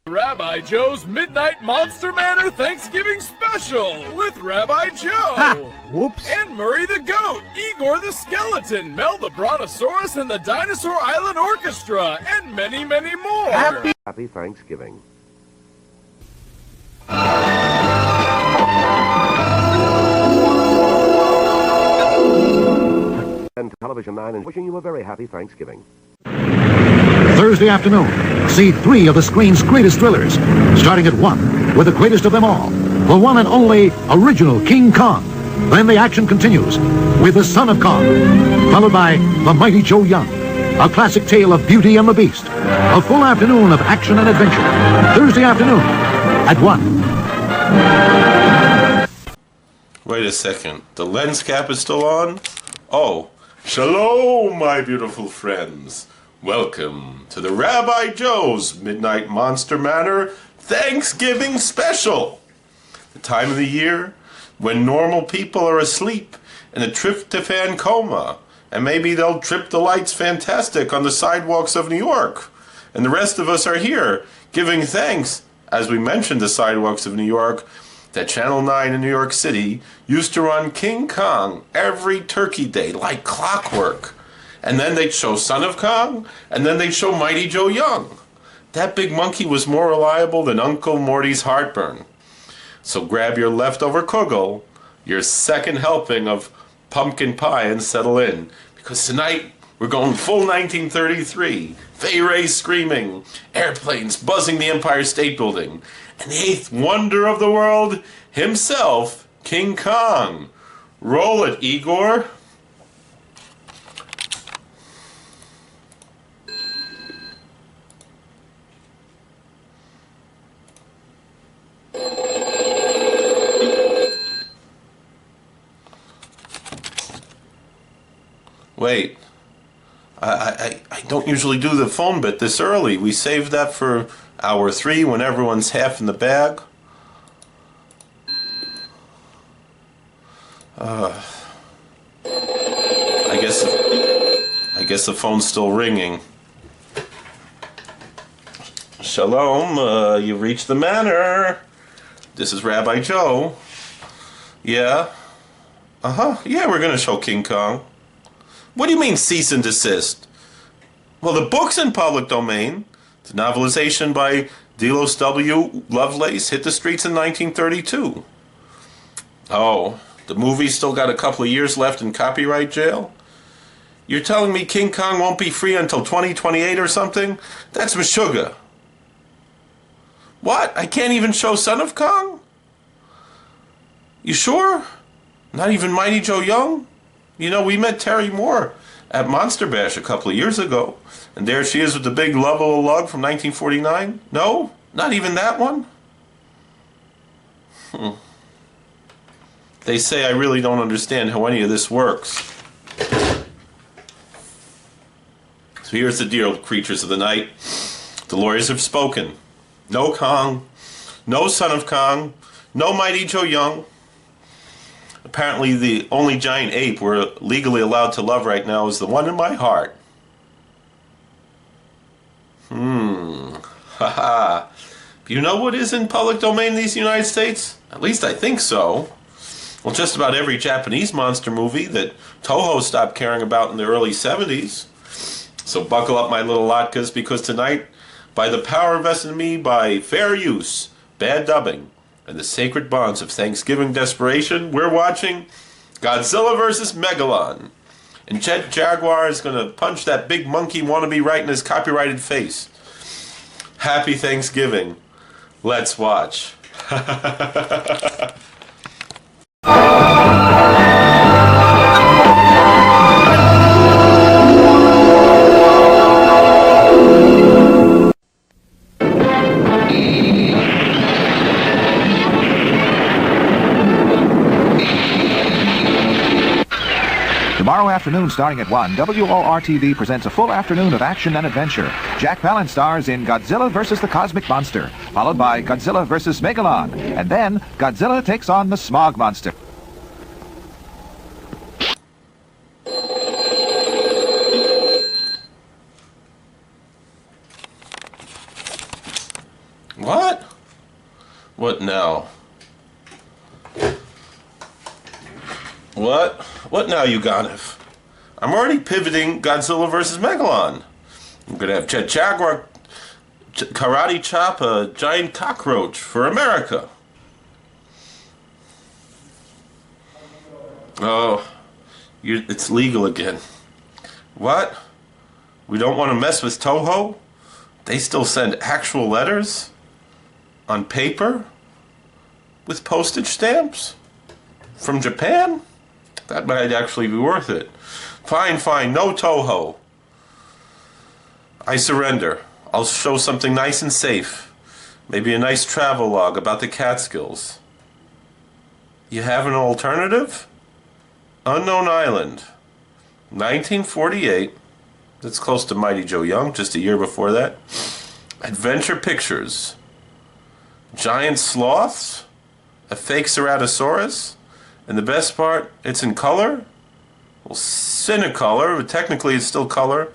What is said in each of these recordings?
Rabbi Joe's Midnight Monster Manor Thanksgiving Special with Rabbi Joe. Ha! Whoops. And Murray the Goat, Igor the Skeleton, Mel the Brontosaurus, and the Dinosaur Island Orchestra, and many, many more. Happy Thanksgiving. And Television 9 and wishing you a very happy Thanksgiving. Thursday afternoon, see 3 of the screen's greatest thrillers, starting at 1 with the greatest of them all, the one and only original King Kong. Then the action continues with The Son of Kong, followed by The Mighty Joe Young, a classic tale of Beauty and the Beast. A full afternoon of action and adventure. Thursday afternoon at 1. Wait a second. The lens cap is still on? Oh, shalom, my beautiful friends. Welcome to the Rabbi Joe's Midnight Monster Manor Thanksgiving Special. The time of the year when normal people are asleep in a tryptophan coma, and maybe they'll trip the lights fantastic on the sidewalks of New York. And the rest of us are here giving thanks, as we mentioned the sidewalks of New York, that Channel 9 in New York City used to run King Kong every Turkey Day like clockwork. And then they'd show Son of Kong, and then they'd show Mighty Joe Young. That big monkey was more reliable than Uncle Morty's heartburn. So grab your leftover kugel, your second helping of pumpkin pie, and settle in. Because tonight, we're going full 1933. Fay Ray screaming, airplanes buzzing the Empire State Building, and the 8th wonder of the world himself, King Kong. Roll it, Igor. Wait, I don't usually do the phone bit this early. We saved that for hour 3 when everyone's half in the bag. I guess the phone's still ringing. Shalom, you've reached the manor. This is Rabbi Joe. Yeah? Yeah, we're gonna show King Kong. What do you mean cease and desist? Well, the book's in public domain. The novelization by Delos W. Lovelace hit the streets in 1932. Oh, the movie's still got a couple of years left in copyright jail? You're telling me King Kong won't be free until 2028 or something? That's Meshuggah. What? I can't even show Son of Kong? You sure? Not even Mighty Joe Young? You know, we met Terry Moore at Monster Bash a couple of years ago, and there she is with the big Lovell lug from 1949. No? Not even that one? They say I really don't understand how any of this works. So here's the deal, creatures of the night. The lawyers have spoken. No Kong, no Son of Kong, no Mighty Joe Young. Apparently the only giant ape we're legally allowed to love right now is the one in my heart. Haha. You know what is in public domain in these United States? At least I think so. Well, just about every Japanese monster movie that Toho stopped caring about in the early 70s. So buckle up, my little latkes, because tonight, by the power vested in me by fair use, bad dubbing, and the sacred bonds of Thanksgiving desperation, we're watching Godzilla vs. Megalon. And Jet Jaguar is going to punch that big monkey wannabe right in his copyrighted face. Happy Thanksgiving. Let's watch. Tomorrow afternoon, starting at 1, WOR-TV presents a full afternoon of action and adventure. Jack Palance stars in Godzilla vs. the Cosmic Monster, followed by Godzilla vs. Megalon, and then Godzilla takes on the Smog Monster. What? What now? What now, Uganif? I'm already pivoting Godzilla versus Megalon. I'm gonna have Jet Jaguar karate chop a giant cockroach for America. Oh, it's legal again. What? We don't want to mess with Toho? They still send actual letters? On paper? With postage stamps? From Japan? That might actually be worth it. Fine, no Toho. I surrender. I'll show something nice and safe. Maybe a nice travel log about the Catskills. You have an alternative? Unknown Island. 1948. That's close to Mighty Joe Young, just a year before that. Adventure Pictures. Giant sloths? A fake Ceratosaurus? And the best part, it's in color? Well, Cinecolor, but technically it's still color.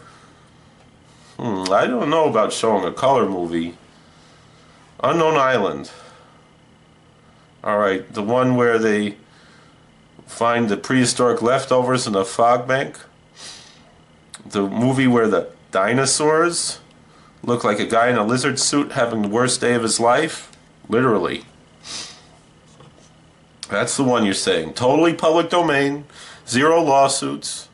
I don't know about showing a color movie. Unknown Island. Alright, the one where they find the prehistoric leftovers in a fog bank. The movie where the dinosaurs look like a guy in a lizard suit having the worst day of his life. Literally. That's the one you're saying. Totally public domain. 0 lawsuits.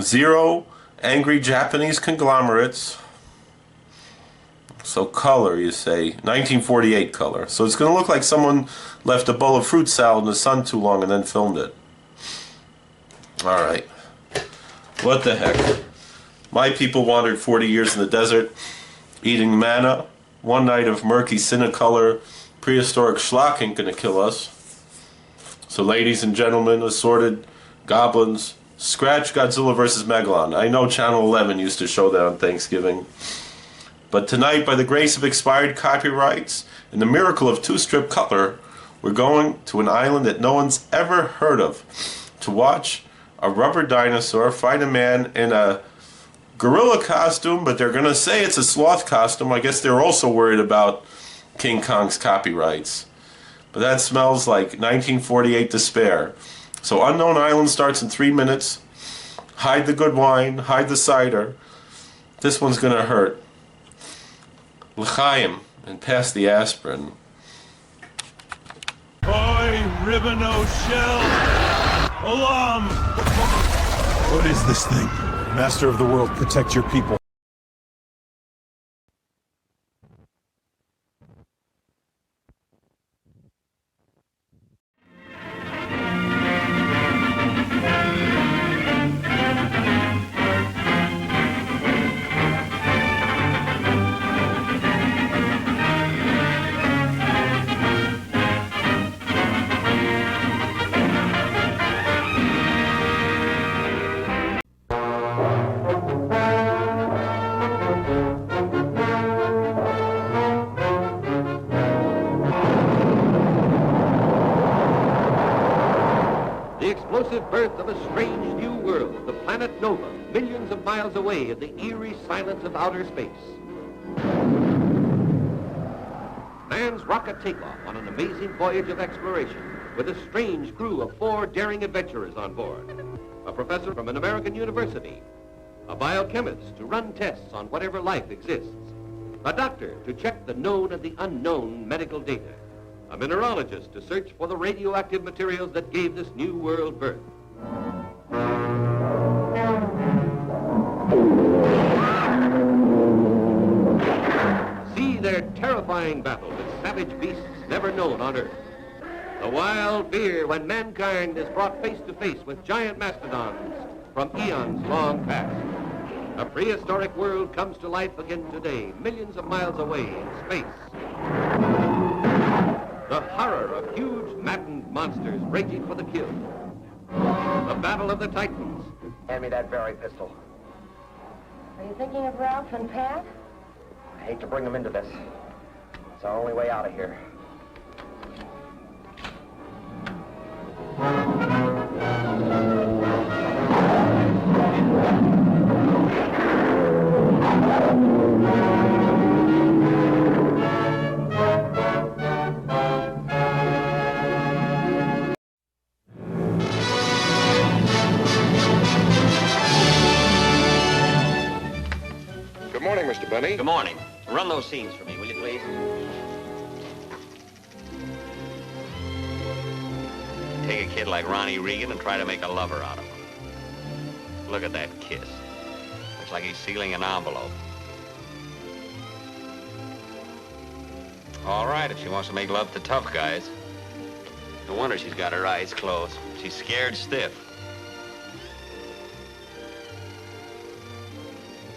0 angry Japanese conglomerates. So color, you say. 1948 color. So it's going to look like someone left a bowl of fruit salad in the sun too long and then filmed it. Alright. What the heck? My people wandered 40 years in the desert, eating manna. One night of murky cinecolor prehistoric schlock ain't gonna kill us. So ladies and gentlemen, assorted goblins, scratch Godzilla vs. Megalon. I know Channel 11 used to show that on Thanksgiving. But tonight, by the grace of expired copyrights and the miracle of two-strip color, we're going to an island that no one's ever heard of to watch a rubber dinosaur fight a man in a gorilla costume, but they're going to say it's a sloth costume. I guess they're also worried about King Kong's copyrights. But that smells like 1948 despair. So Unknown Island starts in 3 minutes. Hide the good wine, hide the cider. This one's going to hurt. L'chaim, and pass the aspirin. Boy, ribbon o' shell. Alarm! What is this thing? Master of the world, protect your people. The explosive birth of a strange new world, the planet Nova, millions of miles away in the eerie silence of outer space. Man's rocket takeoff on an amazing voyage of exploration with a strange crew of 4 daring adventurers on board. A professor from an American university, a biochemist to run tests on whatever life exists, a doctor to check the known and the unknown medical data, a mineralogist to search for the radioactive materials that gave this new world birth. See their terrifying battle with savage beasts never known on Earth. The wild fear when mankind is brought face to face with giant mastodons from eons long past. A prehistoric world comes to life again today, millions of miles away in space. The horror of huge, maddened monsters raging for the kill. The battle of the Titans. Hand me that berry pistol. Are you thinking of Ralph and Pat? I hate to bring them into this. It's our only way out of here. Mr. Benny. Good morning. Run those scenes for me, will you, please? Take a kid like Ronnie Reagan and try to make a lover out of him. Look at that kiss. Looks like he's sealing an envelope. All right, if she wants to make love to tough guys. No wonder she's got her eyes closed. She's scared stiff.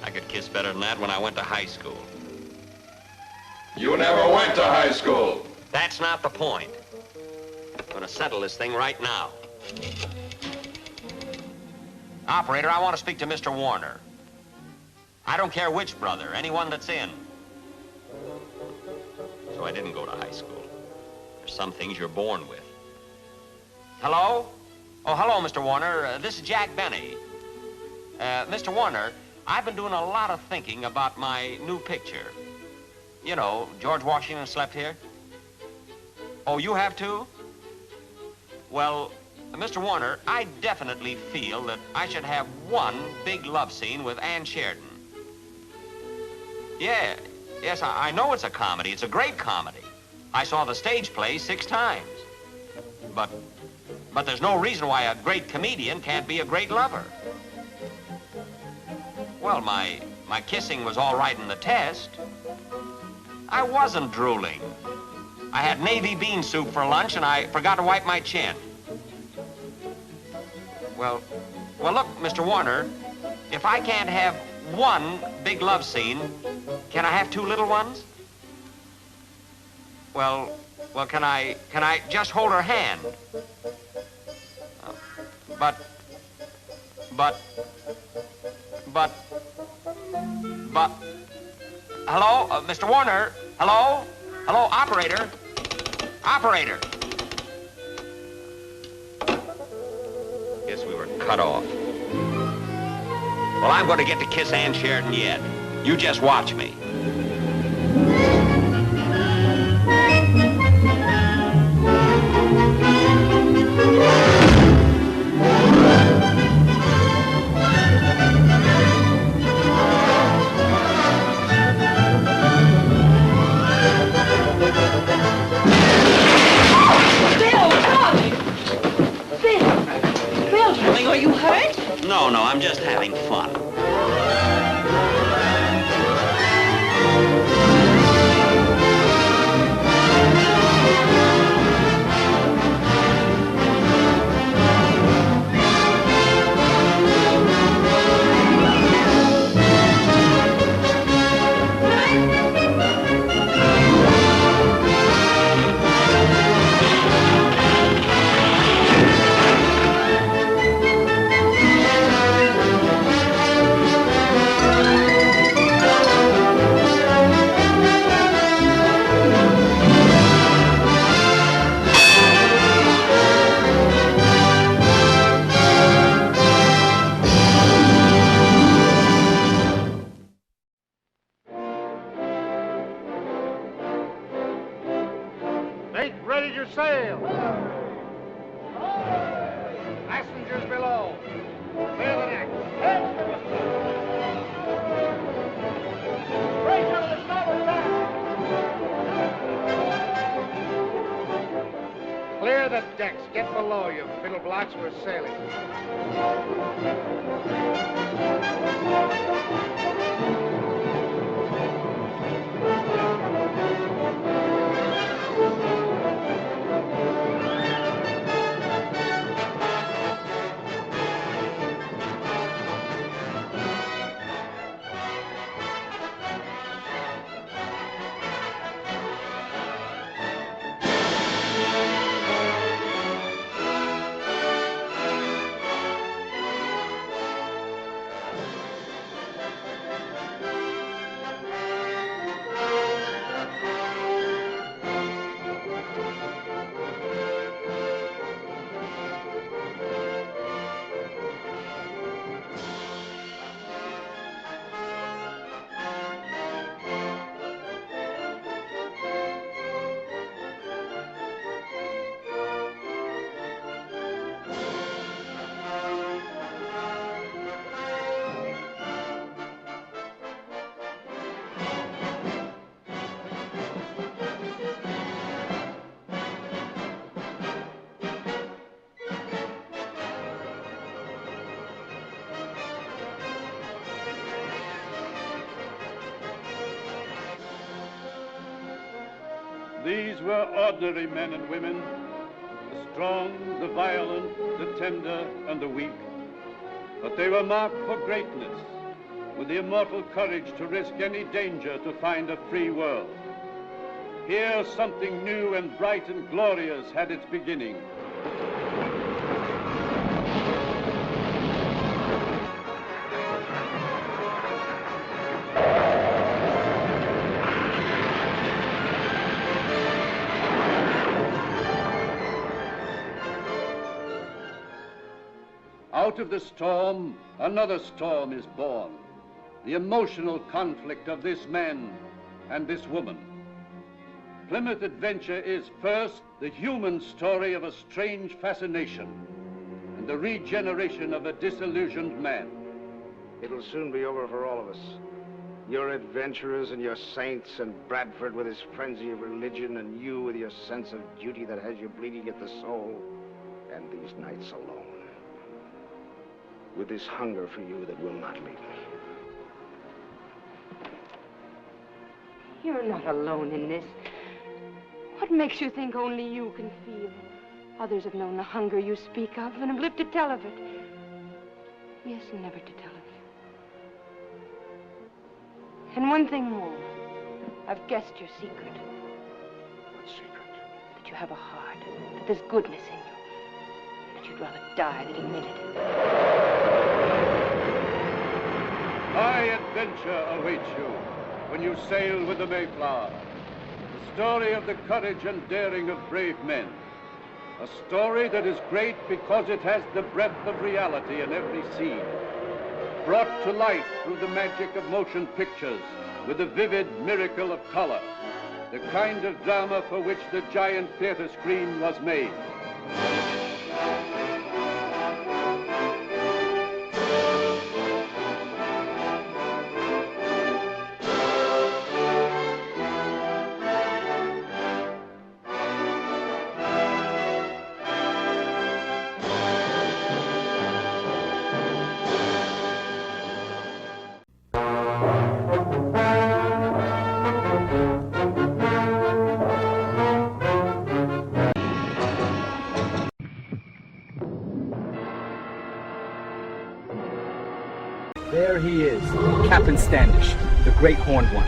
I could kiss better than that when I went to high school. You never went to high school. That's not the point. I'm gonna settle this thing right now. Operator, I want to speak to Mr. Warner. I don't care which brother, anyone that's in. So I didn't go to high school. There's some things you're born with. Hello? Oh, hello, Mr. Warner. This is Jack Benny. Mr. Warner, I've been doing a lot of thinking about my new picture. You know, George Washington slept here. Oh, you have too? Well, Mr. Warner, I definitely feel that I should have one big love scene with Ann Sheridan. Yeah, yes, I know it's a comedy. It's a great comedy. I saw the stage play 6 times. But there's no reason why a great comedian can't be a great lover. Well, my kissing was all right in the test. I wasn't drooling. I had navy bean soup for lunch and I forgot to wipe my chin. Well, look, Mr. Warner, if I can't have one big love scene, can I have 2 little ones? Well, can I just hold her hand? But, hello, Mr. Warner, hello? Hello, operator? Operator! Guess we were cut off. Well, I'm going to get to kiss Ann Sheridan yet. You just watch me. Are you hurt? No, I'm just having fun. These were ordinary men and women, the strong, the violent, the tender, and the weak. But they were marked for greatness, with the immortal courage to risk any danger to find a free world. Here something new and bright and glorious had its beginning. Out of the storm, another storm is born. The emotional conflict of this man and this woman. Plymouth Adventure is first the human story of a strange fascination and the regeneration of a disillusioned man. It'll soon be over for all of us. Your adventurers and your saints, and Bradford with his frenzy of religion, and you with your sense of duty that has you bleeding at the soul, and these nights alone. With this hunger for you that will not leave me. You're not alone in this. What makes you think only you can feel? Others have known the hunger you speak of and have lived to tell of it. Yes, never to tell of it. And one thing more. I've guessed your secret. What secret? That you have a heart. That there's goodness in you. That you'd rather die than admit it. High adventure awaits you when you sail with the Mayflower. The story of the courage and daring of brave men. A story that is great because it has the breadth of reality in every scene. Brought to life through the magic of motion pictures with the vivid miracle of color. The kind of drama for which the giant theater screen was made. There he is, Captain Standish, the great horned one.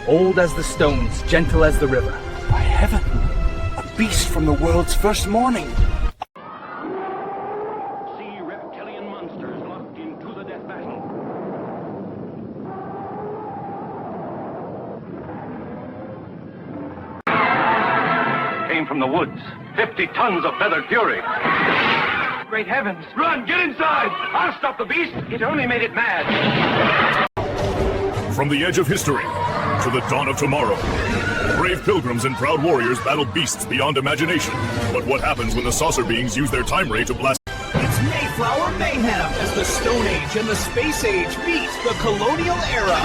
Old as the stones, gentle as the river. By heaven, a beast from the world's first morning. See reptilian monsters locked into the death battle. Came from the woods. 50 tons of feathered fury. Great heavens! Run! Get inside! I'll stop the beast! It only made it mad! From the edge of history to the dawn of tomorrow, brave pilgrims and proud warriors battle beasts beyond imagination. But what happens when the saucer beings use their time ray to blast? It's Mayflower mayhem as the Stone Age and the Space Age meet the Colonial Era.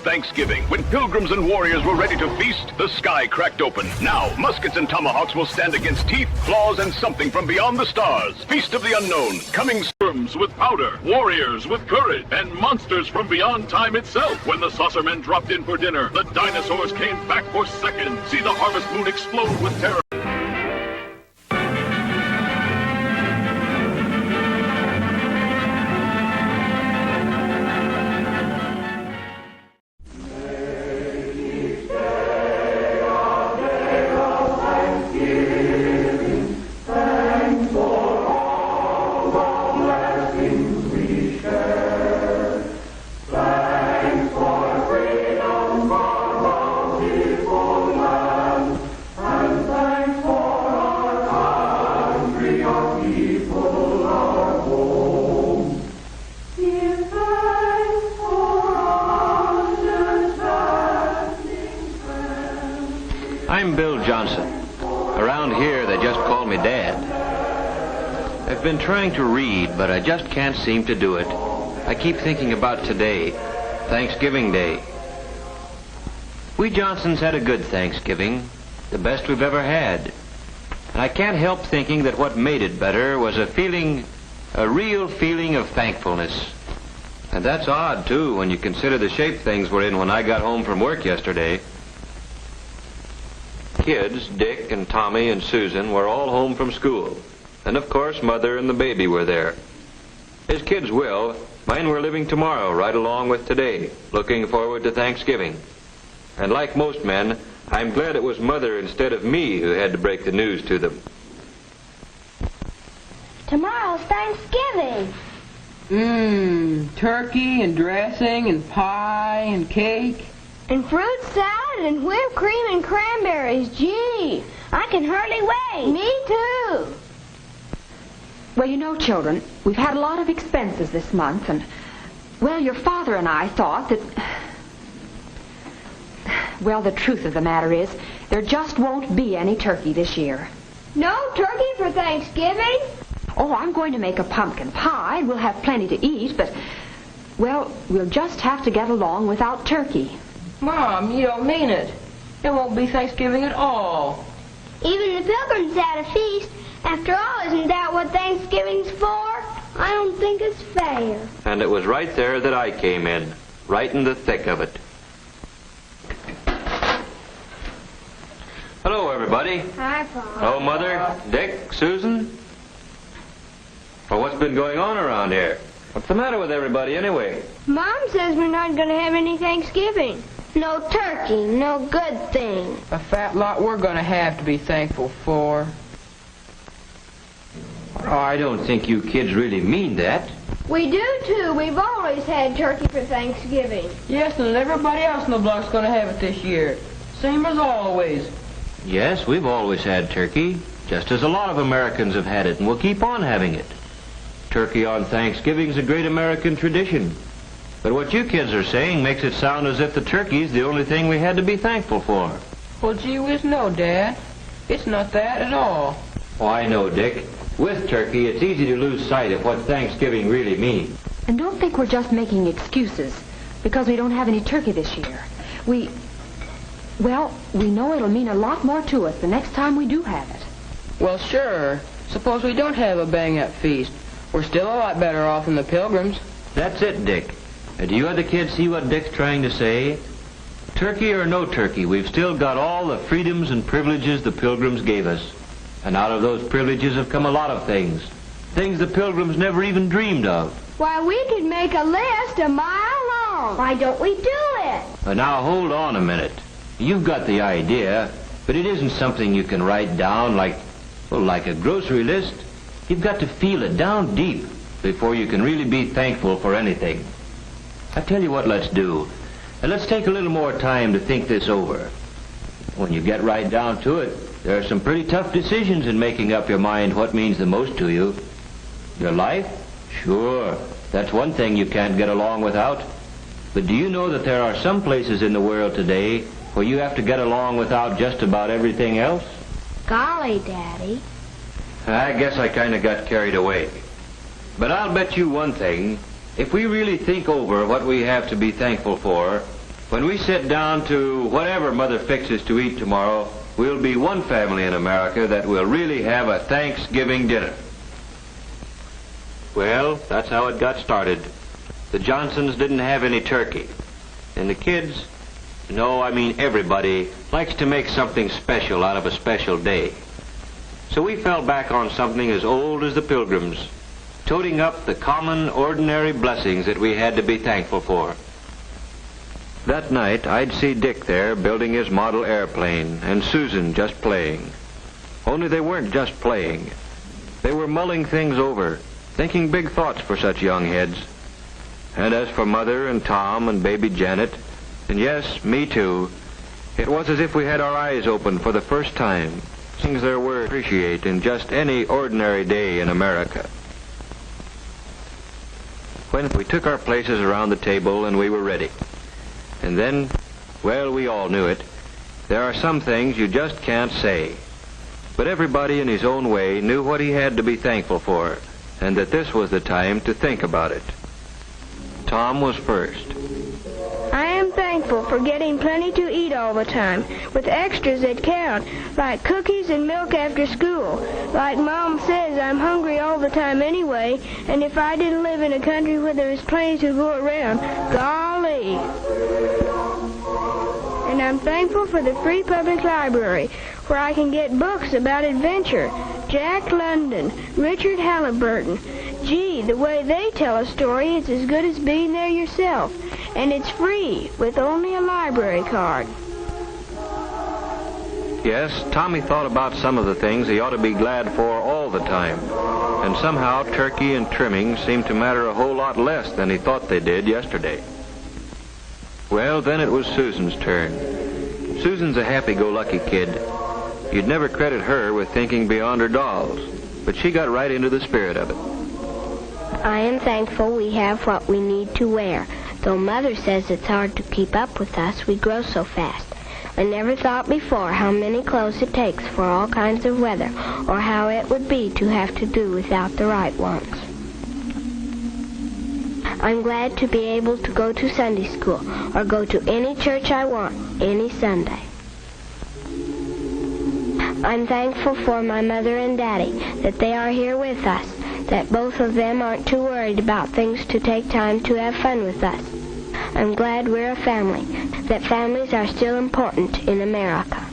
Thanksgiving, when pilgrims and warriors were ready to feast, the sky cracked open. Now, muskets and tomahawks will stand against teeth, claws, and something from beyond the stars. Feast of the unknown, coming storms with powder, warriors with courage, and monsters from beyond time itself. When the saucermen dropped in for dinner, the dinosaurs came back for seconds. See the harvest moon explode with terror. I'm Bill Johnson. Around here, they just call me Dad. I've been trying to read, but I just can't seem to do it. I keep thinking about today, Thanksgiving Day. We Johnsons had a good Thanksgiving, the best we've ever had. And I can't help thinking that what made it better was a real feeling of thankfulness. And that's odd, too, when you consider the shape things were in when I got home from work yesterday. Kids, Dick and Tommy and Susan, were all home from school. And of course, Mother and the baby were there. As kids will, mine were living tomorrow right along with today, looking forward to Thanksgiving. And like most men, I'm glad it was Mother instead of me who had to break the news to them. Tomorrow's Thanksgiving. Turkey and dressing and pie and cake. And fruit salad and whipped cream and cranberries. Gee, I can hardly wait. Me too. Well, you know, children, we've had a lot of expenses this month, and, well, your father and I thought that... Well, the truth of the matter is, there just won't be any turkey this year. No turkey for Thanksgiving? Oh, I'm going to make a pumpkin pie. We'll have plenty to eat, but, well, we'll just have to get along without turkey. Mom, you don't mean it. There won't be Thanksgiving at all. Even the Pilgrims had a feast. After all, isn't that what Thanksgiving's for? I don't think it's fair. And it was right there that I came in, right in the thick of it. Hello, everybody. Hi, Pop. Hello, Mother, Dick, Susan. Well, what's been going on around here? What's the matter with everybody, anyway? Mom says we're not going to have any Thanksgiving. No turkey, no good thing. A fat lot we're going to have to be thankful for. Oh, I don't think you kids really mean that. We do, too. We've always had turkey for Thanksgiving. Yes, and everybody else in the block's going to have it this year. Same as always. Yes, we've always had turkey, just as a lot of Americans have had it, and we'll keep on having it. Turkey on Thanksgiving's a great American tradition. But what you kids are saying makes it sound as if the turkey's the only thing we had to be thankful for. Well, gee whiz, no, Dad. It's not that at all. Oh, I know, Dick. With turkey, it's easy to lose sight of what Thanksgiving really means. And don't think we're just making excuses because we don't have any turkey this year. We know it'll mean a lot more to us the next time we do have it. Well, sure. Suppose we don't have a bang-up feast. We're still a lot better off than the Pilgrims. That's it, Dick. And do you other kids see what Dick's trying to say? Turkey or no turkey, we've still got all the freedoms and privileges the Pilgrims gave us. And out of those privileges have come a lot of things. Things the Pilgrims never even dreamed of. Why, we could make a list a mile long. Why don't we do it? Now, hold on a minute. You've got the idea, but it isn't something you can write down like a grocery list. You've got to feel it down deep before you can really be thankful for anything. I tell you what let's do. And let's take a little more time to think this over. When you get right down to it, there are some pretty tough decisions in making up your mind what means the most to you. Your life? Sure. That's one thing you can't get along without. But do you know that there are some places in the world today where you have to get along without just about everything else? Golly, Daddy. I guess I kind of got carried away. But I'll bet you one thing. If we really think over what we have to be thankful for, when we sit down to whatever Mother fixes to eat tomorrow, we'll be one family in America that will really have a Thanksgiving dinner. Well, that's how it got started. The Johnsons didn't have any turkey. And the kids, no, I mean everybody, likes to make something special out of a special day. So we fell back on something as old as the Pilgrims, toting up the common, ordinary blessings that we had to be thankful for. That night, I'd see Dick there building his model airplane, and Susan just playing. Only they weren't just playing. They were mulling things over, thinking big thoughts for such young heads. And as for Mother and Thom and baby Janet, and yes, me too, it was as if we had our eyes open for the first time. Things there were to appreciate in just any ordinary day in America. When we took our places around the table and we were ready. And then, well, we all knew it. There are some things you just can't say. But everybody in his own way knew what he had to be thankful for, and that this was the time to think about it. Thom was first. I am thankful for getting plenty to eat all the time, with extras that count, like cookies and milk after school. Like Mom says, I'm hungry all the time anyway, and if I didn't live in a country where there was plenty to go around, golly. And I'm thankful for the free public library, where I can get books about adventure. Jack London, Richard Halliburton. Gee, the way they tell a story is as good as being there yourself. And it's free, with only a library card. Yes, Tommy thought about some of the things he ought to be glad for all the time. And somehow turkey and trimming seemed to matter a whole lot less than he thought they did yesterday. Well, then it was Susan's turn. Susan's a happy-go-lucky kid. You'd never credit her with thinking beyond her dolls, but she got right into the spirit of it. I am thankful we have what we need to wear. Though Mother says it's hard to keep up with us, we grow so fast. I never thought before how many clothes it takes for all kinds of weather, or how it would be to have to do without the right ones. I'm glad to be able to go to Sunday school, or go to any church I want, any Sunday. I'm thankful for my mother and daddy, that they are here with us, that both of them aren't too worried about things to take time to have fun with us. I'm glad we're a family, that families are still important in America.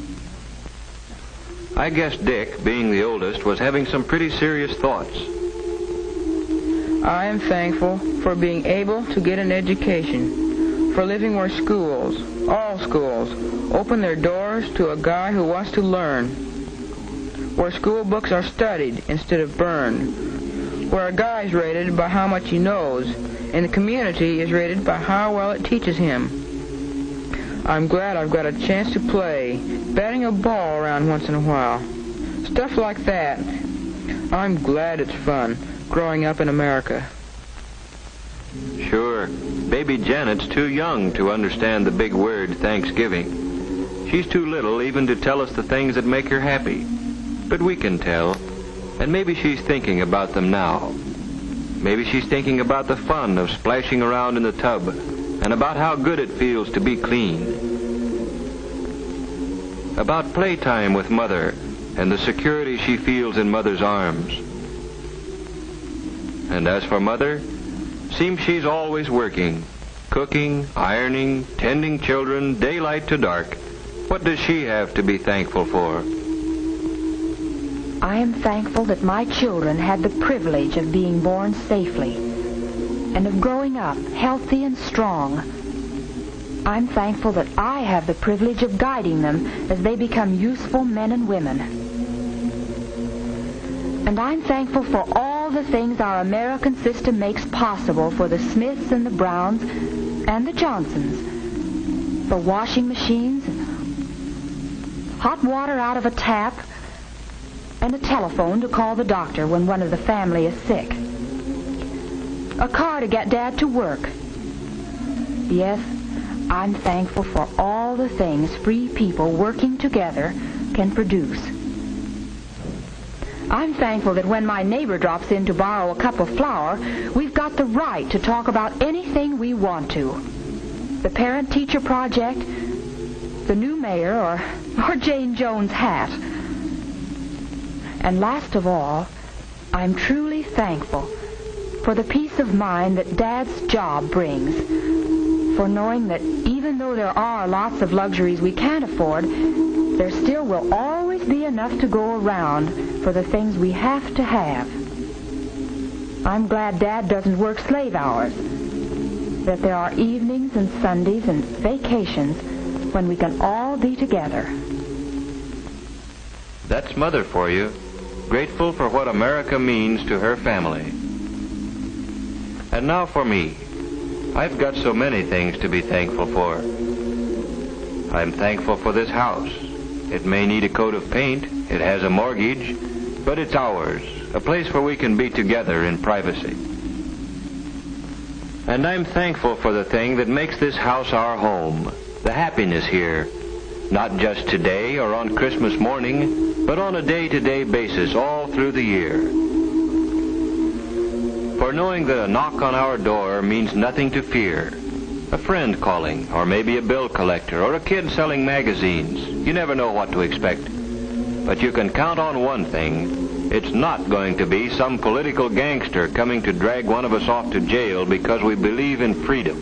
I guess Dick, being the oldest, was having some pretty serious thoughts. I am thankful for being able to get an education, for living where schools, all schools, open their doors to a guy who wants to learn, where school books are studied instead of burned, where a guy is rated by how much he knows, and the community is rated by how well it teaches him. I'm glad I've got a chance to play, batting a ball around once in a while. Stuff like that. I'm glad it's fun, growing up in America. Sure. Baby Janet's too young to understand the big word Thanksgiving. She's too little even to tell us the things that make her happy. But we can tell. And maybe she's thinking about them now. Maybe she's thinking about the fun of splashing around in the tub and about how good it feels to be clean. About playtime with Mother and the security she feels in Mother's arms. And as for Mother, seems she's always working, cooking, ironing, tending children, daylight to dark. What does she have to be thankful for? I am thankful that my children had the privilege of being born safely and of growing up healthy and strong. I'm thankful that I have the privilege of guiding them as they become useful men and women. And I'm thankful for all the things our American system makes possible for the Smiths and the Browns and the Johnsons. For washing machines, hot water out of a tap, and a telephone to call the doctor when one of the family is sick. A car to get Dad to work. Yes, I'm thankful for all the things free people working together can produce. I'm thankful that when my neighbor drops in to borrow a cup of flour, we've got the right to talk about anything we want to. The parent-teacher project, the new mayor, or Jane Jones' hat. And last of all, I'm truly thankful for the peace of mind that Dad's job brings, for knowing that even though there are lots of luxuries we can't afford, there still will always be enough to go around for the things we have to have. I'm glad Dad doesn't work slave hours, that there are evenings and Sundays and vacations when we can all be together. That's Mother for you, grateful for what America means to her family. And now for me. I've got so many things to be thankful for. I'm thankful for this house. It may need a coat of paint, it has a mortgage, but it's ours, a place where we can be together in privacy. And I'm thankful for the thing that makes this house our home, the happiness here, not just today or on Christmas morning, but on a day-to-day basis all through the year. For knowing that a knock on our door means nothing to fear, A friend calling, or maybe a bill collector, or a kid selling magazines. You never know what to expect. But you can count on one thing. It's not going to be some political gangster coming to drag one of us off to jail because we believe in freedom.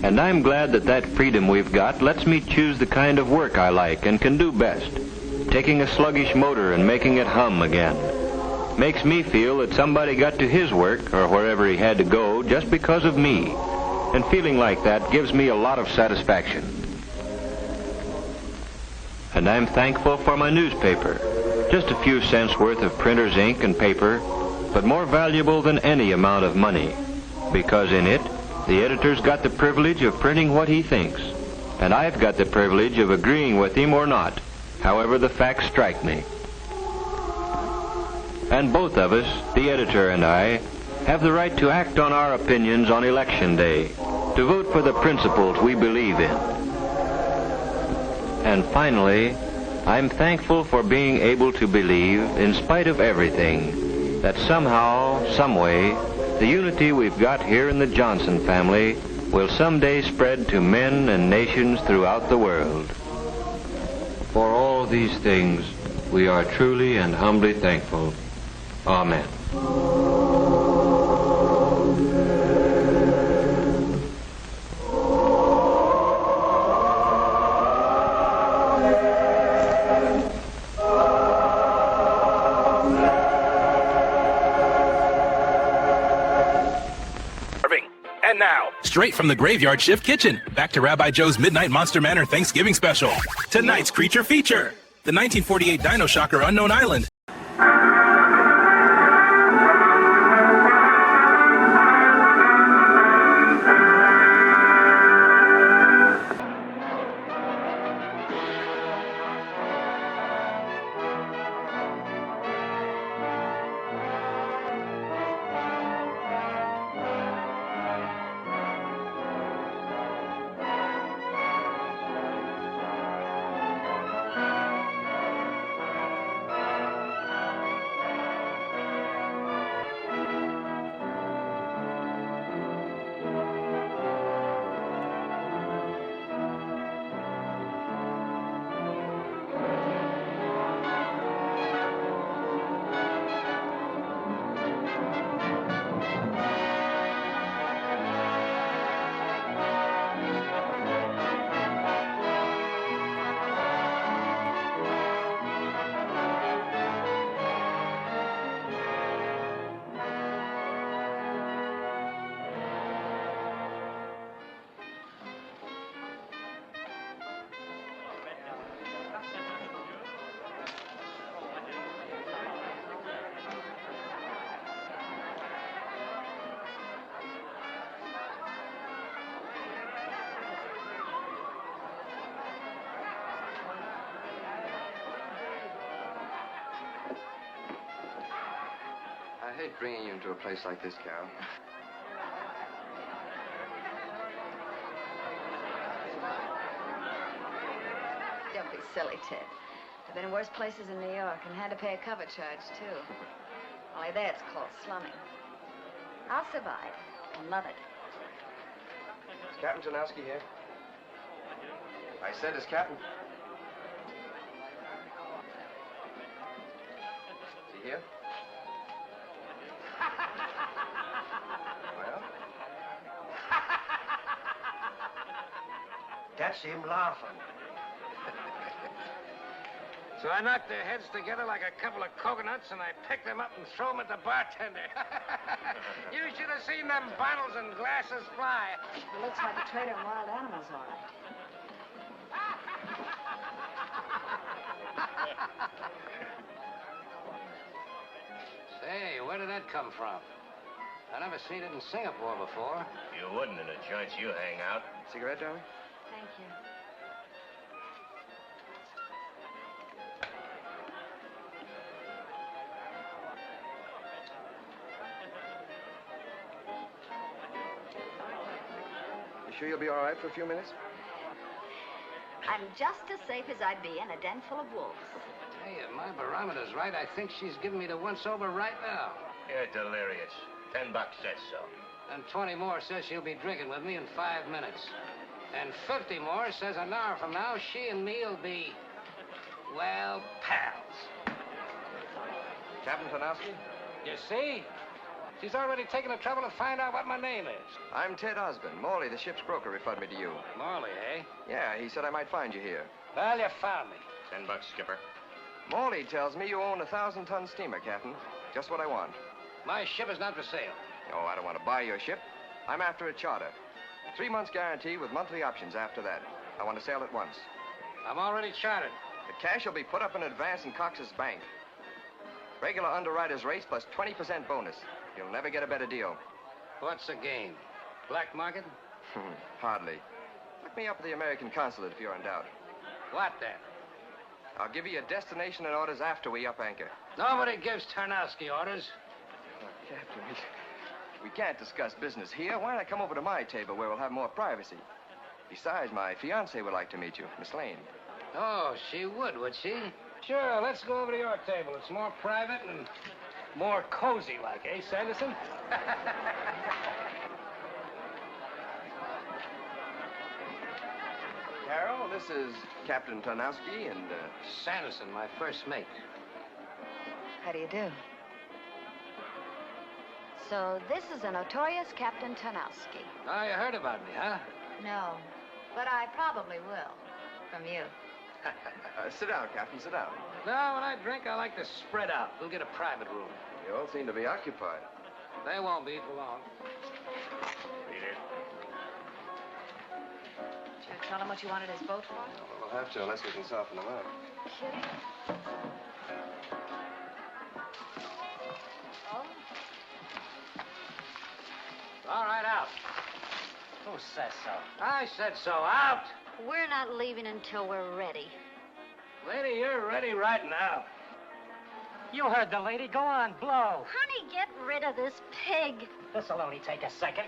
And I'm glad that that freedom we've got lets me choose the kind of work I like and can do best. Taking a sluggish motor and making it hum again. Makes me feel that somebody got to his work, or wherever he had to go, just because of me. And feeling like that gives me a lot of satisfaction. And I'm thankful for my newspaper. Just a few cents worth of printer's ink and paper, but more valuable than any amount of money. Because in it, the editor's got the privilege of printing what he thinks. And I've got the privilege of agreeing with him or not, however the facts strike me. And both of us, the editor and I, have the right to act on our opinions on Election Day, to vote for the principles we believe in. And finally, I'm thankful for being able to believe, in spite of everything, that somehow, someway, the unity we've got here in the Johnson family will someday spread to men and nations throughout the world. For all these things, we are truly and humbly thankful. Amen. And now, straight from the Graveyard Shift Kitchen, back to Rabbi Joe's Midnight Monster Manor Thanksgiving Special. Tonight's creature feature, the 1948 Dino Shocker Unknown Island. I hate bringing you into a place like this, Carol. Don't be silly, Ted. I've been in worse places in New York and had to pay a cover charge, too. Only there it's called slumming. I'll survive and love it. Is Captain Janowski here? I said, is Captain... Is he here? Well? That's him laughing. So I knocked their heads together like a couple of coconuts, and I picked them up and threw them at the bartender. You should have seen them bottles and glasses fly. It looks like a trader in wild animals, all right. Say, where did that come from? I never seen it in Singapore before. You wouldn't in the joints you hang out. Cigarette, darling? Thank you. You sure you'll be all right for a few minutes? I'm just as safe as I'd be in a den full of wolves. Hey, if my barometer's right, I think she's giving me the once-over right now. You're delirious. $10 says so. And 20 more says she'll be drinking with me in 5 minutes. And 50 more says an hour from now, she and me will be, well, pals. Captain Tanowski? You see? She's already taken the trouble to find out what my name is. I'm Ted Osborne. Morley, the ship's broker, referred me to you. Morley, eh? Yeah, he said I might find you here. Well, you found me. $10, skipper. Morley tells me you own a 1,000-ton steamer, Captain. Just what I want. My ship is not for sale. Oh, I don't want to buy your ship. I'm after a charter. 3 months guarantee with monthly options after that. I want to sail at once. I'm already chartered. The cash will be put up in advance in Cox's bank. Regular underwriter's rates plus 20% bonus. You'll never get a better deal. What's the game? Black market? Hardly. Look me up at the American consulate if you're in doubt. What then? I'll give you your destination and orders after we up anchor. Nobody gives Tarnowski orders. Oh, Captain, we can't discuss business here. Why not come over to my table where we'll have more privacy? Besides, my fiancée would like to meet you, Miss Lane. Oh, she would she? Sure, let's go over to your table. It's more private and more cozy like, eh, Sanderson? Carol, this is Captain Tarnowski and, Sanderson, my first mate. How do you do? So this is a notorious Captain Tarnowski. Oh, you heard about me, huh? No, but I probably will. From you. Sit down, Captain, sit down. No, when I drink, I like to spread out. We'll get a private room. You all seem to be occupied. They won't be for long. Read it. Did you tell him what you wanted his boat for? We'll have to unless we can soften them up. Kidding? Oh? All right, out. Who says so? I said so. Out! We're not leaving until we're ready. Lady, you're ready right now. You heard the lady. Go on, blow. Honey, get rid of this pig. This'll only take a second.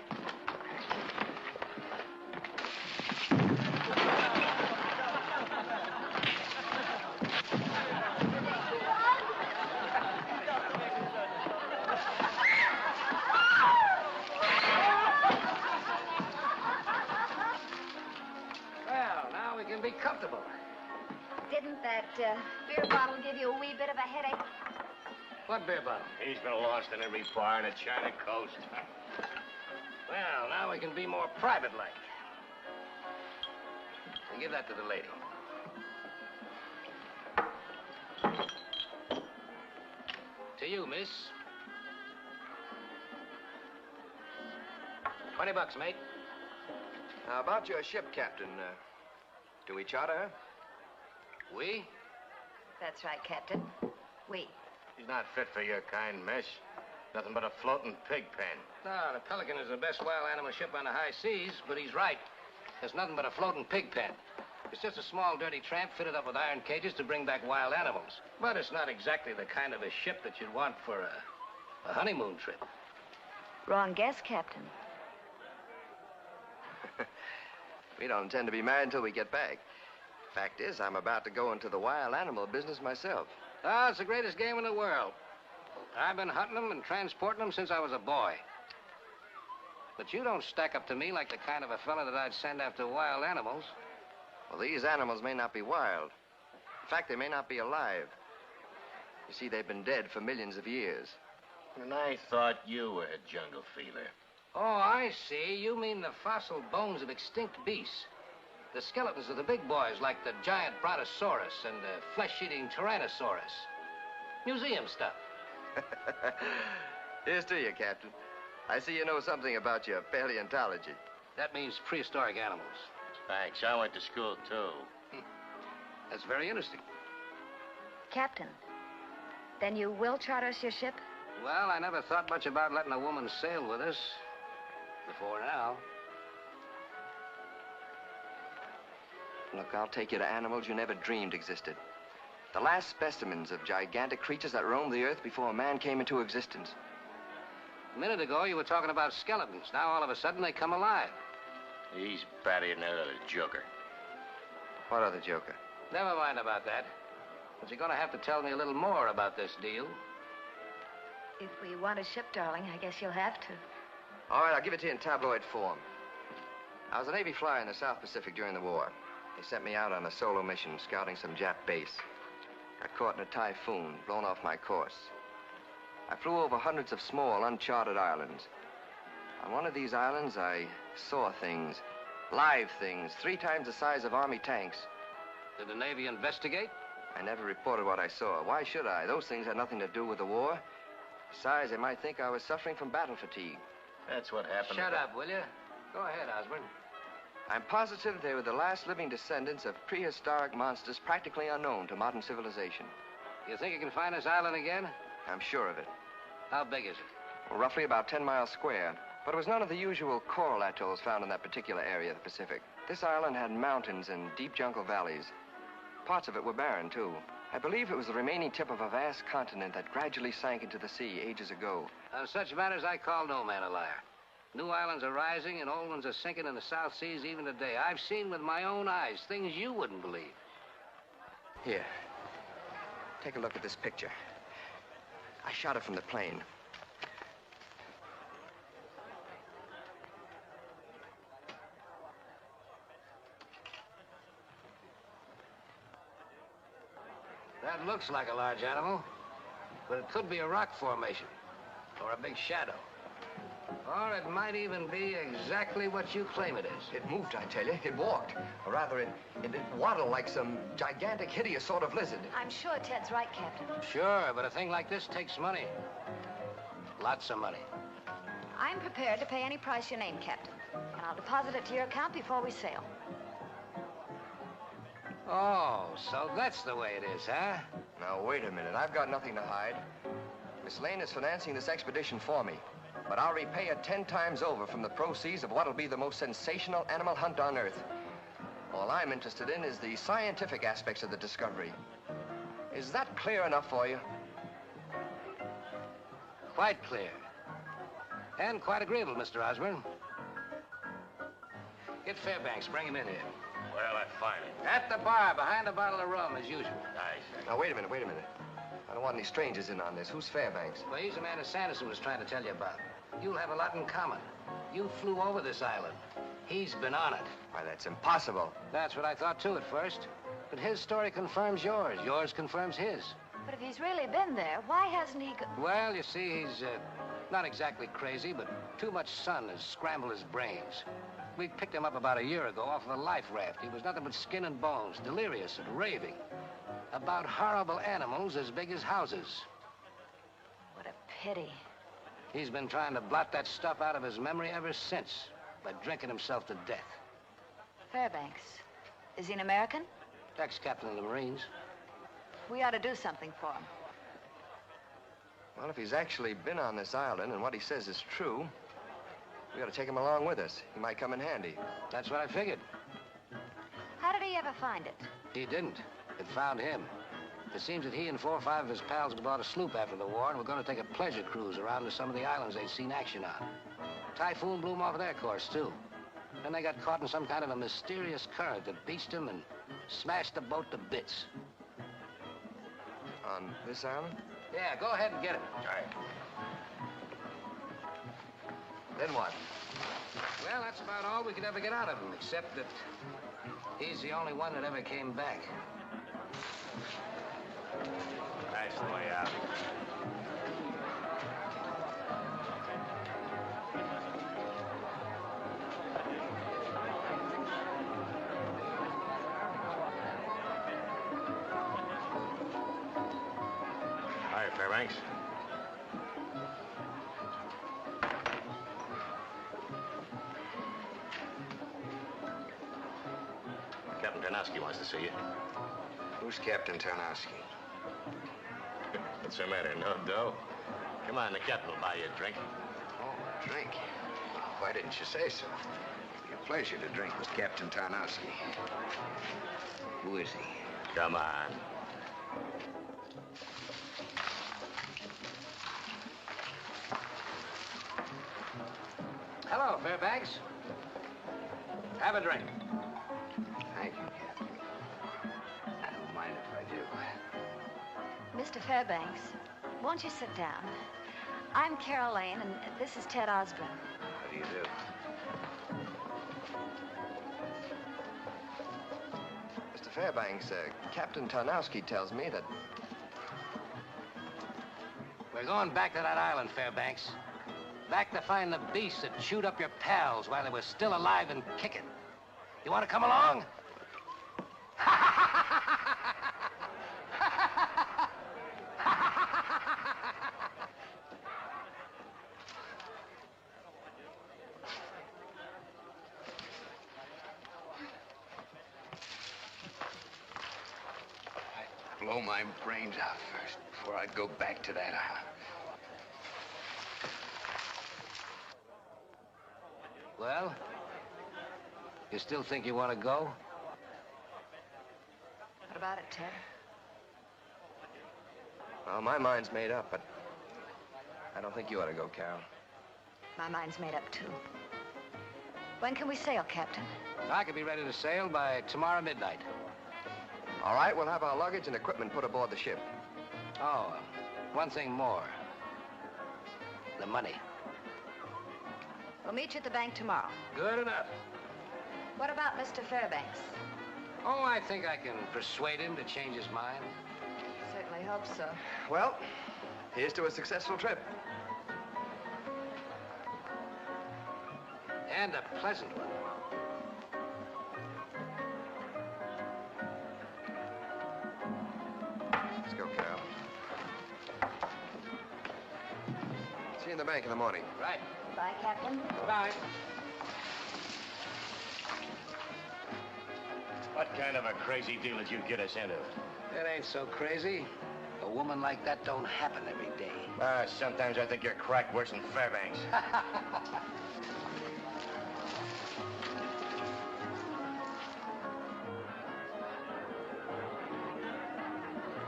Well, now we can be comfortable. Didn't that beer bottle give you a wee bit of a headache? What beer bottle? He's been lost in every bar on the China coast. Well, now we can be more private-like. And give that to the lady. To you, miss. $20, mate. Now, about your ship, Captain, do we charter her? We? That's right, Captain. We. He's not fit for your kind, miss. Nothing but a floating pig pen. No, the Pelican is the best wild animal ship on the high seas, but he's right. There's nothing but a floating pig pen. It's just a small, dirty tramp fitted up with iron cages to bring back wild animals. But it's not exactly the kind of a ship that you'd want for a honeymoon trip. Wrong guess, Captain. We don't intend to be married until we get back. Fact is, I'm about to go into the wild animal business myself. Oh, it's the greatest game in the world. I've been hunting them and transporting them since I was a boy. But you don't stack up to me like the kind of a fella that I'd send after wild animals. Well, these animals may not be wild. In fact, they may not be alive. You see, they've been dead for millions of years. And I thought you were a jungle feeler. Oh, I see. You mean the fossil bones of extinct beasts. The skeletons of the big boys, like the giant Brontosaurus and the flesh-eating Tyrannosaurus. Museum stuff. Here's to you, Captain. I see you know something about your paleontology. That means prehistoric animals. Thanks. I went to school, too. That's very interesting. Captain, then you will charter us your ship? Well, I never thought much about letting a woman sail with us. Before now. Look, I'll take you to animals you never dreamed existed. The last specimens of gigantic creatures that roamed the earth before man came into existence. A minute ago, you were talking about skeletons. Now, all of a sudden, they come alive. He's batty another joker. What other joker? Never mind about that. But you're going to have to tell me a little more about this deal. If we want a ship, darling, I guess you'll have to. All right, I'll give it to you in tabloid form. I was a Navy flyer in the South Pacific during the war. They sent me out on a solo mission scouting some Jap base. Got caught in a typhoon, blown off my course. I flew over hundreds of small, uncharted islands. On one of these islands, I saw things, live things, 3 times the size of Army tanks. Did the Navy investigate? I never reported what I saw. Why should I? Those things had nothing to do with the war. Besides, they might think I was suffering from battle fatigue. That's what happened. Shut up, will you? Go ahead, Osborne. I'm positive they were the last living descendants of prehistoric monsters practically unknown to modern civilization. You think you can find this island again? I'm sure of it. How big is it? Well, roughly about 10 miles square. But it was none of the usual coral atolls found in that particular area of the Pacific. This island had mountains and deep jungle valleys. Parts of it were barren, too. I believe it was the remaining tip of a vast continent that gradually sank into the sea ages ago. On such matters, I call no man a liar. New islands are rising and old ones are sinking in the South Seas even today. I've seen with my own eyes things you wouldn't believe. Here. Take a look at this picture. I shot it from the plane. That looks like a large animal, but it could be a rock formation or a big shadow. Or it might even be exactly what you claim it is. It moved, I tell you. It walked. Or rather, it waddled like some gigantic, hideous sort of lizard. I'm sure Ted's right, Captain. Sure, but a thing like this takes money. Lots of money. I'm prepared to pay any price you name, Captain. And I'll deposit it to your account before we sail. Oh, so that's the way it is, huh? Now, wait a minute. I've got nothing to hide. Miss Lane is financing this expedition for me. But I'll repay her 10 times over from the proceeds of what'll be the most sensational animal hunt on Earth. All I'm interested in is the scientific aspects of the discovery. Is that clear enough for you? Quite clear. And quite agreeable, Mr. Osborne. Get Fairbanks, bring him in here. Well, I find it. At the bar, behind a bottle of rum, as usual. Nice. Now, wait a minute. I don't want any strangers in on this. Who's Fairbanks? Well, he's the man that Sanderson was trying to tell you about. You'll have a lot in common. You flew over this island. He's been on it. Why, that's impossible. That's what I thought, too, at first. But his story confirms yours. Yours confirms his. But if he's really been there, why hasn't he... Well, you see, he's not exactly crazy, but too much sun has scrambled his brains. We picked him up about a year ago off of a life raft. He was nothing but skin and bones, delirious and raving. About horrible animals as big as houses. What a pity. He's been trying to blot that stuff out of his memory ever since, by drinking himself to death. Fairbanks. Is he an American? Ex-captain of the Marines. We ought to do something for him. Well, if he's actually been on this island and what he says is true, we ought to take him along with us. He might come in handy. That's what I figured. How did he ever find it? He didn't. It found him. It seems that he and 4 or 5 of his pals bought a sloop after the war and were going to take a pleasure cruise around to some of the islands they'd seen action on. Typhoon blew them off their course, too. Then they got caught in some kind of a mysterious current that beached them and smashed the boat to bits. On this island? Yeah, go ahead and get him. All right. Then what? Well, that's about all we could ever get out of him, except that he's the only one that ever came back. That's the way out. Hi, Fairbanks. Captain Tarnowski wants to see you. Who's Captain Tarnowski? What's the matter? No dough? Come on, the captain will buy you a drink. Oh, a drink? Why didn't you say so? It'd be a pleasure to drink with Captain Tarnowski. Who is he? Come on. Hello, Fairbanks. Have a drink. Thank you, Captain. I don't mind if I do. Mr. Fairbanks, won't you sit down? I'm Carol Lane, and this is Ted Osborne. How do you do? Mr. Fairbanks, Captain Tarnowski tells me that... We're going back to that island, Fairbanks. Back to find the beasts that chewed up your pals while they were still alive and kicking. You want to come along? Blow my brains out first before I go back to that island. Well, you still think you want to go? What about it, Ted? Well, my mind's made up, but I don't think you ought to go, Carol. My mind's made up, too. When can we sail, Captain? I could be ready to sail by tomorrow midnight. All right, we'll have our luggage and equipment put aboard the ship. Oh, one thing more. The money. We'll meet you at the bank tomorrow. Good enough. What about Mr. Fairbanks? Oh, I think I can persuade him to change his mind. Certainly hope so. Well, here's to a successful trip. And a pleasant one. Let's go, Carol. See you in the bank in the morning. Right. Bye, Captain. Bye. What kind of a crazy deal did you get us into? It ain't so crazy. A woman like that don't happen every day. Sometimes I think you're cracked worse than Fairbanks.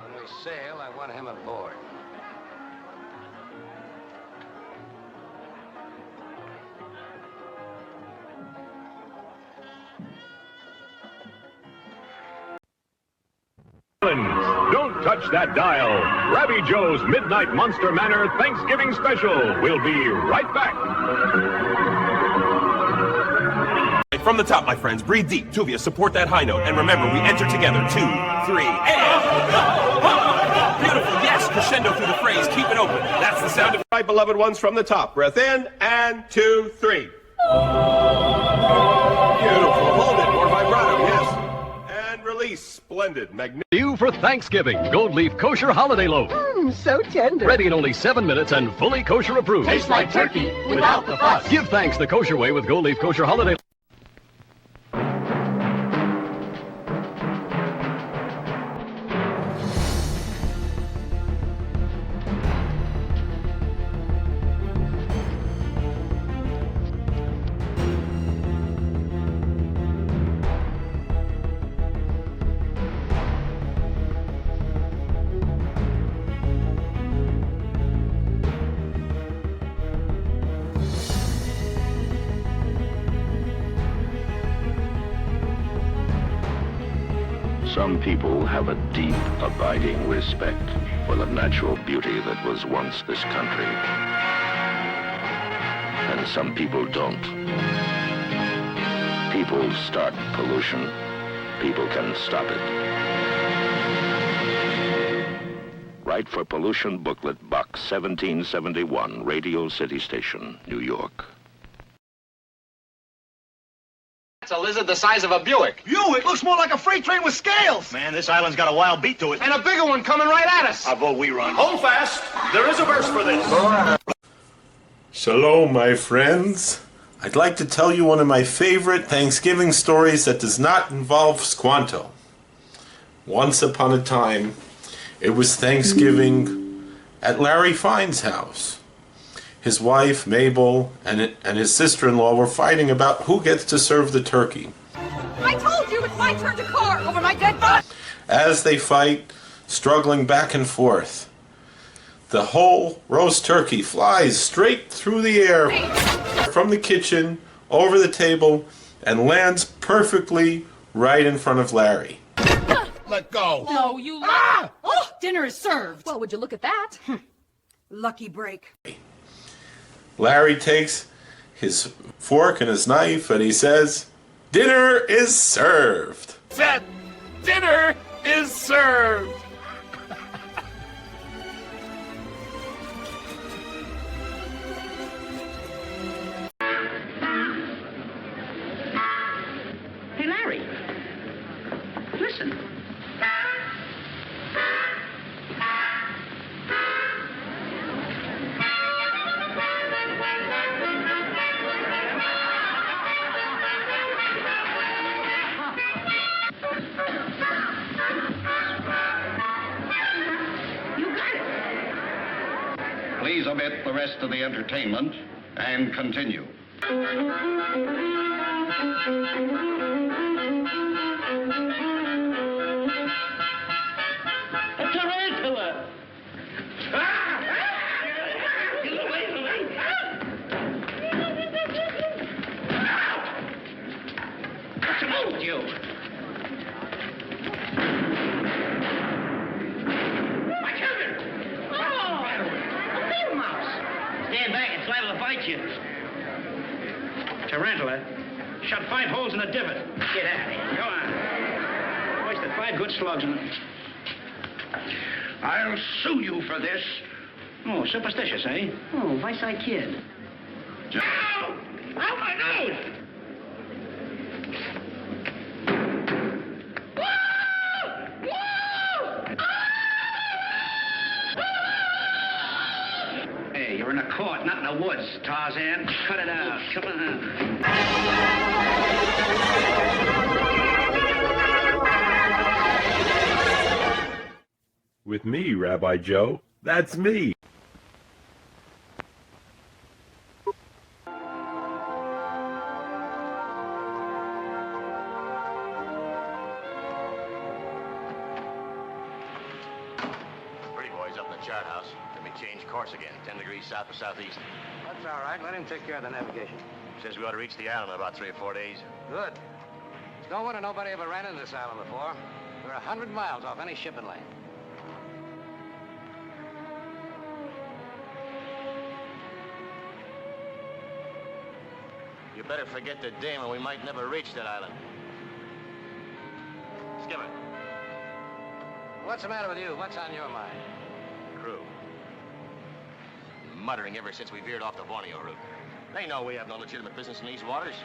When we sail, I want him aboard. Don't touch that dial. Rabbi Joe's Midnight Monster Manor Thanksgiving Special. We'll be right back. From the top, my friends, breathe deep. Two of you, support that high note. And remember, we enter together. 2, 3, and... Beautiful, yes, crescendo through the phrase. Keep it open. That's the sound of... Right, beloved ones, from the top. Breath in, and 2, 3. Beautiful. Hold it. More vibrato, yes. And release. Splendid. Magnificent. You for Thanksgiving. Gold Leaf Kosher Holiday Loaf. So tender. Ready in only 7 minutes and fully kosher approved. Tastes like turkey without the fuss. Give thanks the kosher way with Gold Leaf Kosher Holiday Loaf. Some people have a deep, abiding respect for the natural beauty that was once this country. And some people don't. People start pollution. People can stop it. Write for Pollution Booklet, Box 1771, Radio City Station, New York. It's a lizard the size of a Buick. Buick looks more like a freight train with scales. Man, this island's got a wild beat to it. And a bigger one coming right at us. I vote we run. Hold fast. There is a verse for this. Shalom, my friends. I'd like to tell you one of my favorite Thanksgiving stories that does not involve Squanto. Once upon a time, it was Thanksgiving at Larry Fine's house. His wife, Mabel, and his sister-in-law were fighting about who gets to serve the turkey. I told you it's my turn to carve over my dead body! As they fight, struggling back and forth, the whole roast turkey flies straight through the air from the kitchen, over the table, and lands perfectly right in front of Larry. Let go. No, you... Ah! Oh, dinner is served. Well, would you look at that? Lucky break. Larry takes his fork and his knife and he says, "Dinner is served." Set! Dinner is served! Hey, Larry. Listen. Please omit the rest of the entertainment and continue. A tarantula! What's the matter with you? Watch out! Oh! A field mouse! Stand back, it's liable to bite you. Tarantula? Shot 5 holes in the divot. Get out of here. Go on. Wasted 5 good slugs in it. I'll sue you for this. Oh, superstitious, eh? Oh, Vice-Eye Kid. Ow! Ow, my nose! Hey, you're in a court, not in the woods, Tarzan. Cut it out. Come on. With me, Rabbi Joe. That's me. Pretty boy's up in the chart house. Let me change course again. 10 degrees south to southeast. That's all right. Let him take care of the navigation. Says we ought to reach the island in about 3 or 4 days. Good. It's no wonder nobody ever ran into this island before. We're 100 miles off any shipping lane. You better forget the dame or we might never reach that island. Skipper. What's the matter with you? What's on your mind? Crew. Muttering ever since we veered off the Borneo route. They know we have no legitimate business in these waters.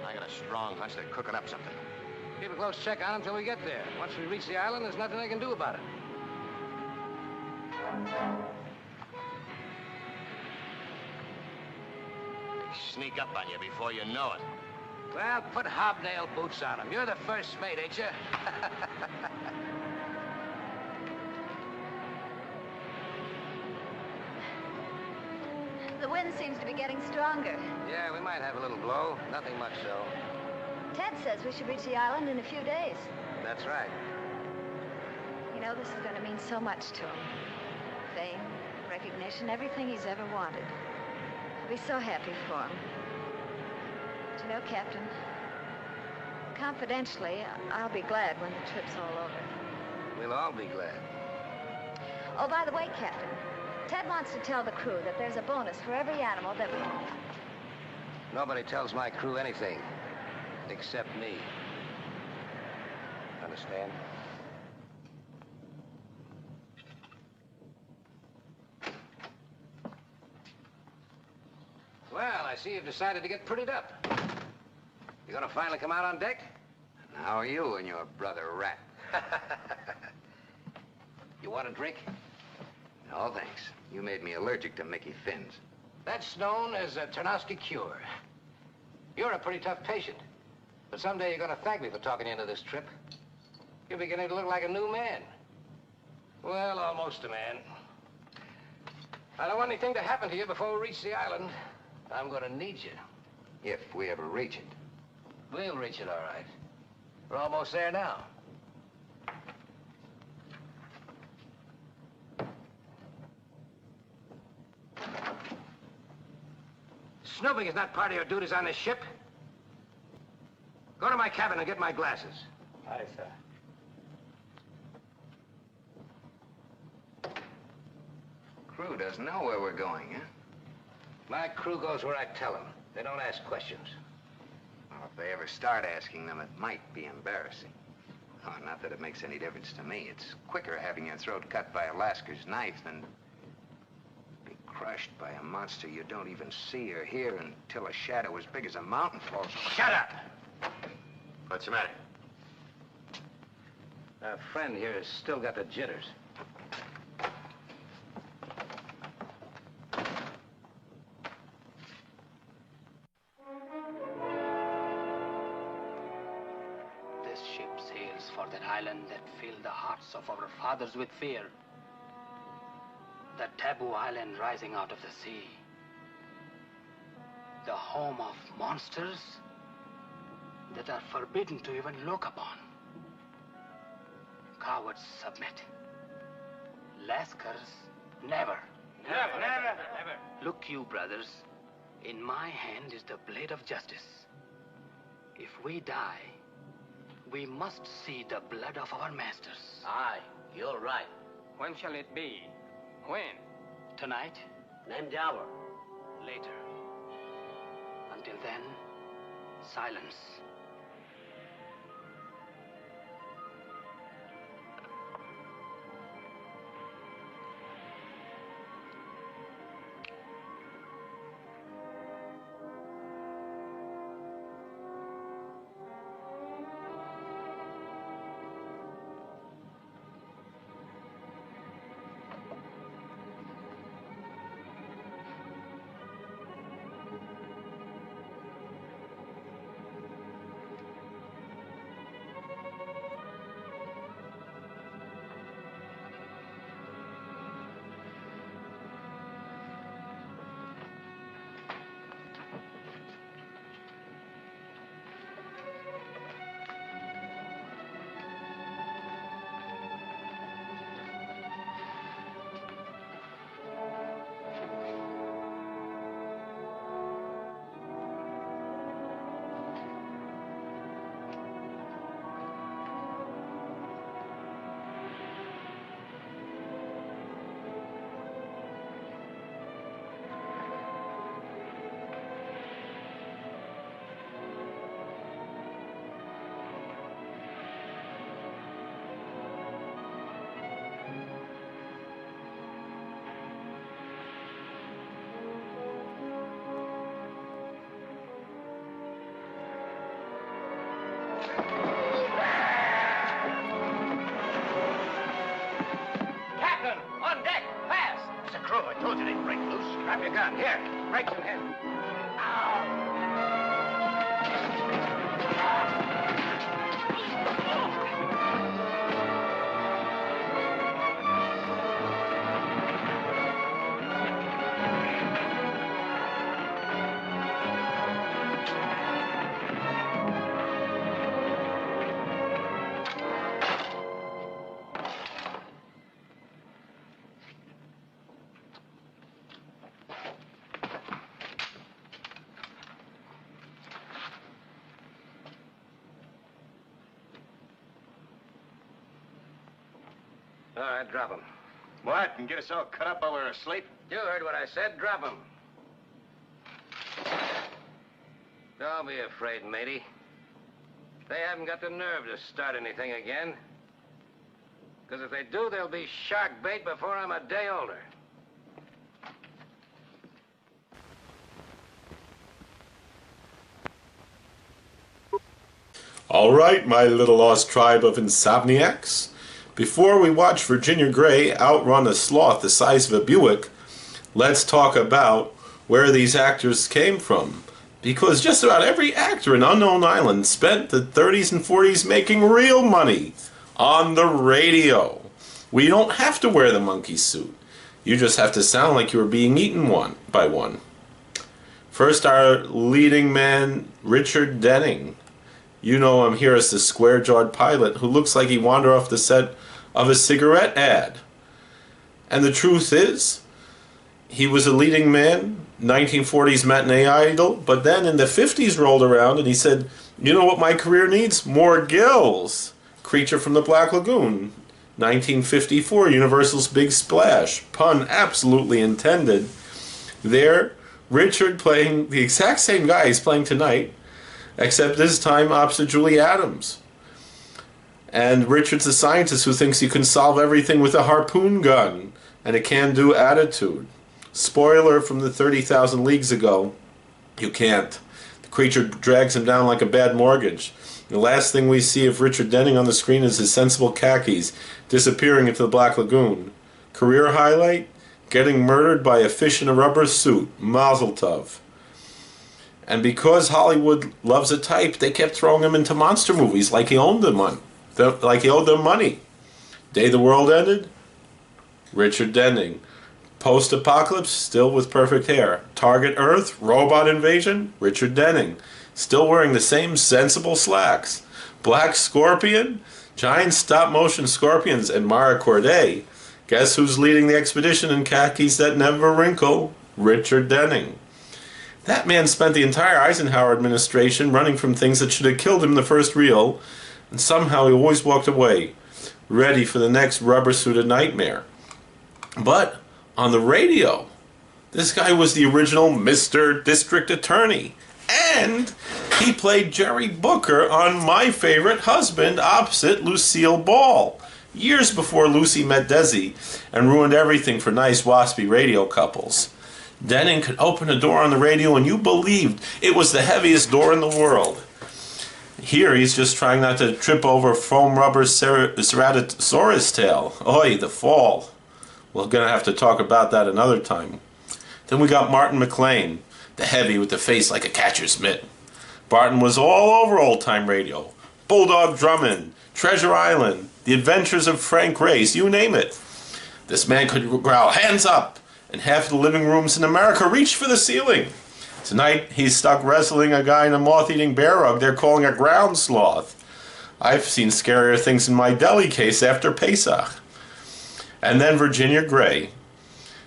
I got a strong hunch they're cooking up something. Keep a close check on them till we get there. Once we reach the island, there's nothing they can do about it. They sneak up on you before you know it. Well, put hobnail boots on them. You're the first mate, ain't you? The wind seems to be getting stronger. Yeah, we might have a little blow. Nothing much, so. Ted says we should reach the island in a few days. That's right. You know, this is going to mean so much to him. Fame, recognition, everything he's ever wanted. I'll be so happy for him. But you know, Captain, confidentially, I'll be glad when the trip's all over. We'll all be glad. Oh, by the way, Captain, Ted wants to tell the crew that there's a bonus for every animal that we... Nobody tells my crew anything, except me. Understand? Well, I see you've decided to get prettied up. You gonna finally come out on deck? How are you and your brother Rat? You want a drink? No, thanks. You made me allergic to Mickey Fins. That's known as a Tarnowski cure. You're a pretty tough patient. But someday you're gonna thank me for talking you into this trip. You're beginning to look like a new man. Well, almost a man. I don't want anything to happen to you before we reach the island. I'm gonna need you. If we ever reach it. We'll reach it, all right. We're almost there now. Snooping is not part of your duties on this ship. Go to my cabin and get my glasses. Aye, sir. Crew doesn't know where we're going, huh? My crew goes where I tell them. They don't ask questions. Well, if they ever start asking them, it might be embarrassing. Oh, not that it makes any difference to me. It's quicker having your throat cut by a lascar's knife than be crushed by a monster you don't even see or hear until a shadow as big as a mountain falls. Shut up! What's the matter? Our friend here has still got the jitters. This ship sails for that island that filled the hearts of our fathers with fear. The taboo island rising out of the sea. The home of monsters that are forbidden to even look upon. Cowards submit. Lascars never. Never, never, never. Look you, brothers. In my hand is the blade of justice. If we die, we must see the blood of our masters. Aye, you're right. When shall it be? When? Tonight? Name the hour. Later. Until then, silence. Captain, on deck, fast! It's a crew. I told you they'd break loose. Grab your gun. Here, break some head. All right, drop him. What? And get us all cut up while we're asleep? You heard what I said. Drop him. Don't be afraid, matey. They haven't got the nerve to start anything again. Because if they do, they'll be shark bait before I'm a day older. All right, my little lost tribe of insomniacs. Before we watch Virginia Gray outrun a sloth the size of a Buick, let's talk about where these actors came from. Because just about every actor in Unknown Island spent the 30s and 40s making real money on the radio. We don't have to wear the monkey suit. You just have to sound like you were being eaten one by one. First, our leading man, Richard Denning. You know him here as the square-jawed pilot who looks like he wandered off the set of a cigarette ad. And the truth is, he was a leading man, 1940s matinee idol, but then in the 50s rolled around and he said, you know what my career needs? More gills. Creature from the Black Lagoon. 1954, Universal's Big Splash. Pun absolutely intended. There, Richard playing the exact same guy he's playing tonight, except this time opposite Julie Adams. And Richard's a scientist who thinks you can solve everything with a harpoon gun and a can-do attitude. Spoiler from the 30,000 Leagues Ago, you can't. The creature drags him down like a bad mortgage. The last thing we see of Richard Denning on the screen is his sensible khakis disappearing into the Black Lagoon. Career highlight? Getting murdered by a fish in a rubber suit. Mazel tov. And because Hollywood loves a type, they kept throwing him into monster movies like he owned them like he owed them money. Day the World Ended? Richard Denning. Post-apocalypse? Still with perfect hair. Target Earth? Robot invasion? Richard Denning. Still wearing the same sensible slacks. Black Scorpion? Giant stop-motion scorpions and Mara Corday. Guess who's leading the expedition in khakis that never wrinkle? Richard Denning. That man spent the entire Eisenhower administration running from things that should have killed him in the first reel, and somehow he always walked away, ready for the next rubber-suited nightmare. But on the radio, this guy was the original Mr. District Attorney, and he played Jerry Booker on My Favorite Husband opposite Lucille Ball, years before Lucy met Desi and ruined everything for nice waspy radio couples. Denning could open a door on the radio and you believed it was the heaviest door in the world. Here he's just trying not to trip over foam rubber Ceratosaurus tail. Oi, the fall. We're going to have to talk about that another time. Then we got Martin McLean, the heavy with the face like a catcher's mitt. Barton was all over old-time radio. Bulldog Drummond, Treasure Island, The Adventures of Frank Race, you name it. This man could growl, hands up, and half the living rooms in America reached for the ceiling. Tonight, he's stuck wrestling a guy in a moth-eating bear rug they're calling a ground sloth. I've seen scarier things in my deli case after Pesach. And then Virginia Gray.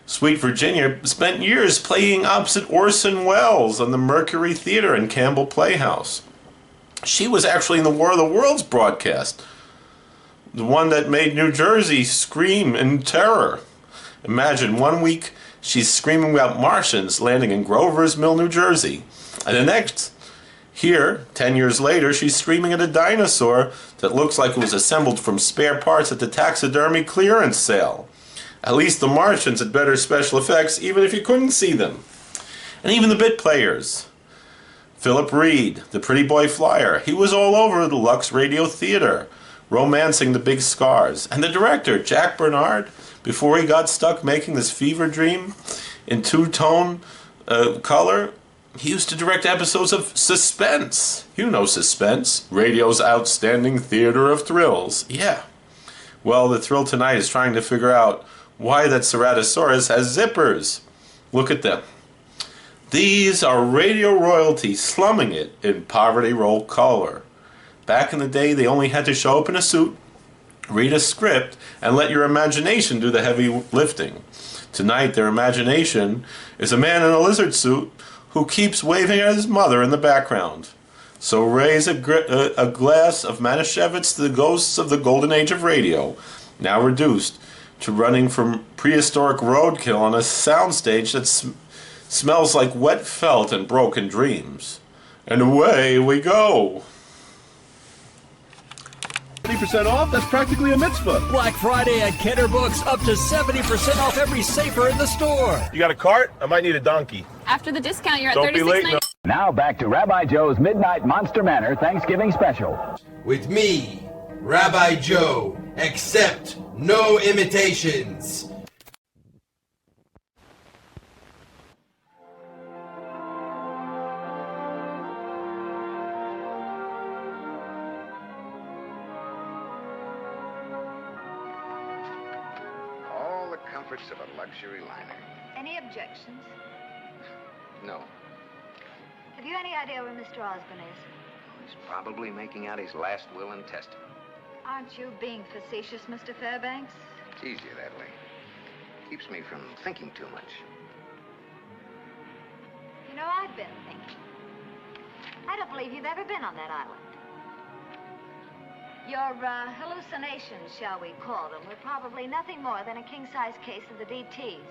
Sweet Virginia spent years playing opposite Orson Welles on the Mercury Theater in Campbell Playhouse. She was actually in the War of the Worlds broadcast, the one that made New Jersey scream in terror. Imagine 1 week she's screaming about Martians landing in Grover's Mill, New Jersey. And the next, here, 10 years later, she's screaming at a dinosaur that looks like it was assembled from spare parts at the taxidermy clearance sale. At least the Martians had better special effects, even if you couldn't see them. And even the bit players. Philip Reed, the pretty boy flyer, he was all over the Lux Radio Theater, romancing the big scars. And the director, Jack Bernard, before he got stuck making this fever dream in two-tone color, he used to direct episodes of Suspense. You know Suspense, radio's outstanding theater of thrills. Yeah. Well, the thrill tonight is trying to figure out why that Ceratosaurus has zippers. Look at them. These are radio royalty slumming it in poverty roll color. Back in the day, they only had to show up in a suit, read a script, and let your imagination do the heavy lifting. Tonight, their imagination is a man in a lizard suit who keeps waving at his mother in the background. So raise a glass of Manischewitz to the ghosts of the golden age of radio, now reduced to running from prehistoric roadkill on a soundstage that smells like wet felt and broken dreams. And away we go. 70% off? That's practically a mitzvah. Black Friday at Kenner Books, up to 70% off every safer in the store. You got a cart? I might need a donkey. After the discount, you're at Don't be late. $36.90. Now back to Rabbi Joe's Midnight Monster Manor Thanksgiving Special. With me, Rabbi Joe, accept no imitations. All the comforts of a luxury liner. Any objections? No. Have you any idea where Mr. Osborne is? He's probably making out his last will and testament. Aren't you being facetious, Mr. Fairbanks? It's easier that way. Keeps me from thinking too much. You know, I've been thinking. I don't believe you've ever been on that island. Your hallucinations, shall we call them, were probably nothing more than a king-size case of the DTs.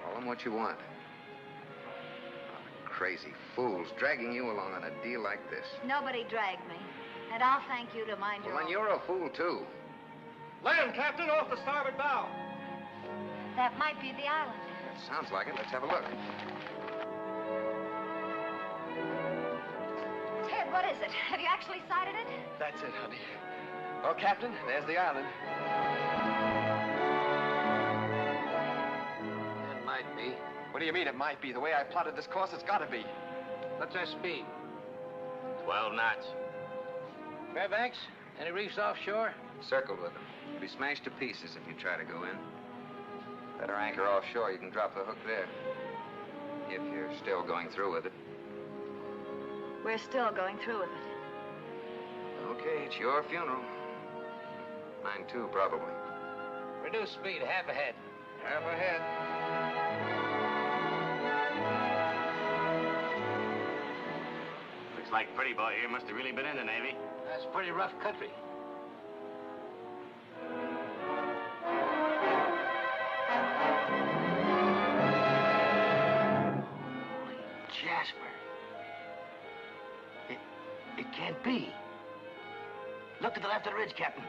Call them what you want. crazy fools dragging you along on a deal like this. Nobody dragged me. And I'll thank you to mind your Well, then own. you're a fool, too. Land, Captain, off the starboard bow. That might be the island. That sounds like it. Let's have a look. Ted, what is it? Have you actually sighted it? That's it, honey. Oh, Captain, there's the island. It might be. What do you mean it might be? The way I plotted this course, it's got to be. What's our speed? 12 knots. Fairbanks, any reefs offshore? Circled with them. You'll be smashed to pieces if you try to go in. Better anchor offshore. You can drop the hook there. If you're still going through with it. We're still going through with it. Okay, it's your funeral. Mine too, probably. Reduce speed, half ahead. Half ahead. Looks like Pretty Boy here must have really been in the Navy. That's pretty rough country. Jasper. It can't be. Look to the left of the ridge, Captain.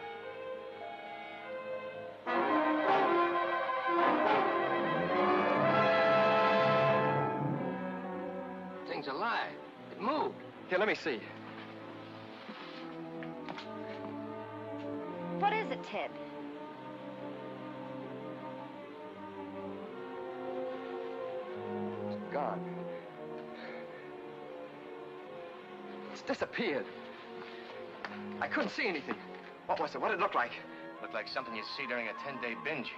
Thing's alive. It moved. Here, let me see. What is it, Ted? It's gone. It's disappeared. I couldn't see anything. What was it? What did it look like? Looked like something you see during a 10-day binge.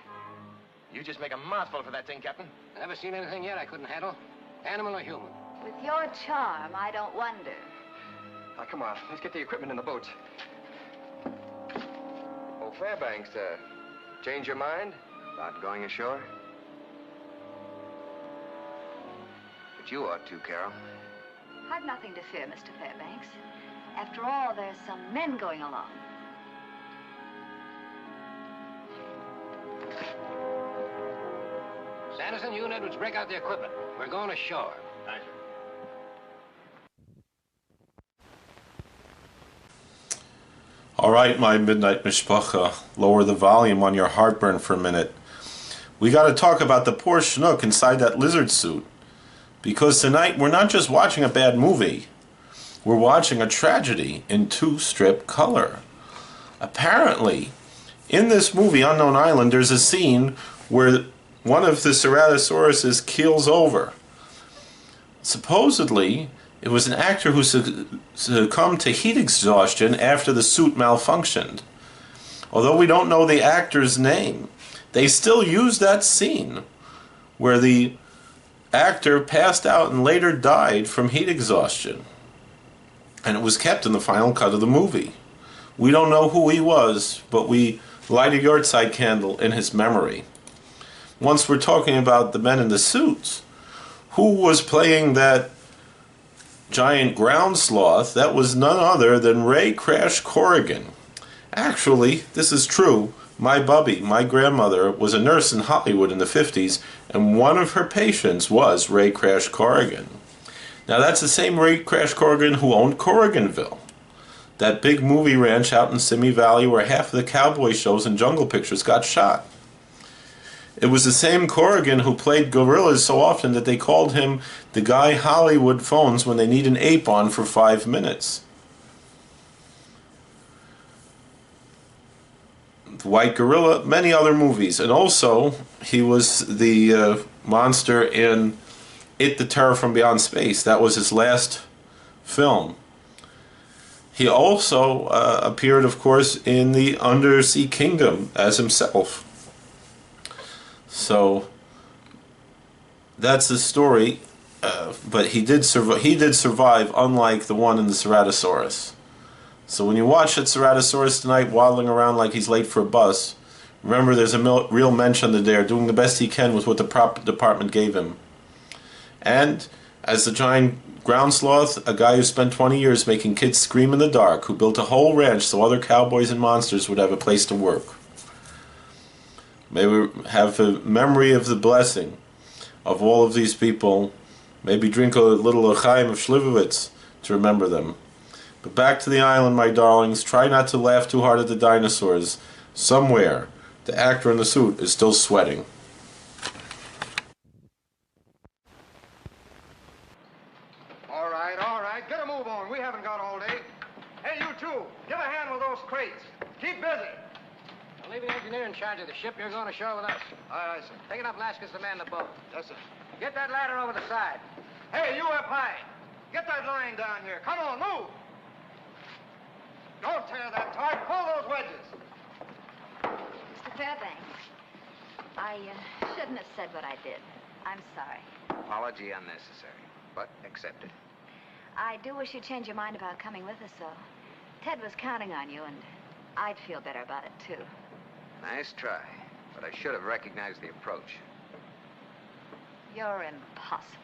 You just make a mouthful for that thing, Captain. Never seen anything yet I couldn't handle. Animal or human. With your charm, I don't wonder. Now, come on. Let's get the equipment in the boats. Oh, Fairbanks, change your mind about going ashore? But you ought to, Carol. I've nothing to fear, Mr. Fairbanks. After all, there's some men going along. Sanderson, you and Edwards break out the equipment. We're going ashore. Aye, sir. All right, my Midnight Mishpacha, lower the volume on your heartburn for a minute. We got to talk about the poor schnook inside that lizard suit. Because tonight, we're not just watching a bad movie. We're watching a tragedy in two-strip color. Apparently, in this movie, Unknown Island, there's a scene where one of the Ceratosauruses keels over. Supposedly, it was an actor who succumbed to heat exhaustion after the suit malfunctioned. Although we don't know the actor's name, they still use that scene where the actor passed out and later died from heat exhaustion. And it was kept in the final cut of the movie. We don't know who he was, but we light a yahrzeit candle in his memory. Once we're talking about the men in the suits, who was playing that giant ground sloth? That was none other than Ray Crash Corrigan. Actually, this is true. My bubby, my grandmother, was a nurse in Hollywood in the 50s, and one of her patients was Ray Crash Corrigan. Now that's the same Ray Crash Corrigan who owned Corriganville, that big movie ranch out in Simi Valley where half of the cowboy shows and Jungle Pictures got shot. It was the same Corrigan who played gorillas so often that they called him the guy Hollywood phones when they need an ape on for 5 minutes. The White Gorilla, many other movies, and also he was the monster in It, the Terror from Beyond Space. That was his last film. He also appeared, of course, in the Undersea Kingdom as himself. So that's the story. But he did survive, unlike the one in the Ceratosaurus. So when you watch that Ceratosaurus tonight waddling around like he's late for a bus, remember there's a real mensch under there doing the best he can with what the prop department gave him. And as the giant ground sloth, a guy who spent 20 years making kids scream in the dark, who built a whole ranch so other cowboys and monsters would have a place to work. May we have a memory of the blessing of all of these people Maybe drink a little L'chaim of Slivovitz to remember them. But back to the island, my darlings. Try not to laugh too hard at the dinosaurs. Somewhere, the actor in the suit is still sweating. All right. Get a move on. We haven't got all day. Hey, you two. Give a hand with those crates. Keep busy. I'll leave the engineer in charge of the ship. You're going ashore with us. Aye, sir. Take it up, Laskus, to man the boat. Yes, sir. Get that ladder over the side. Hey, you up high. Get that line down here. Come on, move. Don't tear that taut. Pull those wedges. Mr. Fairbanks, I shouldn't have said what I did. I'm sorry. Apology unnecessary, but accepted. I do wish you'd change your mind about coming with us, though. Ted was counting on you, and I'd feel better about it, too. Nice try, but I should have recognized the approach. You're impossible.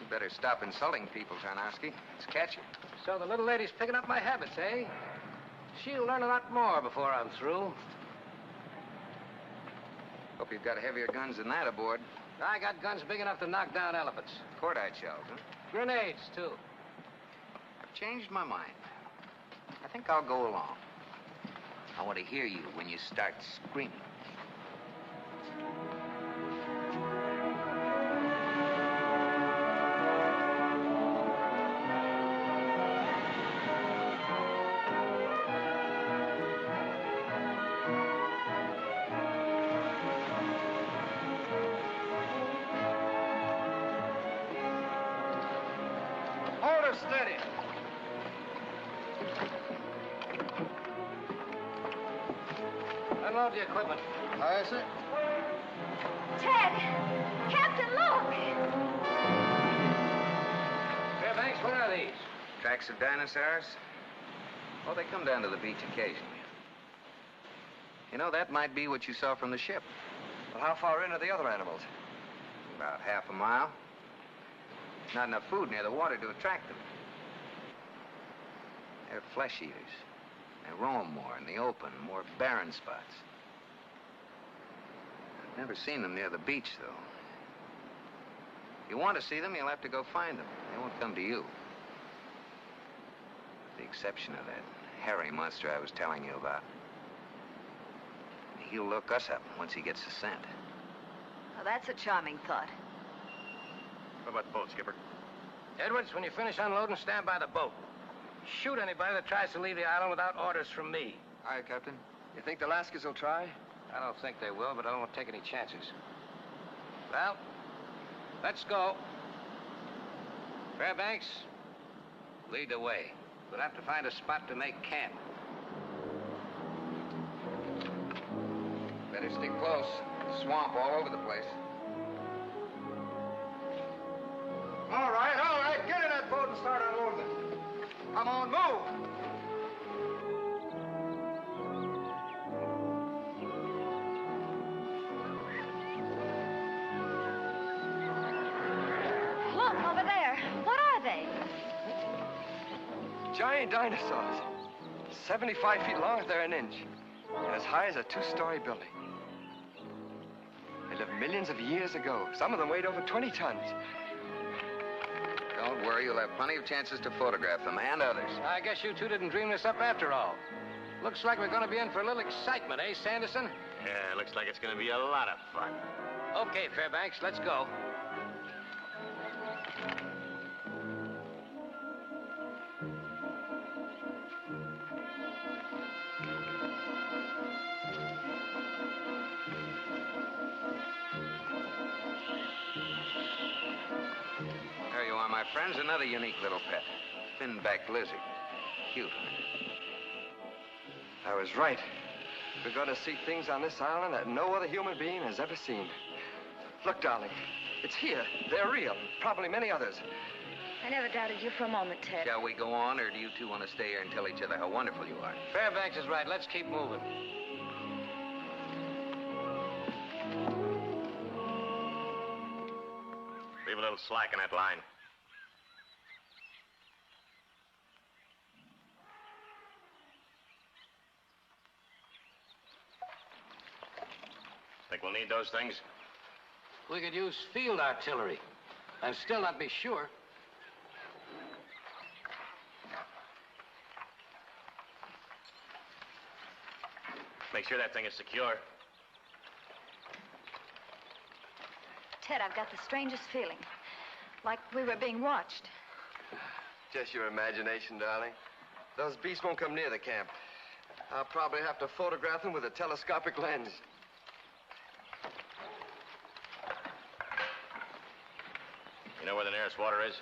You better stop insulting people, Tarnowski. It's catchy. So the little lady's picking up my habits, eh? She'll learn a lot more before I'm through. Hope you've got heavier guns than that aboard. I got guns big enough to knock down elephants. Cordite shells, huh? Grenades, too. I've changed my mind. I think I'll go along. I want to hear you when you start screaming. Hold her steady. Unload the equipment. Aye, sir. Ted! Captain, look! Fairbanks, what are these? Tracks of dinosaurs? Oh, they come down to the beach occasionally. You know, that might be what you saw from the ship. Well, how far in are the other animals? About half a mile. Not enough food near the water to attract them. They're flesh eaters. They roam more in the open, more barren spots. I've never seen them near the beach, though. If you want to see them, you'll have to go find them. They won't come to you. With the exception of that hairy monster I was telling you about. He'll look us up once he gets the scent. Well, that's a charming thought. What about the boat, Skipper? Edwards, when you finish unloading, stand by the boat. Shoot anybody that tries to leave the island without orders from me. Aye, Captain. You think the Lascars will try? I don't think they will, but I don't want to take any chances. Well, let's go. Fairbanks, lead the way. We'll have to find a spot to make camp. Better stick close. Swamp all over the place. All right. Get in that boat and start unloading it. Come on, move. Look, over there. What are they? Giant dinosaurs. 75 feet long if they're an inch. And as high as a two-story building. They lived millions of years ago. Some of them weighed over 20 tons. Don't worry, you'll have plenty of chances to photograph them and others. I guess you two didn't dream this up after all. Looks like we're going to be in for a little excitement, eh, Sanderson? Yeah, looks like it's going to be a lot of fun. Okay, Fairbanks, let's go. There you are, my friends. Another unique little pet. Fin-backed lizard. Cute. I was right. We're going to see things on this island that no other human being has ever seen. Look, darling. It's here. They're real. Probably many others. I never doubted you for a moment, Ted. Shall we go on, or do you two want to stay here and tell each other how wonderful you are? Fairbanks is right. Let's keep moving. Leave a little slack in that line. Think we'll need those things? We could use field artillery and still not be sure. Make sure that thing is secure. Ted, I've got the strangest feeling. Like we were being watched. Just your imagination, darling. Those beasts won't come near the camp. I'll probably have to photograph them with a telescopic lens. You know where the nearest water is?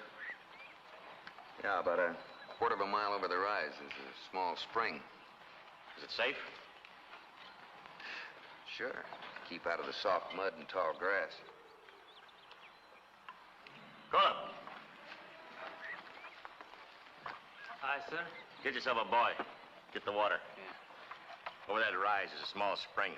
Yeah, about a quarter of a mile over the rise is a small spring. Is it safe? Sure. Keep out of the soft mud and tall grass. Go up. Aye, sir. Get yourself a boy. Get the water. Yeah. Over that rise is a small spring.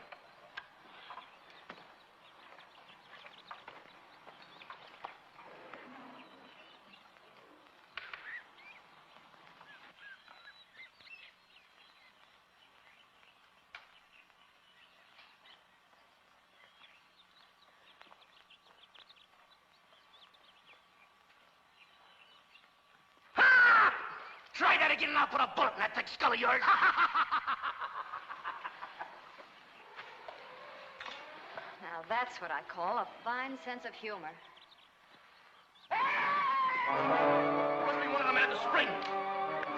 Try that again and I'll put a bullet in that thick skull of yours. Now, that's what I call a fine sense of humor. Must be one of them at the spring.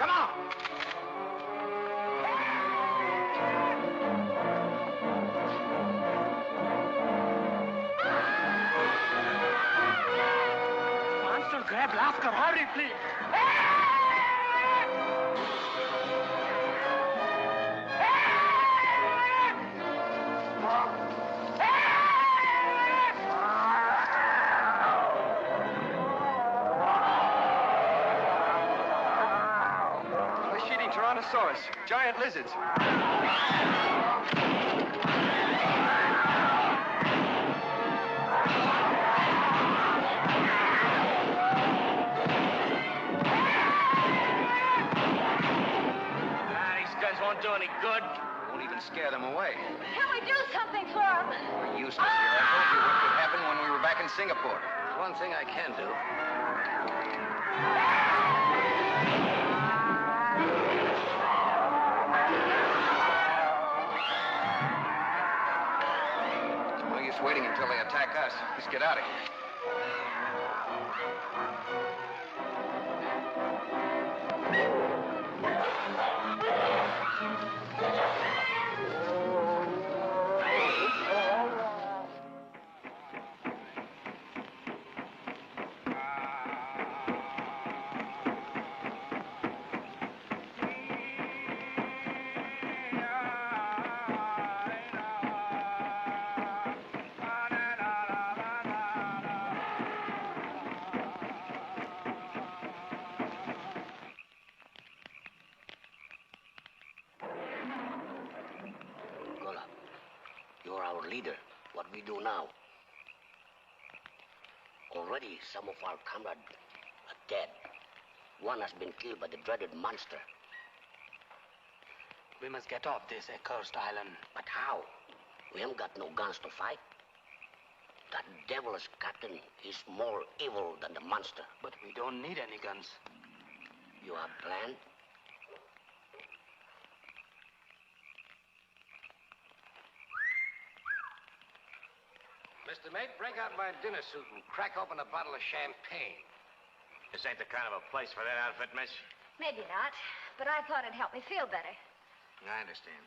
Come on. Monster, grab laughter. Hurry, please. Dinosaurs, giant lizards. These guns won't do any good. Won't even scare them away. Can we do something for them? We're useless here. I told you what would happen when we were back in Singapore. One thing I can do. Waiting until they attack us. Let's get out of here. Leader, what we do now? Already some of our comrades are dead. One has been killed by the dreaded monster. We must get off this accursed island. But how? We haven't got no guns to fight. That devilish captain is more evil than the monster. But we don't need any guns. You have a plan? Mr. Mate, break out my dinner suit and crack open a bottle of champagne. This ain't the kind of a place for that outfit, miss. Maybe not, but I thought it'd help me feel better. I understand.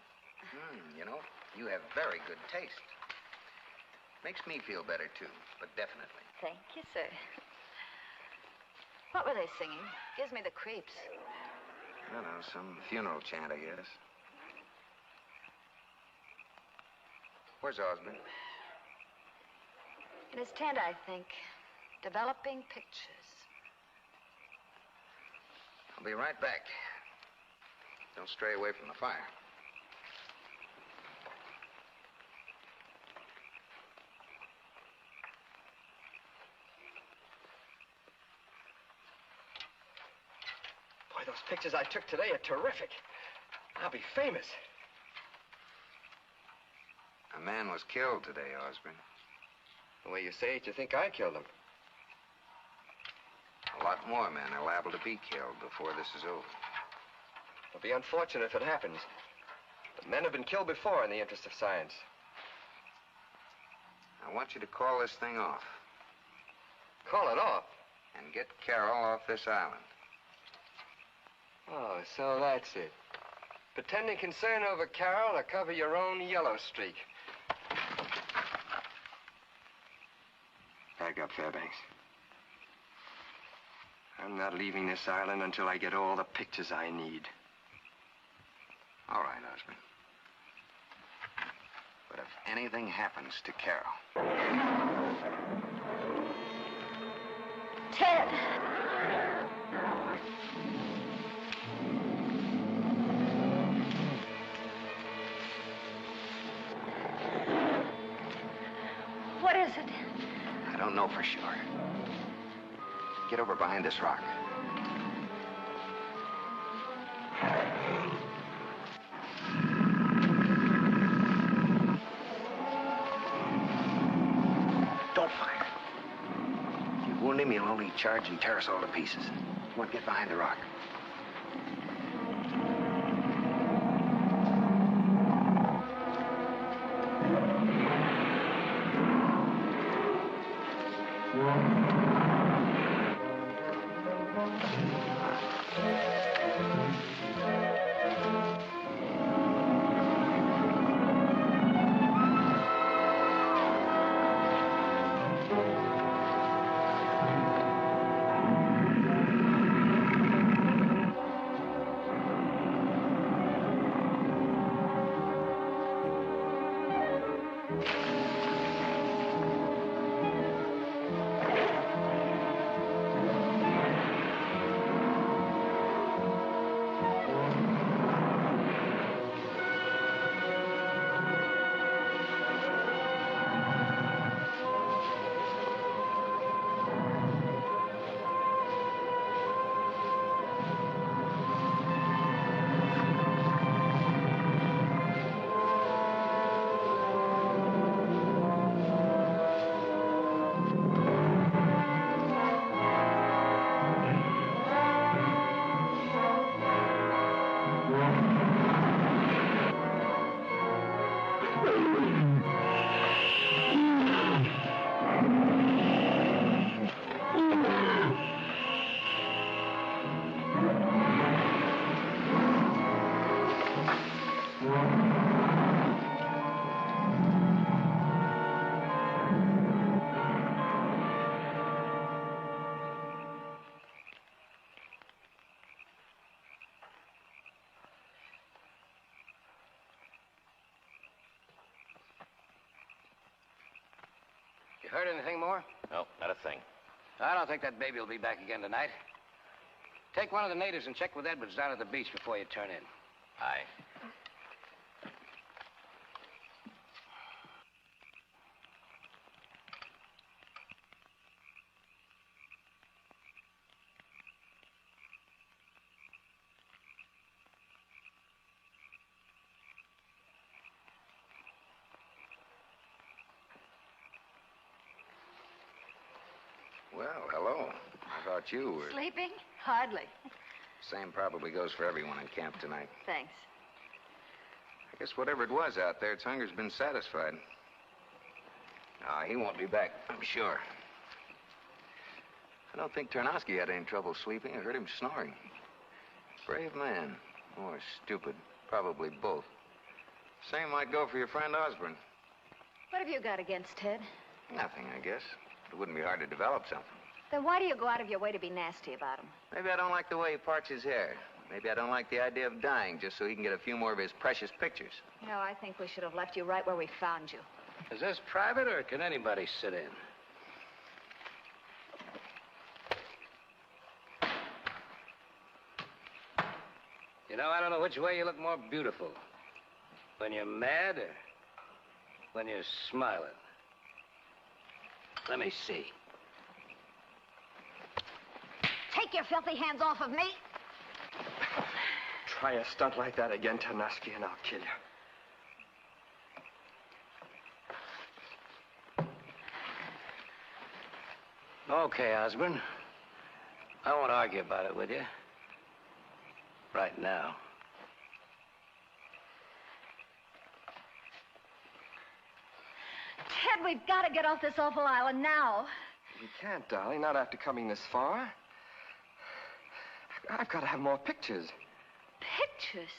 You know, you have very good taste. Makes me feel better, too, but definitely. Thank you, sir. What were they singing? Gives me the creeps. I don't know, some funeral chant, I guess. Where's Osmond? In his tent, I think. Developing pictures. I'll be right back. Don't stray away from the fire. Boy, those pictures I took today are terrific. I'll be famous. A man was killed today, Osborne. The way you say it, you think I killed him. A lot more men are liable to be killed before this is over. It'll be unfortunate if it happens. But men have been killed before in the interest of science. I want you to call this thing off. Call it off? And get Carol off this island. Oh, so that's it. Pretending concern over Carol to cover your own yellow streak. Back up, Fairbanks. I'm not leaving this island until I get all the pictures I need. All right, husband. But if anything happens to Carol... Ted! What is it? I don't know for sure. Get over behind this rock. Don't fire. If you wound him, he'll only charge and tear us all to pieces. Come on, get behind the rock. You heard anything more? No, not a thing. I don't think that baby will be back again tonight. Take one of the natives and check with Edwards down at the beach before you turn in. Aye. Well, hello. I thought you were... Sleeping? Hardly. Same probably goes for everyone in camp tonight. Thanks. I guess whatever it was out there, its hunger's been satisfied. He won't be back, I'm sure. I don't think Tarnowski had any trouble sleeping. I heard him snoring. Brave man. Or stupid. Probably both. Same might go for your friend Osborne. What have you got against Ted? Nothing, I guess. It wouldn't be hard to develop something. Then why do you go out of your way to be nasty about him? Maybe I don't like the way he parts his hair. Maybe I don't like the idea of dying just so he can get a few more of his precious pictures. You know, I think we should have left you right where we found you. Is this private, or can anybody sit in? You know, I don't know which way you look more beautiful. When you're mad or when you're smiling. Let me see. Take your filthy hands off of me. Try a stunt like that again, Tarnowski, and I'll kill you. Okay, Osborne. I won't argue about it with you. Right now. Ted, we've got to get off this awful island now. We can't, darling, not after coming this far. I've got to have more pictures. Pictures?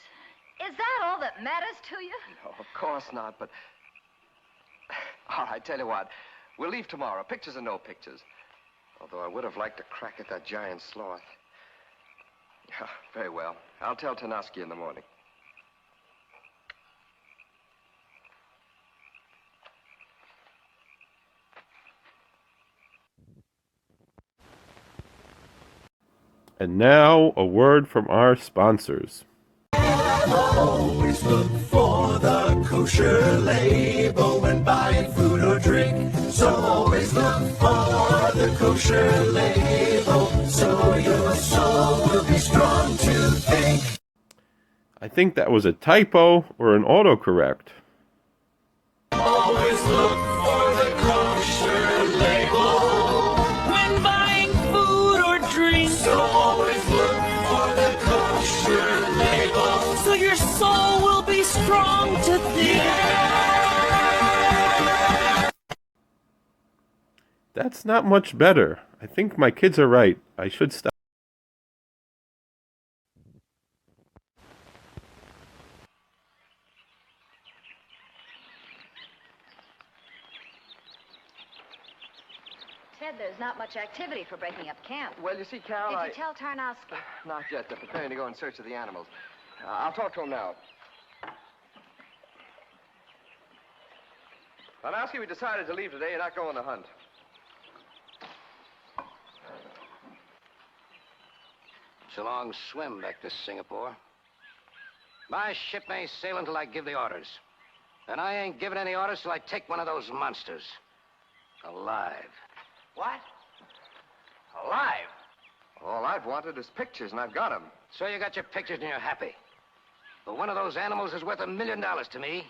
Is that all that matters to you? No, of course not, but... All right, tell you what. We'll leave tomorrow, pictures or no pictures. Although I would have liked to crack at that giant sloth. Yeah, very well. I'll tell Tanoski in the morning. And now, a word from our sponsors. Always look for the kosher label when buying food or drink. So always look for the kosher label, so your soul will be strong to think. I think that was a typo or an autocorrect. Always look for the kosher label when buying food or drink. So always look for the kosher label, so your soul will be strong to think. Yeah. That's not much better. I think my kids are right. I should stop. Ted, there's not much activity for breaking up camp. Well, you see, Carol, Did you tell Tarnowski? Not yet. They're preparing to go in search of the animals. I'll talk to him now. Tarnowski, we decided to leave today and not go on the hunt. It's a long swim back to Singapore. My ship ain't sailing till I give the orders. And I ain't giving any orders till I take one of those monsters. Alive. What? Alive? All I've wanted is pictures, and I've got them. So you got your pictures and you're happy. But one of those animals is worth $1 million to me.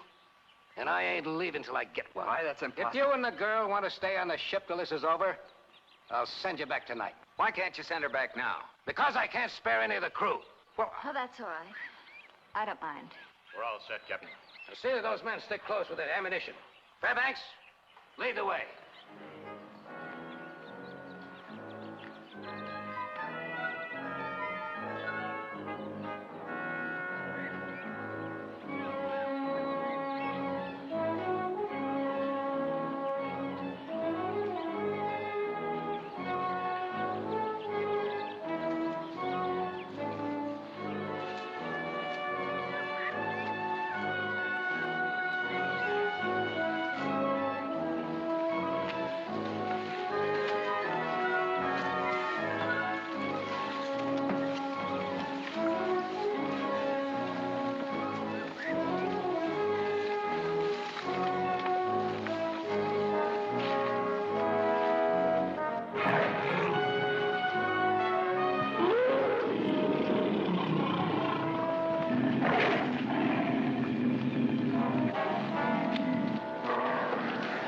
And I ain't leaving till I get one. Why, that's impossible. If you and the girl want to stay on the ship till this is over, I'll send you back tonight. Why can't you send her back now? Because I can't spare any of the crew. Well, oh, that's all right. I don't mind. We're all set, Captain. Now, see that those men stick close with their ammunition. Fairbanks, lead the way.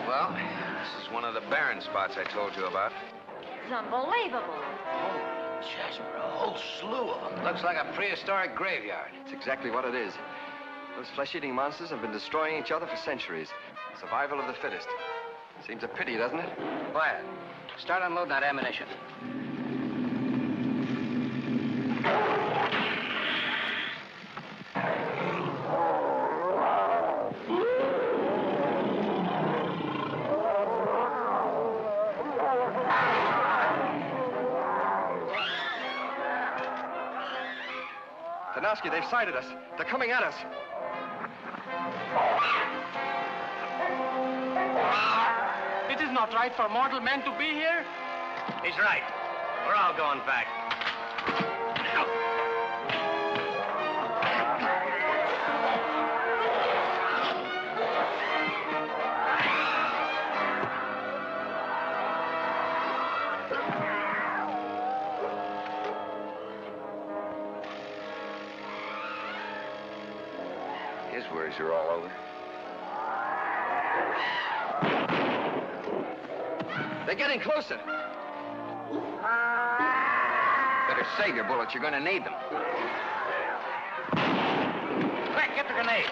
Well, this is one of the barren spots I told you about. It's unbelievable. Oh, Jasper, a whole slew of them. Looks like a prehistoric graveyard. It's exactly what it is. Those flesh-eating monsters have been destroying each other for centuries. Survival of the fittest. Seems a pity, doesn't it? Quiet. Start unloading that ammunition. Tanoski, they've sighted us. They're coming at us. It is not right for mortal men to be here. He's right. We're all going back. Now. His words are all over. They're getting closer. better save your bullets. You're going to need them. Quick, get the grenades.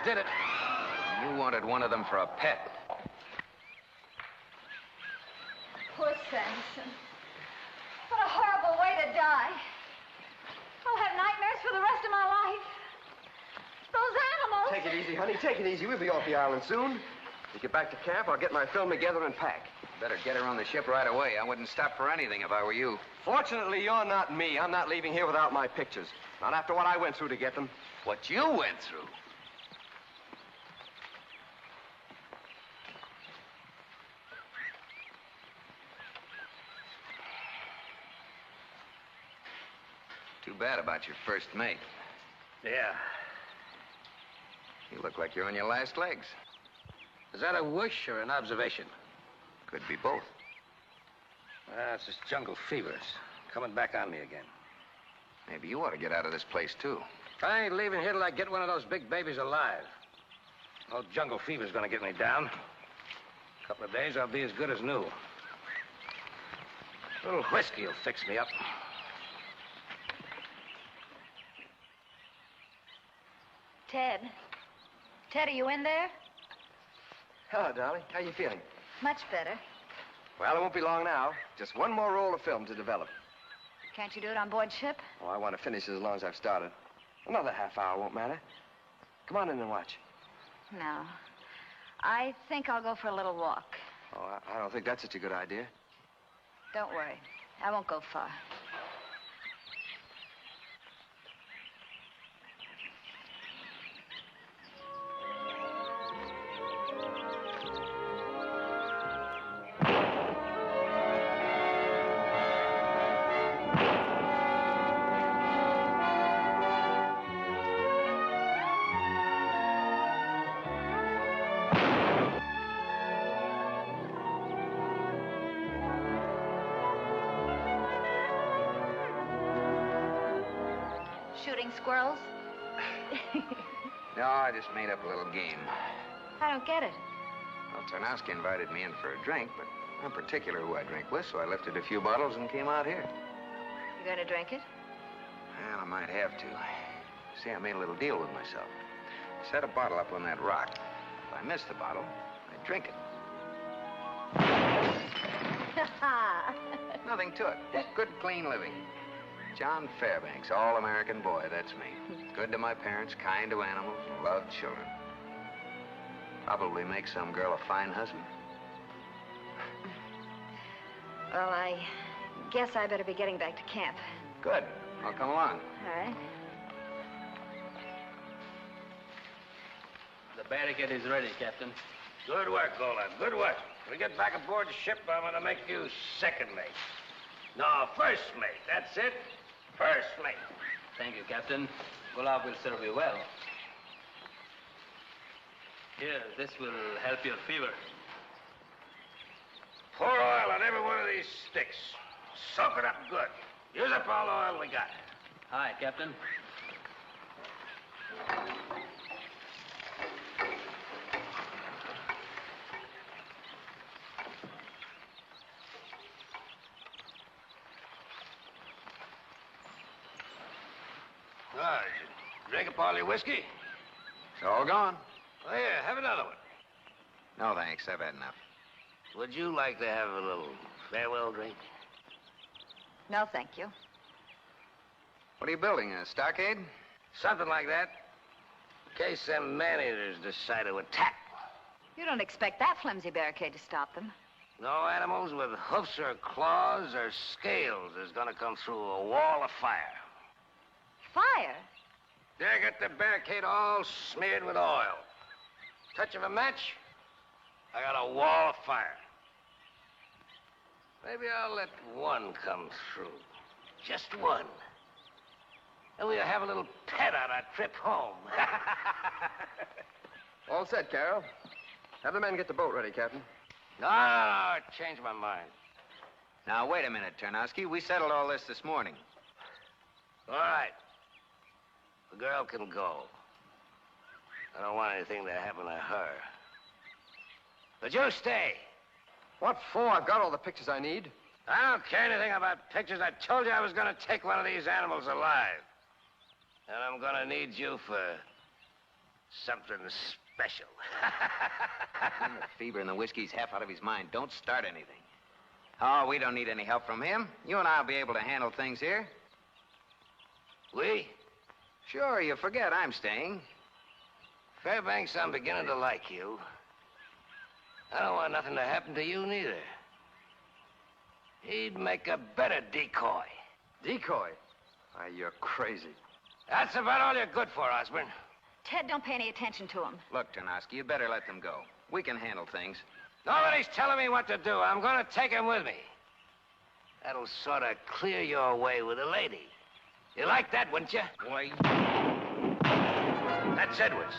Did it. You wanted one of them for a pet. Poor Samson. What a horrible way to die. I'll have nightmares for the rest of my life. Those animals. Take it easy, honey. Take it easy. We'll be off the island soon. You get back to camp, I'll get my film together and pack. Better get her on the ship right away. I wouldn't stop for anything if I were you. Fortunately, you're not me. I'm not leaving here without my pictures. Not after what I went through to get them. What you went through? Too bad about your first mate. Yeah. You look like you're on your last legs. Is that a wish or an observation? Could be both. It's this jungle fever. It's coming back on me again. Maybe you ought to get out of this place, too. I ain't leaving here till I get one of those big babies alive. No jungle fever's gonna get me down. A couple of days, I'll be as good as new. A little whiskey will fix me up. Ted. Ted, are you in there? Hello, darling. How you feeling? Much better. Well, it won't be long now. Just one more roll of film to develop. Can't you do it on board ship? Oh, I want to finish it as long as I've started. Another half hour won't matter. Come on in and watch. No. I think I'll go for a little walk. Oh, I don't think that's such a good idea. Don't worry. I won't go far. Shooting squirrels? No, I just made up a little game. I don't get it. Well, Tarnowski invited me in for a drink, but I'm particular who I drink with, so I lifted a few bottles and came out here. You going to drink it? Well, I might have to. See, I made a little deal with myself. Set a bottle up on that rock. If I miss the bottle, I drink it. Nothing to it. Good, clean living. John Fairbanks, all-American boy, that's me. Good to my parents, kind to animals, and loved children. Probably make some girl a fine husband. Well, I guess I better be getting back to camp. Good. I'll come along. All right. The barricade is ready, Captain. Good work, Golan. Good work. When we get back aboard the ship, I'm going to make you second mate. No, first mate. That's it. First mate. Thank you, Captain. Gulab will serve you well. Here, this will help your fever. Pour oil on every one of these sticks. Soak it up good. Use up all the oil we got. Hi, Captain. Oh, did you drink up all your whiskey? It's all gone. Oh, yeah, have another one. No, thanks. I've had enough. Would you like to have a little farewell drink? No, thank you. What are you building, a stockade? Something like that. In case them man-eaters decide to attack. You don't expect that flimsy barricade to stop them. No animals with hoofs or claws or scales is gonna come through a wall of fire. Fire? They got the barricade all smeared with oil. Touch of a match, I got a wall of fire. Maybe I'll let one come through. Just one. And we'll have a little pet on our trip home. All set, Carol. Have the men get the boat ready, Captain. No, I changed my mind. Now, wait a minute, Tarnowski. We settled all this morning. All right. The girl can go. I don't want anything to happen to her. But you stay. What for? I've got all the pictures I need. I don't care anything about pictures. I told you I was going to take one of these animals alive. And I'm going to need you for something special. The fever and the whiskey's half out of his mind. Don't start anything. Oh, we don't need any help from him. You and I'll be able to handle things here. We? Sure, you forget I'm staying. Fairbanks, I'm beginning to like you. I don't want nothing to happen to you, neither. He'd make a better decoy. Decoy? Why, you're crazy. That's about all you're good for, Osborne. Ted, don't pay any attention to him. Look, Tarnowski, you better let them go. We can handle things. Nobody's telling me what to do. I'm going to take him with me. That'll sort of clear your way with a lady. You like that, wouldn't you? Why? That's Edwards.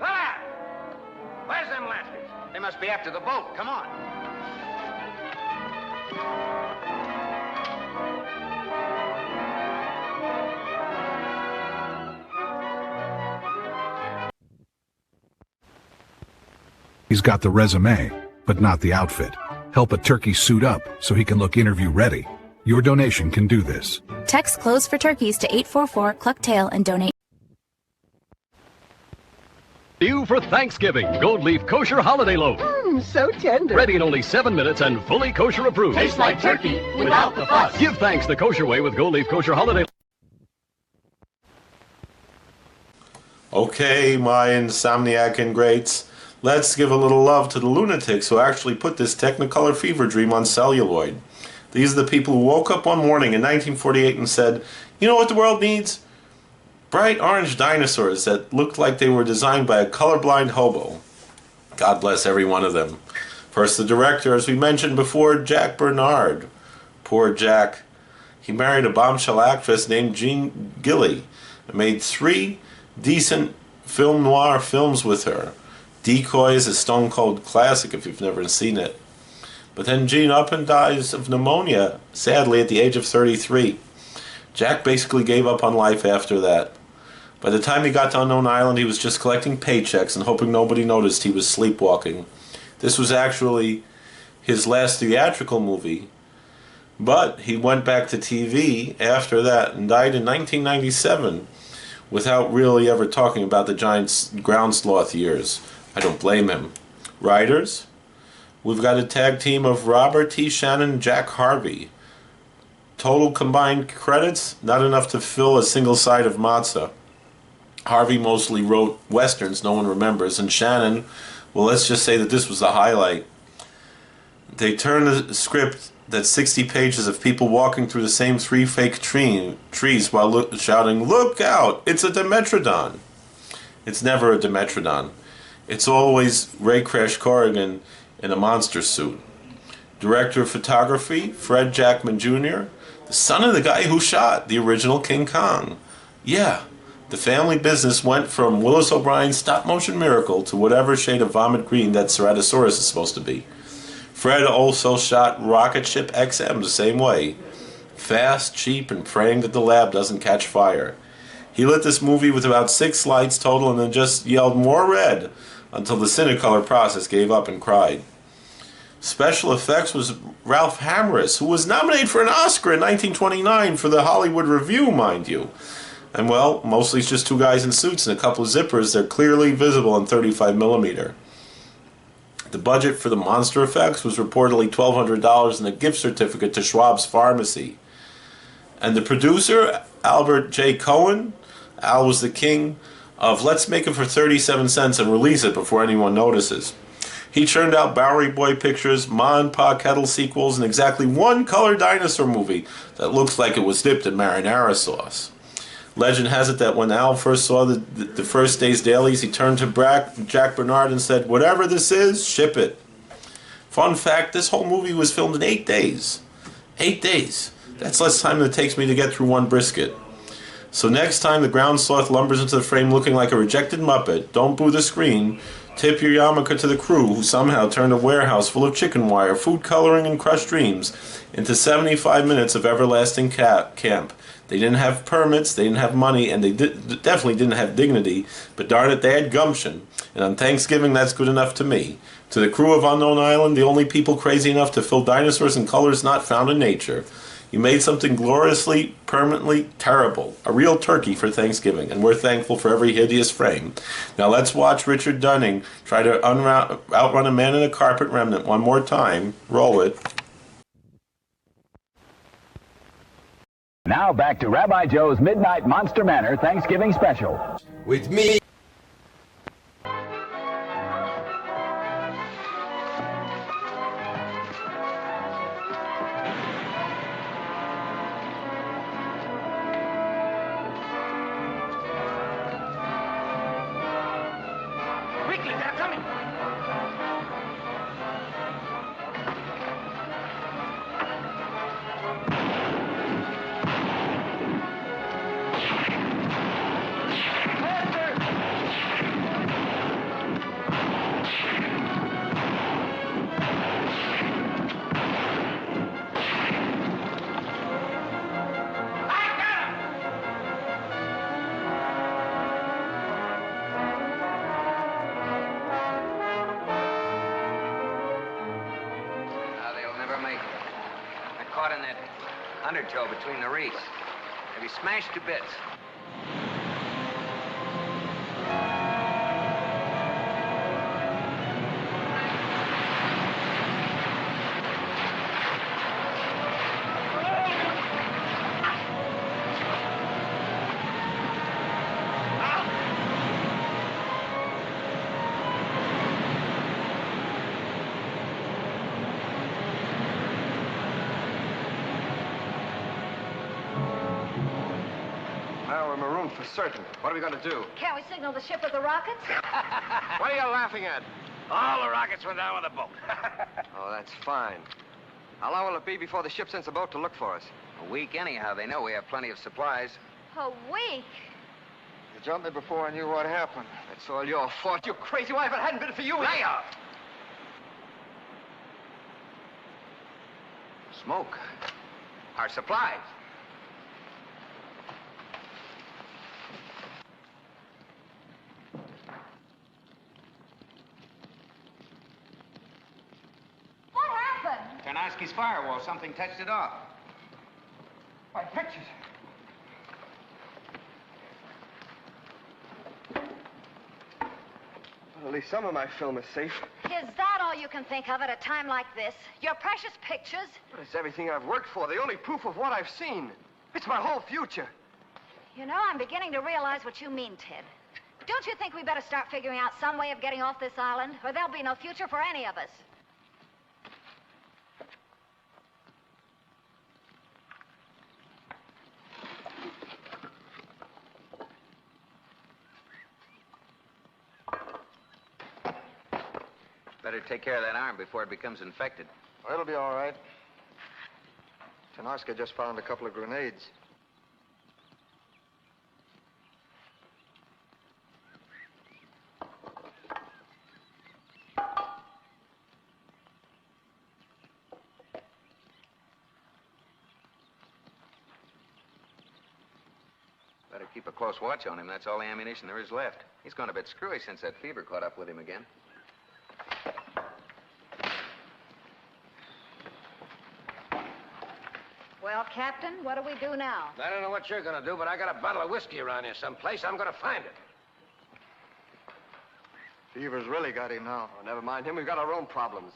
Hola! Where's them lashes? They must be after the boat. Come on. He's got the resume, but not the outfit. Help a turkey suit up so he can look interview ready. Your donation can do this. Text clothes for turkeys to 844-CLUCK-TAIL and donate. Due for Thanksgiving, Gold Leaf Kosher Holiday Loaf. So tender. Ready in only 7 minutes and fully kosher approved. Tastes like turkey without the fuss. Give thanks the kosher way with Gold Leaf Kosher Holiday Loaf. Okay, my insomniac ingrates. Let's give a little love to the lunatics who actually put this Technicolor fever dream on celluloid. These are the people who woke up one morning in 1948 and said, you know what the world needs? Bright orange dinosaurs that looked like they were designed by a colorblind hobo. God bless every one of them. First, the director, as we mentioned before, Jack Bernard. Poor Jack. He married a bombshell actress named Jean Gilly and made 3 decent film noir films with her. Decoy is a stone cold classic if you've never seen it. But then Jean up and dies of pneumonia, sadly at the age of 33. Jack basically gave up on life after that. By the time he got to Unknown Island, he was just collecting paychecks and hoping nobody noticed he was sleepwalking. This was actually his last theatrical movie, but he went back to TV after that and died in 1997 without really ever talking about the giant ground sloth years. I don't blame him. Writers? We've got a tag team of Robert T. Shannon and Jack Harvey. Total combined credits, not enough to fill a single side of matzah. Harvey mostly wrote westerns no one remembers, and Shannon, well, let's just say that this was the highlight. They turned a script that's 60 pages of people walking through the same 3 fake trees while shouting, "Look out, it's a Dimetrodon." It's never a Dimetrodon. It's always Ray Crash Corrigan in a monster suit. Director of photography, Fred Jackman Jr., the son of the guy who shot the original King Kong. Yeah, the family business went from Willis O'Brien's stop-motion miracle to whatever shade of vomit green that Ceratosaurus is supposed to be. Fred also shot Rocket Ship XM the same way. Fast, cheap, and praying that the lab doesn't catch fire. He lit this movie with about 6 lights total and then just yelled more red until the Cinecolor process gave up and cried. Special effects was Ralph Hamris, who was nominated for an Oscar in 1929 for the Hollywood Review, mind you. And well, mostly it's just 2 guys in suits and a couple of zippers. They're clearly visible in 35mm. The budget for the monster effects was reportedly $1,200 and a gift certificate to Schwab's Pharmacy. And the producer, Albert J. Cohen, Al was the king of let's make it for 37 cents and release it before anyone notices. He churned out Bowery Boy pictures, Ma and Pa Kettle sequels, and exactly 1 color dinosaur movie that looks like it was dipped in marinara sauce. Legend has it that when Al first saw the first day's dailies, he turned to Jack Bernard and said, "Whatever this is, ship it." Fun fact, this whole movie was filmed in 8 days. 8 days. That's less time than it takes me to get through 1 brisket. So next time the ground sloth lumbers into the frame looking like a rejected Muppet, don't boo the screen. Tip your yarmulke to the crew who somehow turned a warehouse full of chicken wire, food coloring, and crushed dreams into 75 minutes of everlasting camp. They didn't have permits, they didn't have money, and they definitely didn't have dignity, but darn it, they had gumption. And on Thanksgiving, that's good enough to me. To the crew of Unknown Island, the only people crazy enough to fill dinosaurs in colors not found in nature, you made something gloriously, permanently terrible. A real turkey for Thanksgiving, and we're thankful for every hideous frame. Now let's watch Richard Dunning try to outrun a man in a carpet remnant one more time. Roll it. Now back to Rabbi Joe's Midnight Monster Manor Thanksgiving Special. With me. Quickly, they're coming. Caught in that undertow between the reefs. They'll be smashed to bits. For certain. What are we going to do? Can't we signal the ship with the rockets? What are you laughing at? All the rockets went down with the boat. Oh, that's fine. How long will it be before the ship sends a boat to look for us? A week anyhow. They know we have plenty of supplies. A week? You jumped me before I knew what happened. That's all your fault. You crazy wife. If it hadn't been for you... Lay off! Smoke. Our supplies. Tarnowski's firewall. Something touched it off. My pictures. Well, at least some of my film is safe. Is that all you can think of at a time like this? Your precious pictures? But it's everything I've worked for. The only proof of what I've seen. It's my whole future. You know, I'm beginning to realize what you mean, Ted. Don't you think we better start figuring out some way of getting off this island, or there'll be no future for any of us? Better take care of that arm before it becomes infected. Well, it'll be all right. Tarnowski just found a couple of grenades. Better keep a close watch on him. That's all the ammunition there is left. He's gone a bit screwy since that fever caught up with him again. Well, Captain, what do we do now? I don't know what you're gonna do, but I got a bottle of whiskey around here someplace. I'm gonna find it. Fever's really got him now. Oh, never mind him. We've got our own problems.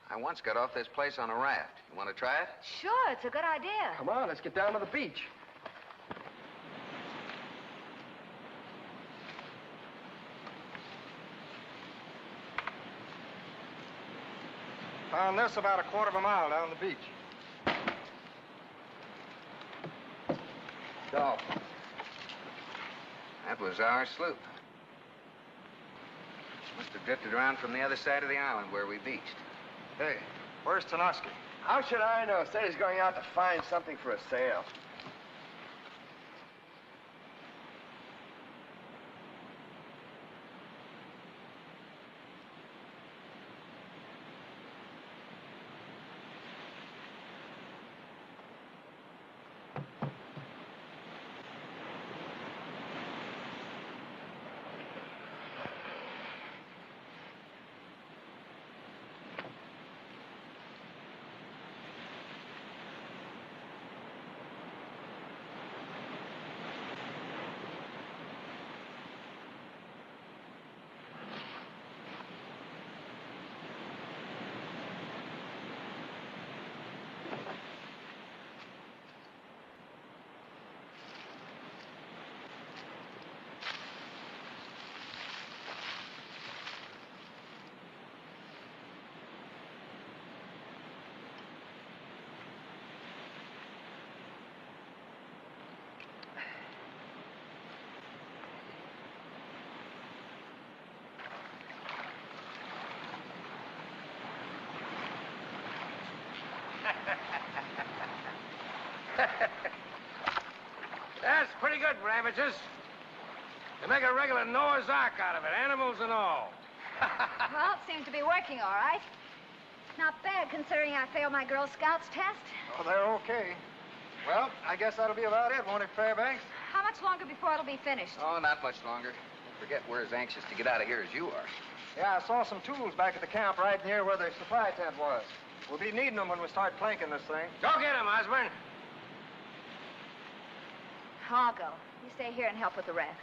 I once got off this place on a raft. You want to try it? Sure, it's a good idea. Come on, let's get down to the beach. Found this about a quarter of a mile down the beach. Go. That was our sloop. Must have drifted around from the other side of the island where we beached. Hey, where's Tanoski? How should I know? Said he's going out to find something for a sail. That's pretty good, Ravages. You make a regular Noah's Ark out of it, animals and all. Well, it seems to be working all right. Not bad, considering I failed my Girl Scouts test. Oh, they're okay. Well, I guess that'll be about it, won't it, Fairbanks? How much longer before it'll be finished? Oh, not much longer. Don't forget we're as anxious to get out of here as you are. Yeah, I saw some tools back at the camp right near where the supply tent was. We'll be needing them when we start planking this thing. Go get him, Osborne. I'll go. You stay here and help with the raft.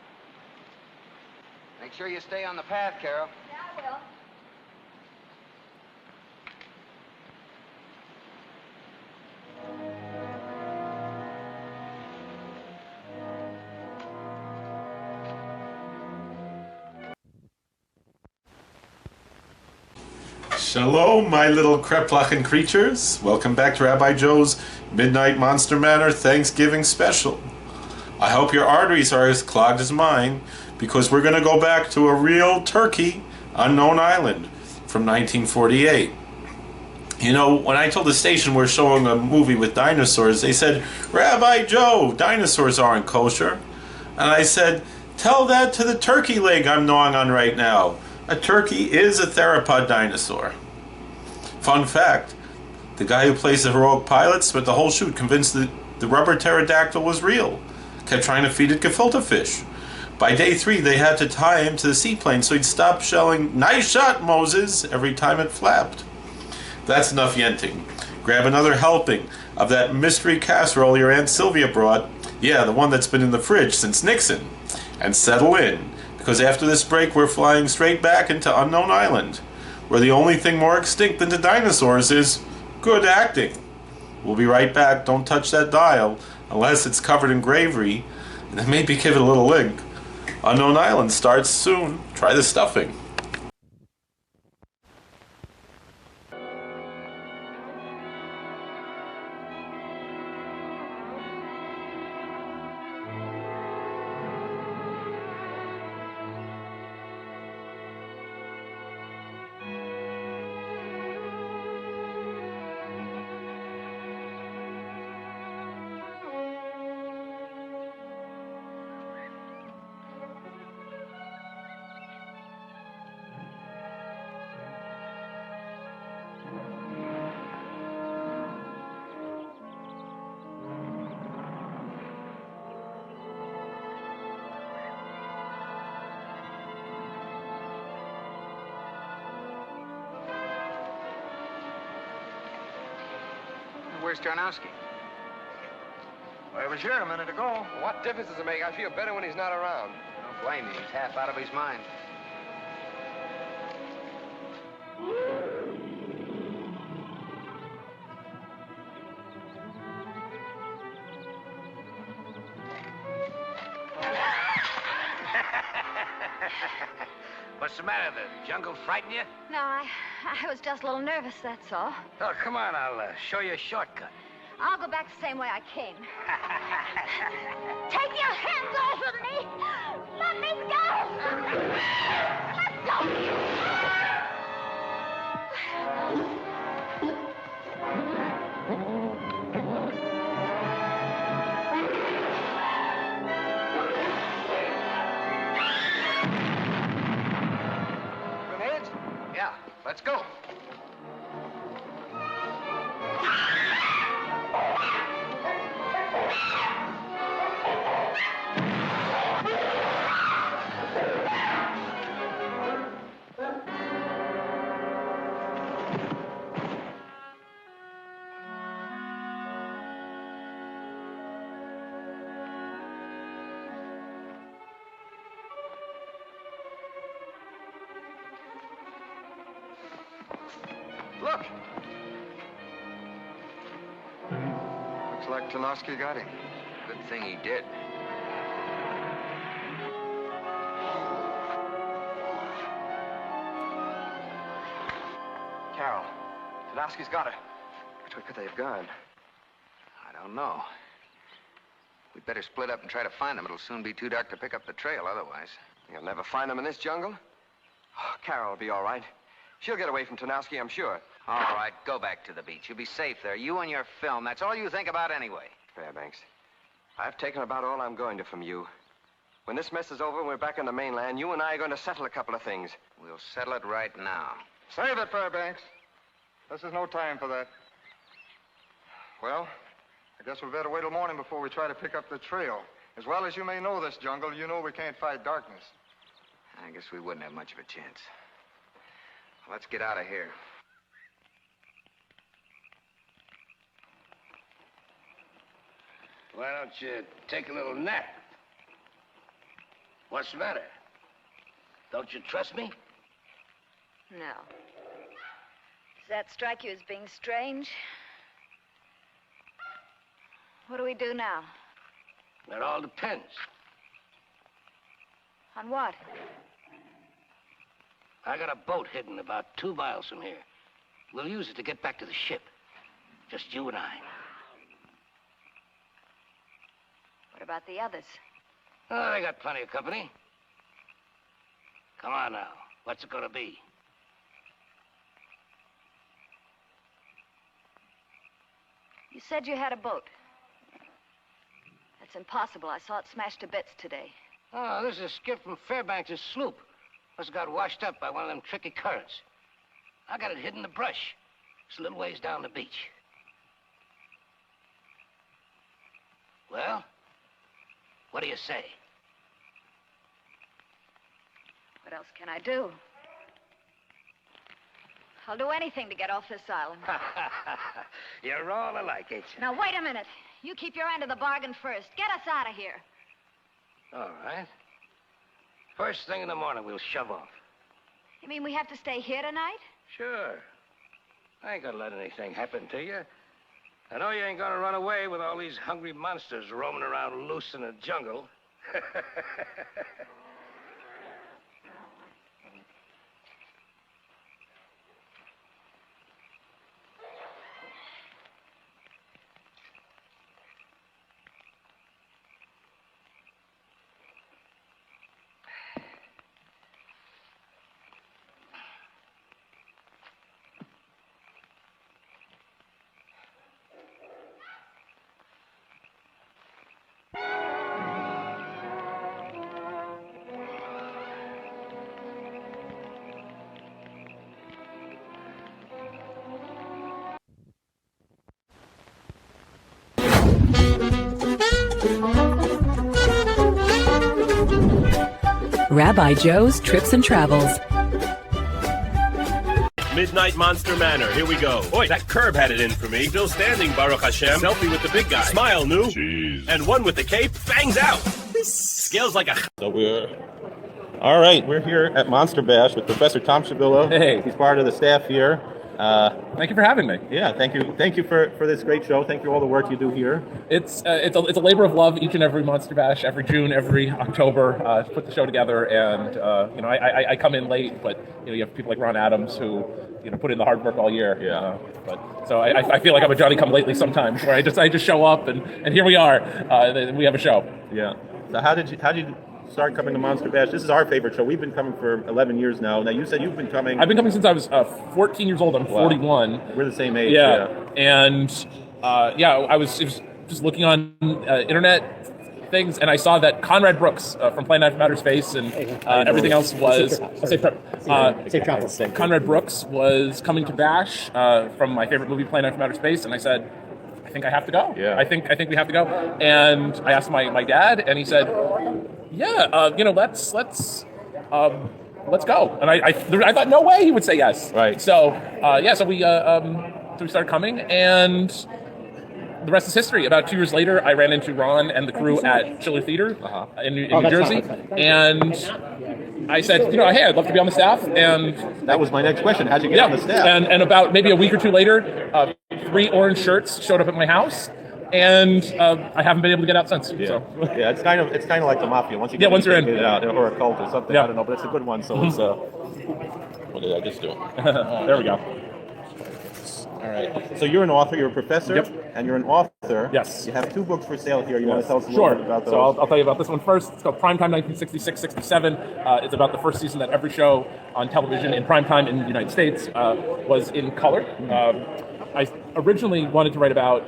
Make sure you stay on the path, Carol. Yeah, I will. Shalom, my little kreplach creatures. Welcome back to Rabbi Joe's Midnight Monster Manor Thanksgiving Special. I hope your arteries are as clogged as mine, because we're going to go back to a real turkey, unknown island, from 1948. You know, when I told the station we're showing a movie with dinosaurs, they said, Rabbi Joe, dinosaurs aren't kosher. And I said, tell that to the turkey leg I'm gnawing on right now. A turkey is a theropod dinosaur. Fun fact, the guy who plays the heroic pilot spent the whole shoot convinced that the rubber pterodactyl was real. Kept trying to feed it gefilte fish. By day 3, they had to tie him to the seaplane so he'd stop shelling, "Nice shot, Moses," every time it flapped. That's enough yenting. Grab another helping of that mystery casserole your Aunt Sylvia brought. Yeah, the one that's been in the fridge since Nixon. And settle in, because after this break we're flying straight back into Unknown Island, where the only thing more extinct than the dinosaurs is good acting. We'll be right back. Don't touch that dial unless it's covered in gravy, and then maybe give it a little link. Unknown Island starts soon. Try the stuffing. where's Tarnowski? Well, he was here a minute ago. Well, what difference does it make? I feel better when he's not around. Don't blame me. He's half out of his mind. What's the matter? The jungle frighten you? No, I was just a little nervous, that's all. Oh, come on. I'll show you a shortcut. I'll go back the same way I came. Take your hands off of me! Let me go! Grenades? Yeah, let's go. Look! Looks like Tarnowski got him. Good thing he did. Carol, Tarnowski's got her. Which way could they have gone? I don't know. We'd better split up and try to find him. It'll soon be too dark to pick up the trail otherwise. You'll never find him in this jungle? Oh, Carol will be all right. She'll get away from Tarnowski, I'm sure. All right, go back to the beach. You'll be safe there. You and your film. That's all you think about anyway. Fairbanks, I've taken about all I'm going to from you. When this mess is over and we're back on the mainland, you and I are going to settle a couple of things. We'll settle it right now. Save it, Fairbanks. This is no time for that. Well, I guess we better wait till morning before we try to pick up the trail. As well as you may know this jungle, you know we can't fight darkness. I guess we wouldn't have much of a chance. Let's get out of here. Why don't you take a little nap? What's the matter? Don't you trust me? No. Does that strike you as being strange? What do we do now? That all depends. On what? I got a boat hidden about 2 miles from here. We'll use it to get back to the ship. Just you and I. What about the others? Oh, they got plenty of company. Come on now. What's it gonna be? You said you had a boat. That's impossible. I saw it smashed to bits today. Oh, this is a skiff from Fairbanks' sloop. Must have got washed up by one of them tricky currents. I got it hidden in the brush. It's a little ways down the beach. Well, what do you say? What else can I do? I'll do anything to get off this island. You're all alike, ain't you? Now, wait a minute. You keep your end of the bargain first. Get us out of here. All right. First thing in the morning, we'll shove off. You mean we have to stay here tonight? Sure. I ain't gonna let anything happen to you. I know you ain't gonna run away with all these hungry monsters roaming around loose in the jungle. Rabbi Joe's Trips and Travels. Midnite Monster Manor. Here we go. Boy, that curb had it in for me. Still standing, Baruch Hashem. Selfie with the big guy. Smile, new. Jeez. And one with the cape. Bangs out. Scales like a... So we're here at Monster Bash with Professor Thom Shubilla. Hey. He's part of the staff here. Thank you for having me. Yeah, thank you for this great show. Thank you for all the work you do here. It's a labor of love each and every Monster Bash, every June, every October, to put the show together. And I come in late, but you have people like Ron Adams who put in the hard work all year. Yeah. So I feel like I'm a Johnny Come Lately sometimes, where I just show up and here we are. We have a show. Yeah. So how did you start coming to Monster Bash? This is our favorite show. We've been coming for 11 years now. Now, you said you've been coming... I've been coming since I was 14 years old. I'm 41. We're the same age. Yeah. And, I was just looking on internet things, and I saw that Conrad Brooks from Planet Knife from Outer Space and everything else was... Conrad Brooks was coming to Bash from my favorite movie, Planet Knife from Outer Space, and I said, I think I have to go. Yeah. I think we have to go. And I asked my dad, and he said... Yeah, let's go. And I thought, no way he would say yes. Right. So, so we started coming, and the rest is history. About 2 years later, I ran into Ron and the crew at Schiller Theater in New Jersey, and I said, hey, I'd love to be on the staff. And that was my next question. How'd you get on the staff? And about maybe a week or two later, 3 orange shirts showed up at my house. And I haven't been able to get out since. Yeah, so. Yeah, it's kind of like the mafia. Once you're in, get out, or a cult or something. Yeah. I don't know, but it's a good one. So it's what did I just do? There we go. All right. So you're an author. You're a professor. Yep. And you're an author. Yes. You have 2 books for sale here. You want to tell us a little bit about those? So I'll tell you about this one first. It's called Primetime 1966-67. It's about the first season that every show on television in primetime in the United States was in color. I originally wanted to write about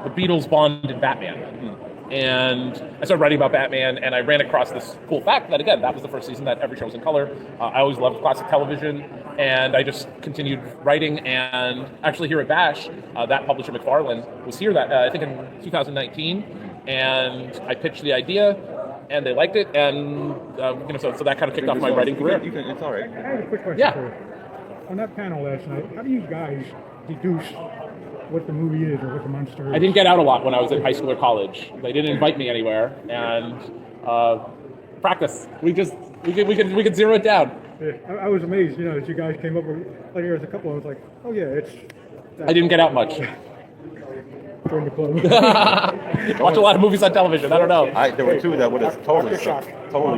the Beatles, Bond, and Batman. And I started writing about Batman, and I ran across this cool fact that, again, that was the first season that every show was in color. I always loved classic television, and I just continued writing. And actually here at Bash, that publisher, McFarlane, was here I think in 2019, and I pitched the idea, and they liked it, and so that kind of kicked off my writing career. It's all right. I have a quick question for you. On that panel last night, how do you guys deduce what the movie is or what the monster is? I didn't get out a lot when I was in high school or college. They didn't invite me anywhere, and practice. We could zero it down. Yeah, I was amazed, that you guys came up with, like, there was a couple. I was like, oh yeah, it's. I didn't get out much. Join the club. Watch a lot of movies on television. I don't know. There were 2 that would have totally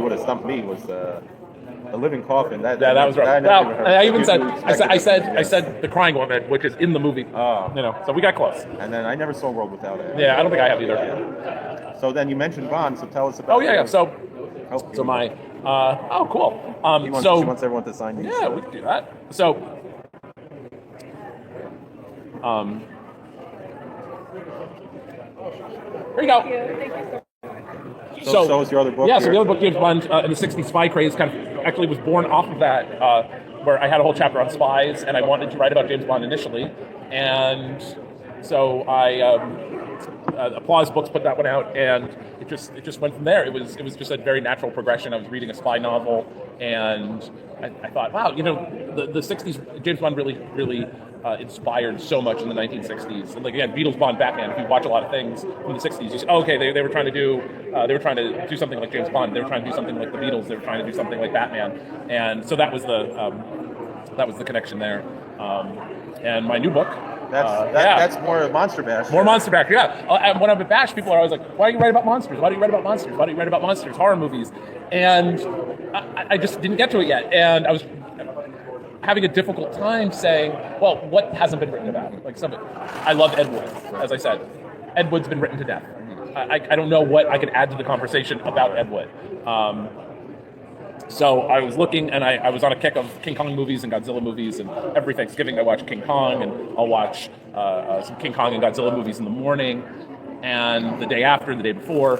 would have stumped me. Was A Living Coffin. That was right. I even said I said The Crying Woman, which is in the movie. So we got close. And then I never saw World Without End. Yeah, I don't think I have either. Yeah. So then you mentioned Bond. So tell us about. Oh yeah. So my. Cool. She wants everyone to sign these. Yeah, we can do that. So. Here you go. So is your other book? Yeah, so the other book, James Bond in the 60s spy craze, kind of actually was born off of that, where I had a whole chapter on spies, and I wanted to write about James Bond initially. And so Applause Books put that one out, and it just went from there. It was just a very natural progression. I was reading a spy novel, and I thought, wow, the 60s, James Bond really inspired so much in the 1960s. And like, again, Beatles, Bond, Batman, if you watch a lot of things from the 60s, you say, okay, they were trying to do something like James Bond. They were trying to do something like the Beatles. They were trying to do something like Batman. And so that was the connection there. And my new book, that's more Monster Bash. More Monster Bash, yeah. And when I'm at Bash, people are always like, why do you write about monsters? Why do you write about monsters? Why do you write about monsters? Horror movies. And I just didn't get to it yet. And I was having a difficult time saying, well, what hasn't been written about? Like I love Ed Wood, as I said. Ed Wood's been written to death. I don't know what I could add to the conversation about Ed Wood. So I was looking, and I was on a kick of King Kong movies and Godzilla movies, and every Thanksgiving I watch King Kong, and I'll watch some King Kong and Godzilla movies in the morning, and the day after, the day before.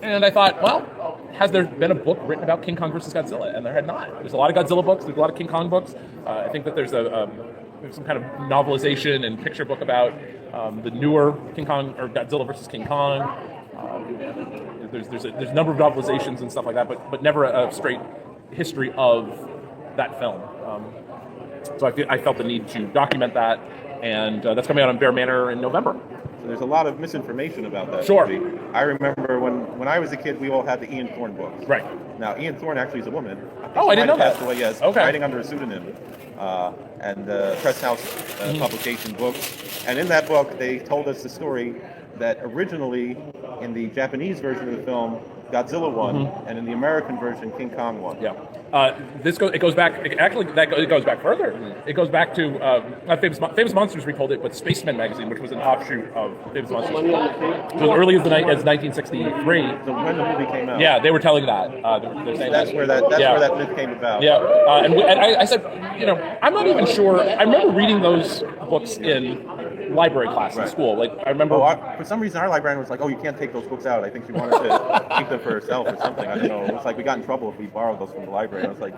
And I thought, well, has there been a book written about King Kong versus Godzilla? And there had not. There's a lot of Godzilla books. There's a lot of King Kong books. I think that there's some kind of novelization and picture book about the newer King Kong or Godzilla versus King Kong. There's a number of novelizations and stuff like that, but never a straight history of that film. So I felt the need to document that, and that's coming out on Bear Manor in November. So there's a lot of misinformation about that. Sure. movie. I remember when I was a kid, we all had the Ian Thorne books. Right. Now, Ian Thorne actually is a woman. Oh, I didn't know that. Passed away, yes. Okay. Writing under a pseudonym. And Press House publication book. And in that book, they told us the story that originally, in the Japanese version of the film, Godzilla won, and in the American version, King Kong won. Yeah. It goes back. It goes back further. It goes back to Famous Monsters retold it, but Spaceman magazine, which was an offshoot of Famous Monsters, so as early as 1963. So when the movie came out. Yeah, they were telling that. They're saying that's where that myth came about. Yeah, and I said, I'm not even sure. I remember reading those books in library class in school. Like I remember, for some reason, our librarian was like, "Oh, you can't take those books out." I think she wanted to keep them for herself or something. I don't know. It was like we got in trouble if we borrowed those from the library. I was like,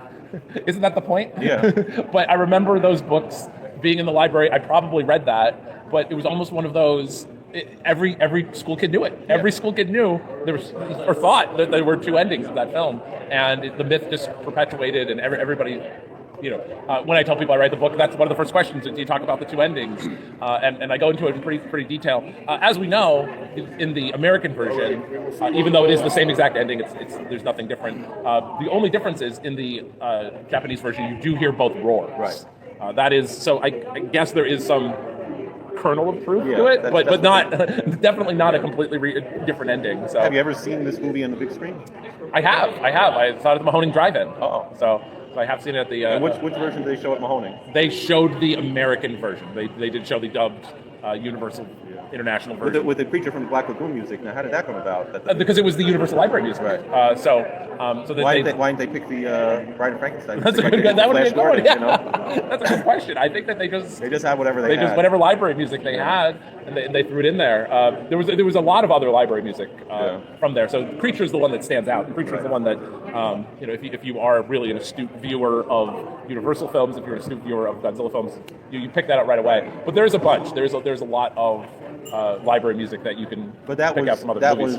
"Isn't that the point?" Yeah. But I remember those books being in the library. I probably read that, but it was almost one of those. Every school kid knew it. Yeah. Every school kid knew there was, or thought that there were two endings of that film, and the myth just perpetuated, and everybody. When I tell people I write the book, that's one of the first questions. Do you talk about the two endings? And I go into it in pretty detail. As we know, in the American version, even though it is the same exact ending, there's nothing different. The only difference is in the Japanese version, you do hear both roars. Right. That is so. I guess there is some kernel of truth to it, but not definitely not a completely different ending. So, have you ever seen this movie on the big screen? I have. I saw it at the Mahoning Drive-In. So I have seen it at the. And which version did they show at Mahoning? They showed the American version. They did show the dubbed Universal International version. With the Creature from the Black Lagoon music. Now, how did that come about? Because it was the Universal Library music. Right. So why didn't they pick the Bride of Frankenstein? That's a good. That would be a good one. Yeah. That's a good question. I think that they just had whatever they had. Just whatever library music they had, and they threw it in there. There was a lot of other library music from there. So Creature is the one that stands out. Creature is the one that if you are really an astute viewer of Universal films, if you're an astute viewer of Godzilla films, you pick that out right away. But there's a bunch. There's a lot of library music that you can pick out from other movies.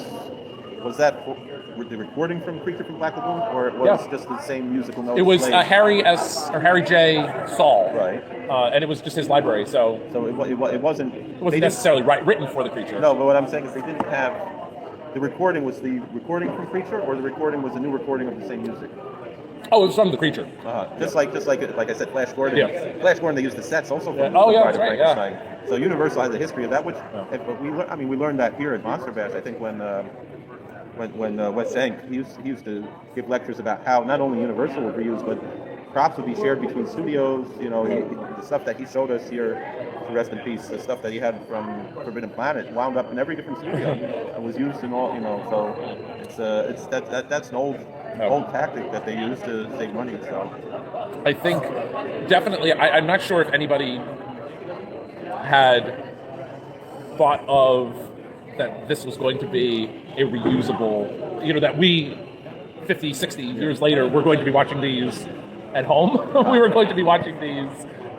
Was that the recording from Creature from Black Lagoon, or it was just the same musical notes? It was Harry J. Saul, right? And it was just his library. So it wasn't necessarily written for the Creature. No, but what I'm saying is they didn't have the recording. Was the recording from Creature, or the recording was a new recording of the same music? Oh, it was from the Creature. Just like I said, Flash Gordon. Yeah. Flash Gordon, they used the sets also from Bride of Frankenstein. Yeah. So Universal has a history of that, which we learned that here at Monster Bash. I think when Wes Zank, he used to give lectures about how not only Universal would reuse, but props would be shared between studios. The stuff that he showed us here, to rest in peace, the stuff that he had from Forbidden Planet wound up in every different studio and was used in all. So that's an old tactic that they use to save money. So I think definitely, I'm not sure if anybody had thought of that this was going to be a reusable, that we 50, 60 years later, we're going to be watching these at home. We were going to be watching these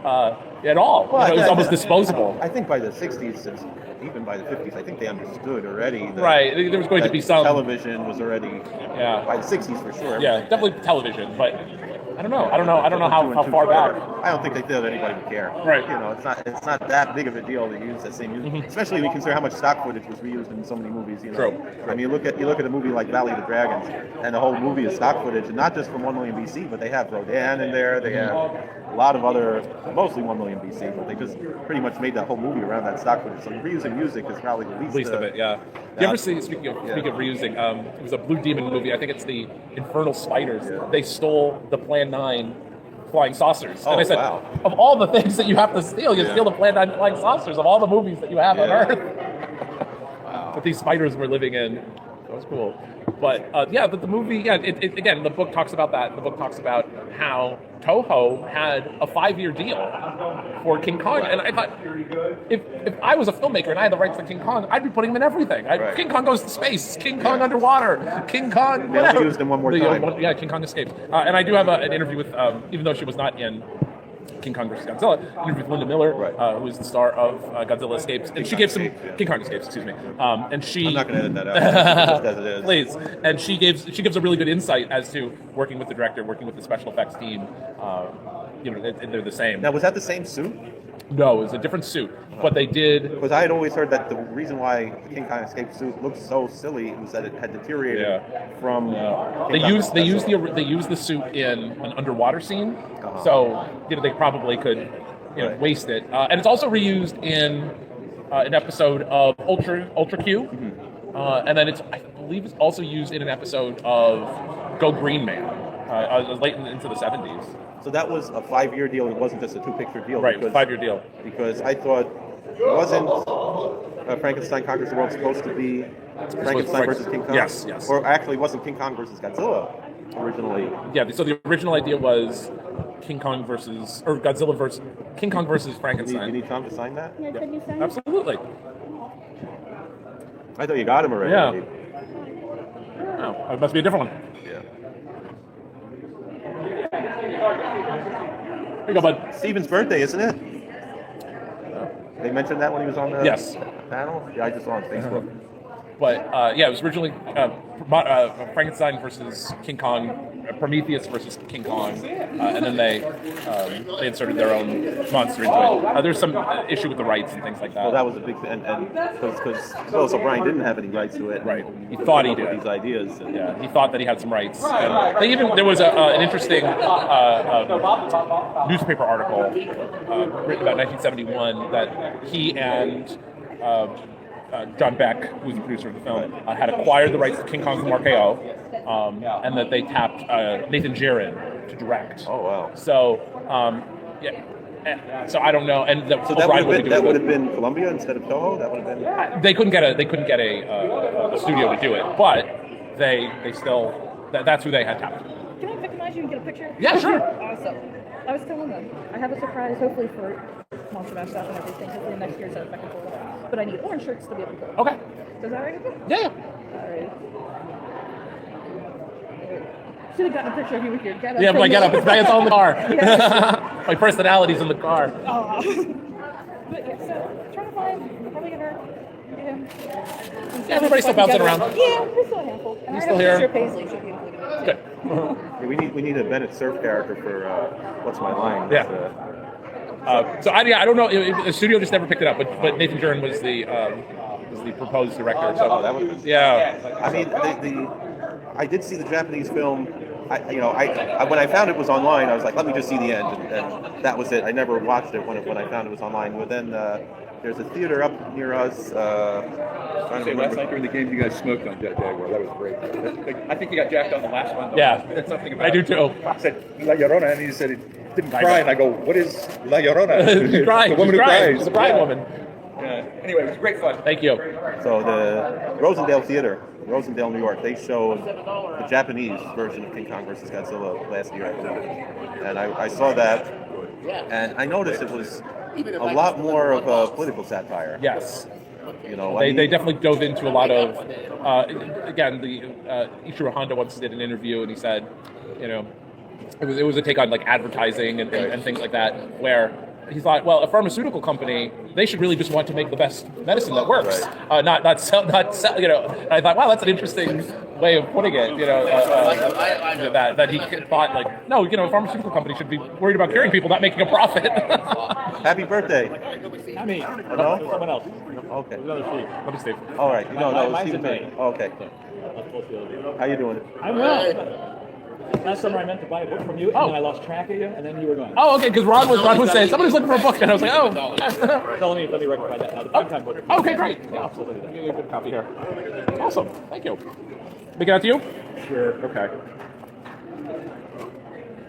at all. Well, it was almost disposable. I think by the 60s, even by the 50s, I think they understood already. There was going to be some television was already. By the 60s for sure. Yeah, definitely television, but I don't know how far back. I don't think they thought anybody would care. Right. It's not that big of a deal to use that same music, especially when you consider how much stock footage was reused in so many movies. True. I mean, you look at a movie like Valley of the Dragons, and the whole movie is stock footage, and not just from 1 million BC, but they have Rodin in there. They have a lot of other, mostly 1 million BC, but they just pretty much made that whole movie around that stock footage. So reusing music is probably the least of it. Yeah. You ever see? Speaking of reusing, it was a Blue Demon movie. I think it's the Infernal Spiders. Yeah. They stole the Plan 9 flying saucers. And I said, of all the things that you have to steal, you steal the Plan 9 flying saucers of all the movies that you have on Earth. That these spiders were living in. That was cool. But but the movie, again, the book talks about that. The book talks about how Toho had a 5-year deal for King Kong, and I thought, if I was a filmmaker and I had the rights to King Kong, I'd be putting him in everything. King Kong goes to space, King Kong underwater, King Kong whatever. They used him one more time. King Kong escapes. And I do have an interview with, even though she was not in King Kong vs. Godzilla, interview with Linda Miller, who is the star of Godzilla Escapes, and she gave some King Kong Escapes, excuse me. And she, I'm not going to edit that out. Just as it is. Please. And she gives a really good insight as to working with the director, working with the special effects team, they're the same. Now, was that the same suit? No, it was a different suit. But they did. Because I had always heard that the reason why the King Kong escape suit looked so silly was that it had deteriorated from. They used the suit in an underwater scene, so they probably could waste it. And it's also reused in an episode of Ultra Q, and then I believe it's also used in an episode of Go Green Man, late into the 70s. So that was a 5-year deal. It wasn't just a 2-picture deal. Right, 5-year deal. Because I thought, wasn't Frankenstein Conquers the World supposed to be Frankenstein versus King Kong? Yes. Or actually, wasn't King Kong versus Godzilla originally? Yeah. So the original idea was King Kong versus Godzilla versus King Kong versus Frankenstein. You need Thom to sign that? Yeah, could you sign Absolutely. I thought you got him already. Yeah. Oh, it must be a different one. Here you go, bud. Steven's birthday, isn't it? They mentioned that when he was on the panel? Yeah, I just saw on Facebook. But it was originally Frankenstein versus King Kong, Prometheus versus King Kong, and then they inserted their own monster into it. There's some issue with the rights and things like that. Well, that was a big thing, and because Willis O'Brien didn't have any rights to it. Right. He thought he did. These ideas. He thought that he had some rights. And there was an interesting newspaper article written about 1971 that he and John Beck, who was the producer of the film, had acquired the rights to King Kong from RKO, and that they tapped Nathan Jarin to direct. Oh wow! So so I don't know. And so that would have been Columbia instead of Toho. That would have been. They couldn't get a studio to do it, but they still that's who they had tapped. Can I victimize you and get a picture? Yeah, sure. Awesome. I was telling them I have a surprise, hopefully for Monster Mash stuff and everything. Hopefully next year's at second floor. But I need orange shirts to be able to go. Okay. Is that right? Yeah. Alright. Should have gotten a picture of you with your getup. Yeah, my getup. It's all in the car. Yeah. My personality's in the car. But yeah, so trying to find, probably gonna him. Yeah, everybody's still bouncing around. Yeah, we're still a handful. And He's still here. Sure Paisley should be included. Good. Yeah, we need a Bennett Cerf character for What's My Line. Yeah. So I don't know. The studio just never picked it up, but Nathan Jarin was the proposed director. So that was yeah. I mean, I did see the Japanese film. I when I found it was online, I was like, let me just see the end, and that was it. I never watched it when I found it was online. But then there's a theater up near us. Last night during the game, you guys smoked on Jet Jaguar. That was great. I think you got jacked on the last one. Though. Yeah, that's something about I do too. I said La Llorona, and he said it didn't cry, and I go, what is La Llorona? She's crying. The woman She's who crying. cries. She's a crying woman. Anyway, it was great fun. Thank you. So the Rosendale Theater, Rosendale, New York, they showed the Japanese version of King Kong versus Godzilla last year, I believe. And I saw that, and I noticed it was a lot more of a political satire. Yes. They definitely dove into a lot of, again, the Ichiro Honda once did an interview and he said, it was a take on like advertising and things like that, where he thought, well, a pharmaceutical company, they should really just want to make the best medicine that works, not sell. And I thought, wow, that's an interesting way of putting it. That he thought like, no, a pharmaceutical company should be worried about curing people, not making a profit. Happy birthday! Not me. No? Someone else. Okay. Another Steve. Let me Steve. All right. No, Mine's Stephen. in May. Oh, okay. How you doing? I'm well. Last summer I meant to buy a book from you, and then I lost track of you, and then you were gone. Oh, okay, because Ron was saying, somebody's looking for a book, and I was like, oh. Let me rectify that now. The primetime book. Okay, great. Yeah, absolutely. Give me a good copy here. Awesome. Thank you. Make it out to you? Sure. Okay.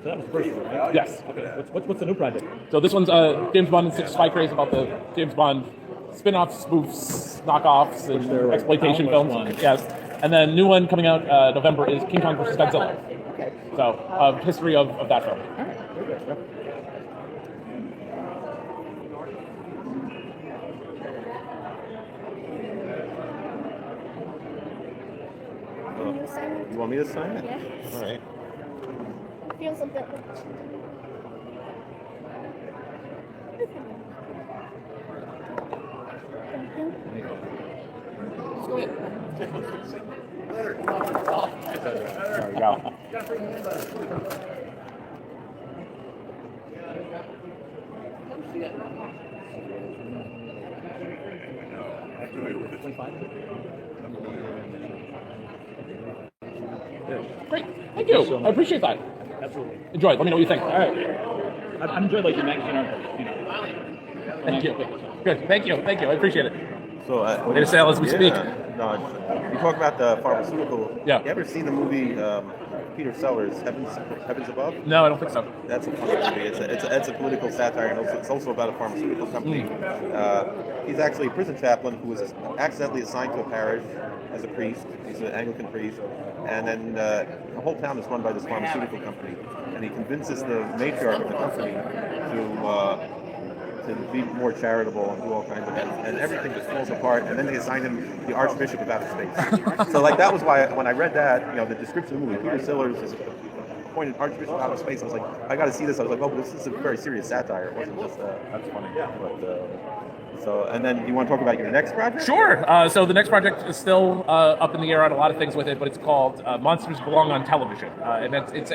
So that was the first one, right? Yes. Okay. What's the new project? So this one's James Bond and 6 Spy Craze about the James Bond spin-offs, spoofs, knockoffs, and exploitation films. Yes. And then new one coming out November is King Kong versus Godzilla. Okay. So history of that film. All right. Very good. Yep. You want me to sign it? Yeah. All right. Feels a bit. There we go. Great. Thank you. I appreciate that. Absolutely. Enjoy. Let me know what you think. All right. I enjoyed like the magazine. Thank you. Good. Thank you. Thank you. I appreciate it. So Data sale as we speak. No, you talk about the pharmaceutical. Yeah. You ever seen the movie Peter Sellers, Heavens Above? No, I don't think so. That's a funny movie. It's a political satire, and it's also about a pharmaceutical company. He's actually a prison chaplain who was accidentally assigned to a parish as a priest. He's an Anglican priest, and then the whole town is run by this pharmaceutical company, and he convinces the matriarch of the company to be more charitable and do all kinds of things, and everything just falls apart. And then they assign him the Archbishop of Outer Space. So, like, that was why when I read that, the description of the movie, Peter Sellers is appointed Archbishop of Outer Space. I was like, I got to see this. I was like, oh, but this is a very serious satire. It wasn't just that's funny. But so, and then you want to talk about your next project? Sure. So the next project is still up in the air on a lot of things with it, but it's called Monsters Belong on Television, and it's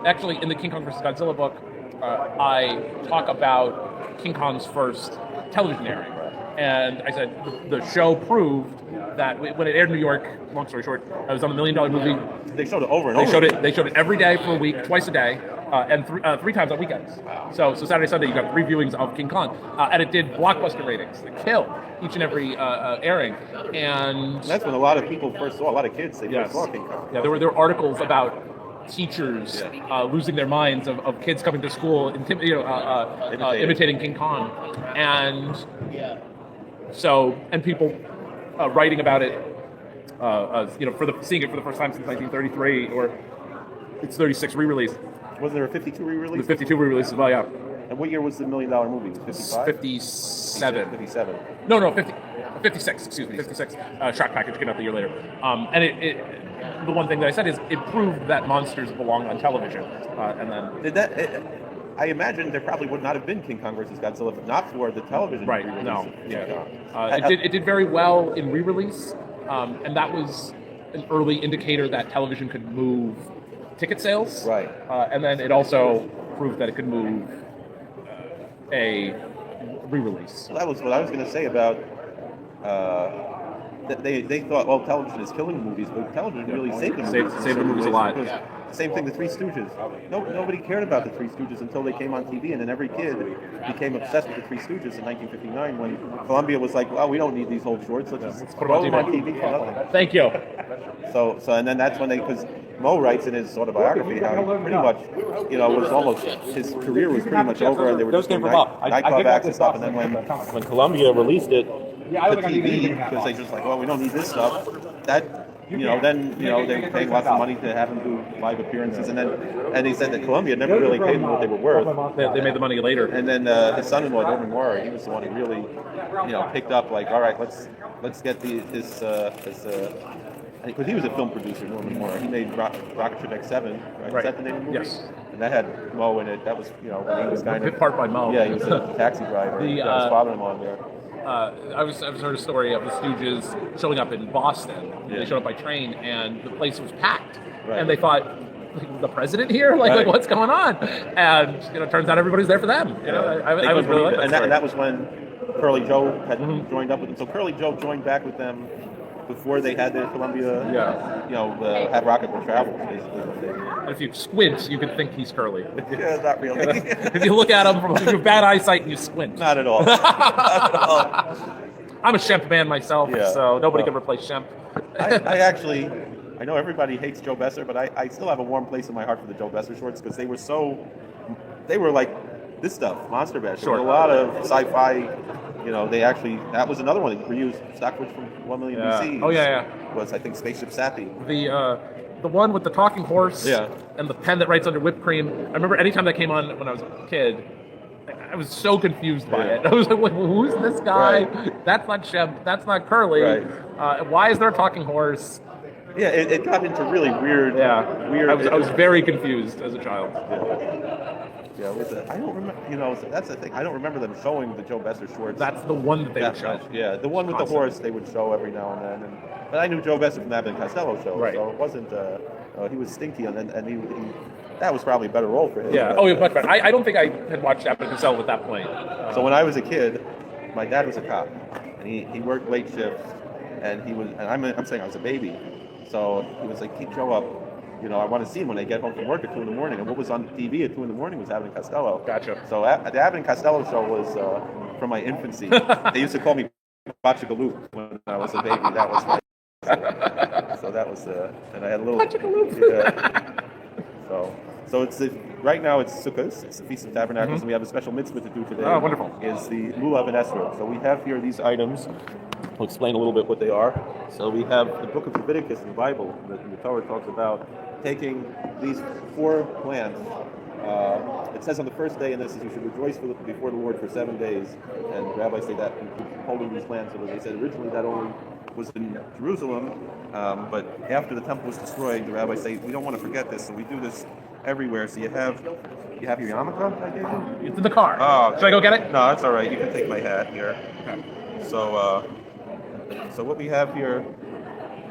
actually in the King Kong vs. Godzilla book. I talk about King Kong's first television airing, and I said the show proved that when it aired in New York, long story short, I was on the $1 Million movie. They showed it over and over. They showed it every day for a week, twice a day, and three times on weekends. So Saturday, Sunday, you got 3 viewings of King Kong, and it did blockbuster ratings. It killed each and every airing, and that's when a lot of people first saw. A lot of kids first saw King Kong. Yeah, there were articles about teachers losing their minds of kids coming to school, imitating King Kong, and people writing about it, seeing it for the first time since 1933, or it's 36 re-release. Was there a 52 re-release? The 52 re-release as well, yeah. And what year was the $1 Million movie? 55? 57. 57. No, 56. Excuse me, 56. Shock Package came out the year later, and it the one thing that I said is it proved that monsters belong on television, and then I imagine there probably would not have been King Kong versus Godzilla if not for the television re-release. No, it did very well in re-release, and that was an early indicator that television could move ticket sales. Right, and then it also proved that it could move a re-release. Well, that was what I was going to say about. They thought, well, television is killing movies, but television really saved the movies. Saved the movies a lot. Same thing, the Three Stooges. Nobody cared about the Three Stooges until they came on TV, and then every kid became obsessed with the Three Stooges in 1959 when Columbia was like, well, we don't need these old shorts, let's put them on TV for nothing. Thank you. So and then that's when because Mo writes in his autobiography how he pretty much, was almost, his career was pretty much over, and they were just doing nightclub acts and stuff, and then when Columbia released it, to TV, because they just like, well, we don't need this stuff. Then they were paying lots of money to have him do live appearances, and he said that Columbia never really paid them what they were worth. They made the money later. And then his son-in-law, Norman Maurer, he was the one who really, picked up like, all right, let's get this because he was a film producer, Norman Maurer. He made Rocket Ship X7, right? Is that the name of the movie? Yes. And that had Mo in it. That was, when he was kind of... Hit part by Mo. Yeah, he was a taxi driver. His father-in-law in there. I've heard a story of the Stooges showing up in Boston. Yeah. They showed up by train, and the place was packed. Right. And they thought, the president here? Like what's going on? And it turns out everybody's there for them. I was really like that. And that was when Curly Joe had joined up with them. So Curly Joe joined back with them before they had the Columbia, had Rocket for Travel, basically. And if you squint, you can think he's Curly. Yeah, not really. If you look at him from bad eyesight and you squint. Not at all. Not at all. I'm a Shemp man myself, so nobody can replace Shemp. I know everybody hates Joe Besser, but I still have a warm place in my heart for the Joe Besser shorts because they were like this stuff, Monster Bash. Sure. There was a lot of sci-fi. That was another one that reused stock footage from 1 Million BC. Oh yeah. Was I think Spaceship Sappy. The one with the talking horse and the pen that writes under whipped cream. I remember anytime that came on when I was a kid, I was so confused by it. I was like, who's this guy? Right. That's not Shemp. That's not Curly. Right. Why is there a talking horse? Yeah, it got into really weird. Yeah, weird. I was very confused as a child. Yeah, I don't remember. That's the thing. I don't remember them showing the Joe Besser shorts. That's the one that they would show. Yeah, the one with the horse they would show every now and then. But I knew Joe Besser from the Abbott and Costello show, so it wasn't. He was stinky, and he that was probably a better role for him. Yeah. Oh, much better. I don't think I had watched Abbott and Costello at that point. So when I was a kid, my dad was a cop, and he worked late shifts. and I'm saying I was a baby, so he was like, keep Joe up. I want to see him when they get home from work at 2 in the morning. And what was on TV at 2 in the morning was Abbott and Costello. Gotcha. So the Abbott and Costello show was from my infancy. They used to call me Bachagaloop when I was a baby. That was my. So that was and I had a little. Bachagaloop. Yeah. So it's right now it's Sukkot. It's the Feast of Tabernacles, and we have a special mitzvah to do today. Oh, wonderful. Is the lulav and esrog. So we have here these items. I'll explain a little bit what they are. So we have the book of Leviticus in the Bible. The Torah talks about taking these 4 plants. It says on the first day in this is you should rejoice before the Lord for 7 days. And the rabbis say that holding these plants. So they said originally that only was in Jerusalem, but after the temple was destroyed, the rabbis say we don't want to forget this, so we do this everywhere. So you have your yarmulke I gave you? It's in the car. Oh, should I go get it? No, that's all right. You can take my hat here. Okay. So what we have here,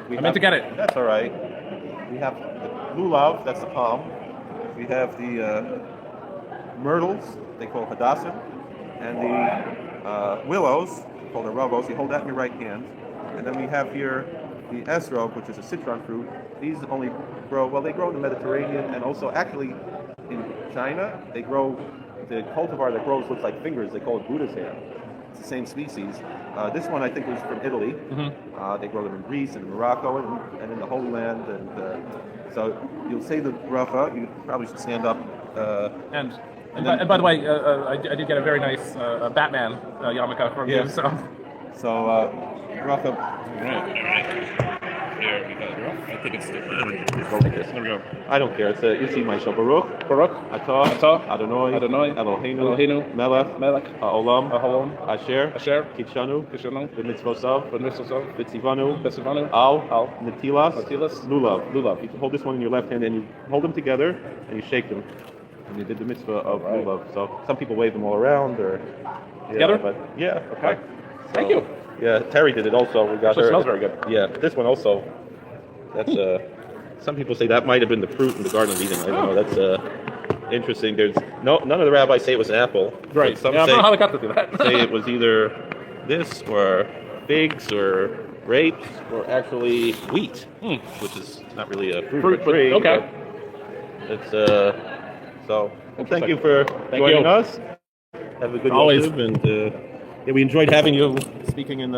I meant to get it. That's all right. We have the lulav, that's the palm. We have the myrtles, they call hadassim, and the willows, called the ravos. You hold that in your right hand. And then we have here the esrog, which is a citron fruit. These only grow, they grow in the Mediterranean, and also actually in China, they grow, the cultivar that grows looks like fingers. They call it Buddha's hand. It's the same species. This one I think was from Italy. Mm-hmm. They grow them in Greece and in Morocco and in the Holy Land. And so you'll say the bracha. You probably should stand up. And by the way, I did get a very nice Batman yarmulke from you. So bracha. All right. Here we go. I think it's different. There we go. I don't care. You see my show. Baruch. Atah. Adonai. Eloheinu. Melech. Ha'olam. Asher. Kitshanu. B'mitzvosav. B'tzivanu. Al. Netilas. Lulav. You hold this one in your left hand and you hold them together and you shake them. And you did the mitzvah of lulav. So some people wave them all around or together. But yeah. Okay. Thank you. Yeah, Terry did it also. We got her. It smells very good. Yeah, this one also. That's some people say that might have been the fruit in the Garden of Eden. I don't know. That's interesting. There's none of the rabbis say it was an apple. Right. Some I don't know how they got to do that. say it was either this or figs or grapes or actually wheat, which is not really a fruit but tree. Okay. It's so. Well, thank you for joining us. Have a good Yom and. Yeah, we enjoyed having you speaking at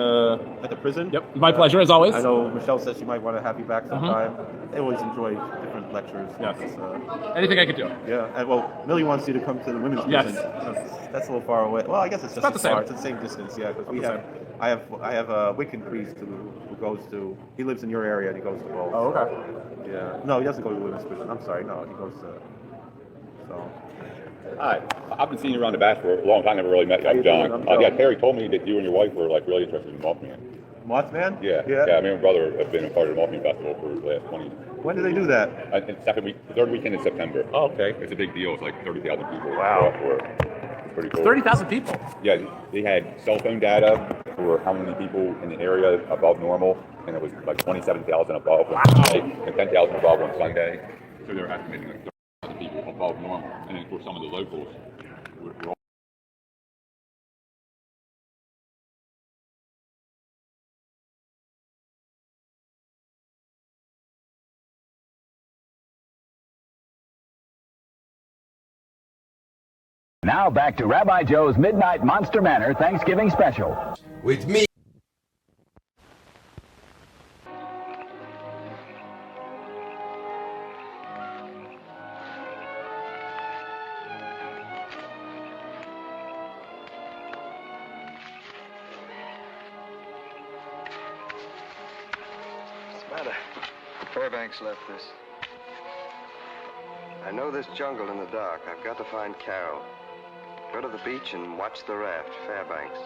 the prison. Yep, my pleasure as always. I know Michelle says she might want to have you back sometime. They always enjoy different lectures. Yes. Anything I could do. Yeah, and Millie wants you to come to the women's prison. That's a little far away. Well, I guess it's just about the same. It's the same distance. Yeah, because I have a Wiccan priest who goes to. He lives in your area and he goes to both. Oh, okay. Yeah. No, he doesn't go to the women's prison. I'm sorry. No, he goes to. So. Hi, I've been seeing you around the bash for a long time. Never really met you. I'm John. Yeah, Terry told me that you and your wife were really interested in Mothman. Mothman? Yeah. Me and my brother have been a part of the Mothman Festival for the last 20 years. When do they do that? It's the third weekend in September. Oh, okay. It's a big deal. It's like 30,000 people. Wow. It's pretty cool. 30,000 people? Yeah, they had cell phone data for how many people in the area above normal, and it was like 27,000 above on Saturday and 10,000 above on Sunday. So they were estimating like 30,000 people above normal. And then, of course, some of the locals were all. Now back to Rabbi Joe's Midnight Monster Manor Thanksgiving Special. With me. What's the matter? Fairbanks left this. I know this jungle in the dark. I've got to find Carol. Go to the beach and watch the raft, Fairbanks.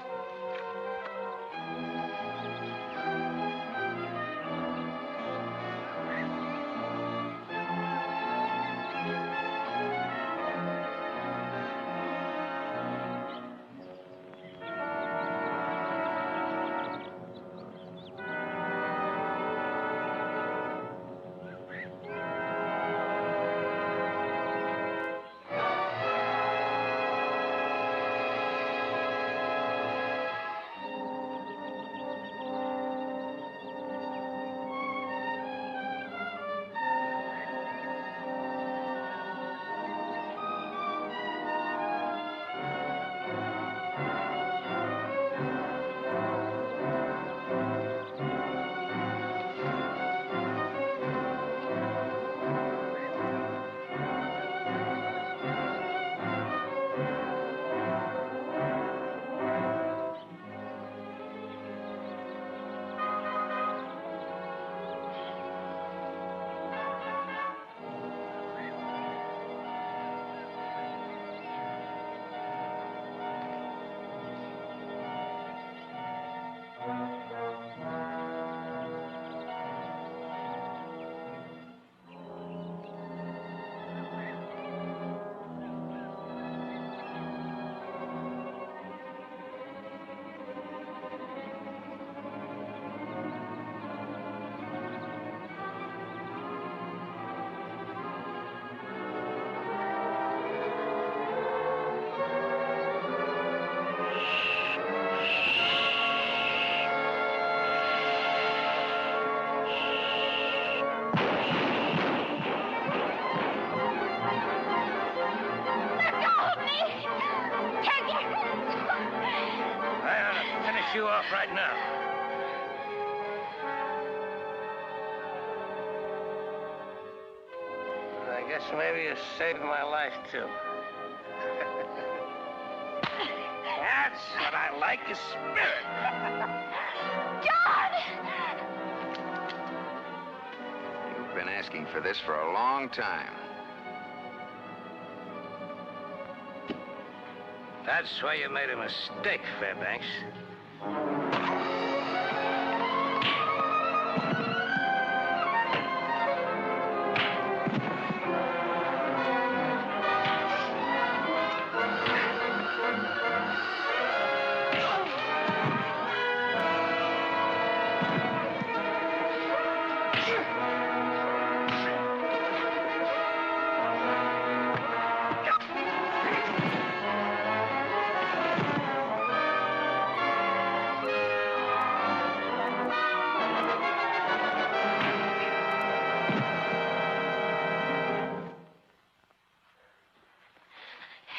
shoe off right now. I guess maybe you saved my life, too. That's what I like, is spirit. John! You've been asking for this for a long time. That's why you made a mistake, Fairbanks.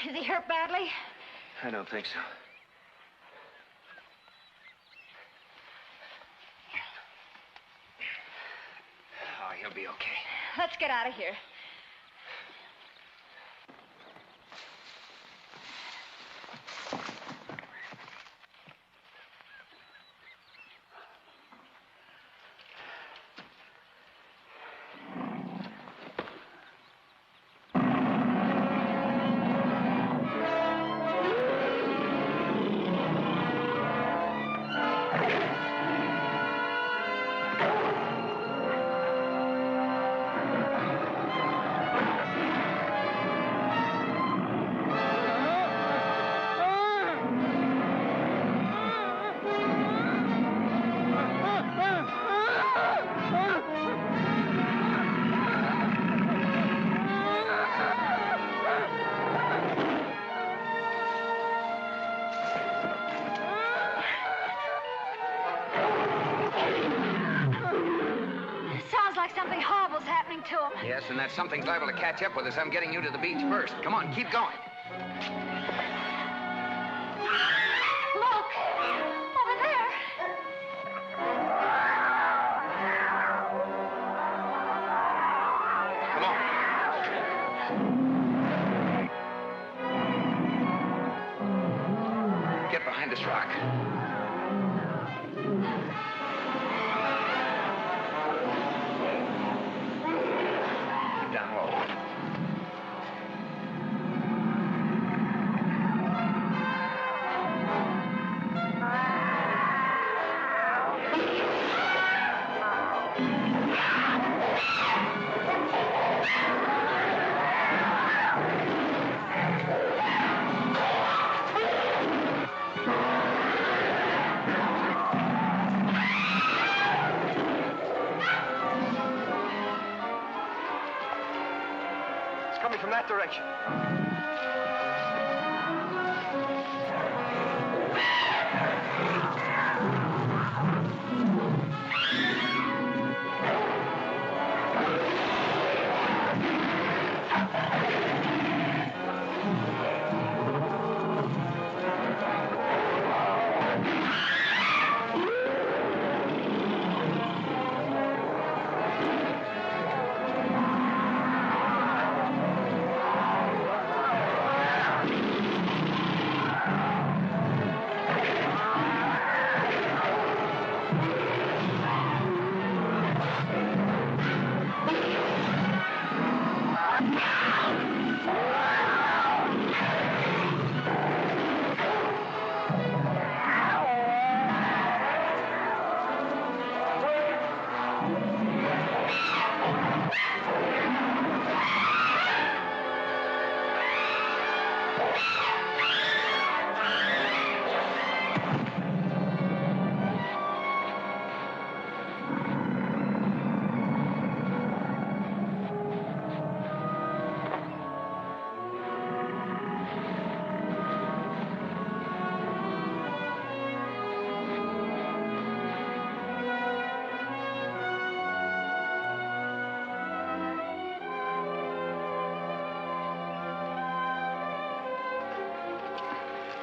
Is he hurt badly? I don't think so. Oh, he'll be okay. Let's get out of here. Something horrible's happening to him. Yes, and that something's liable to catch up with us. I'm getting you to the beach first. Come on, keep going. Look! Over there! Come on. Get behind this rock. Down low. Coming from that direction.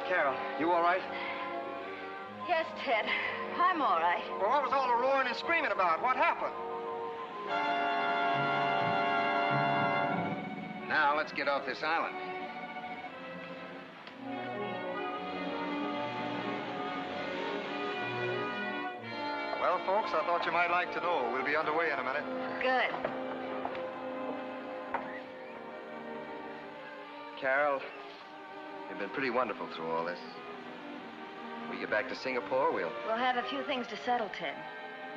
Carol, you all right? Yes, Ted. I'm all right. Well, what was all the roaring and screaming about? What happened? Now, let's get off this island. Well, folks, I thought you might like to know. We'll be underway in a minute. Good. Carol, you've been pretty wonderful through all this. When we get back to Singapore, we'll We'll have a few things to settle, Ted.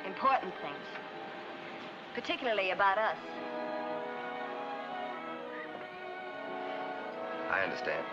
Important things. Particularly about us. I understand.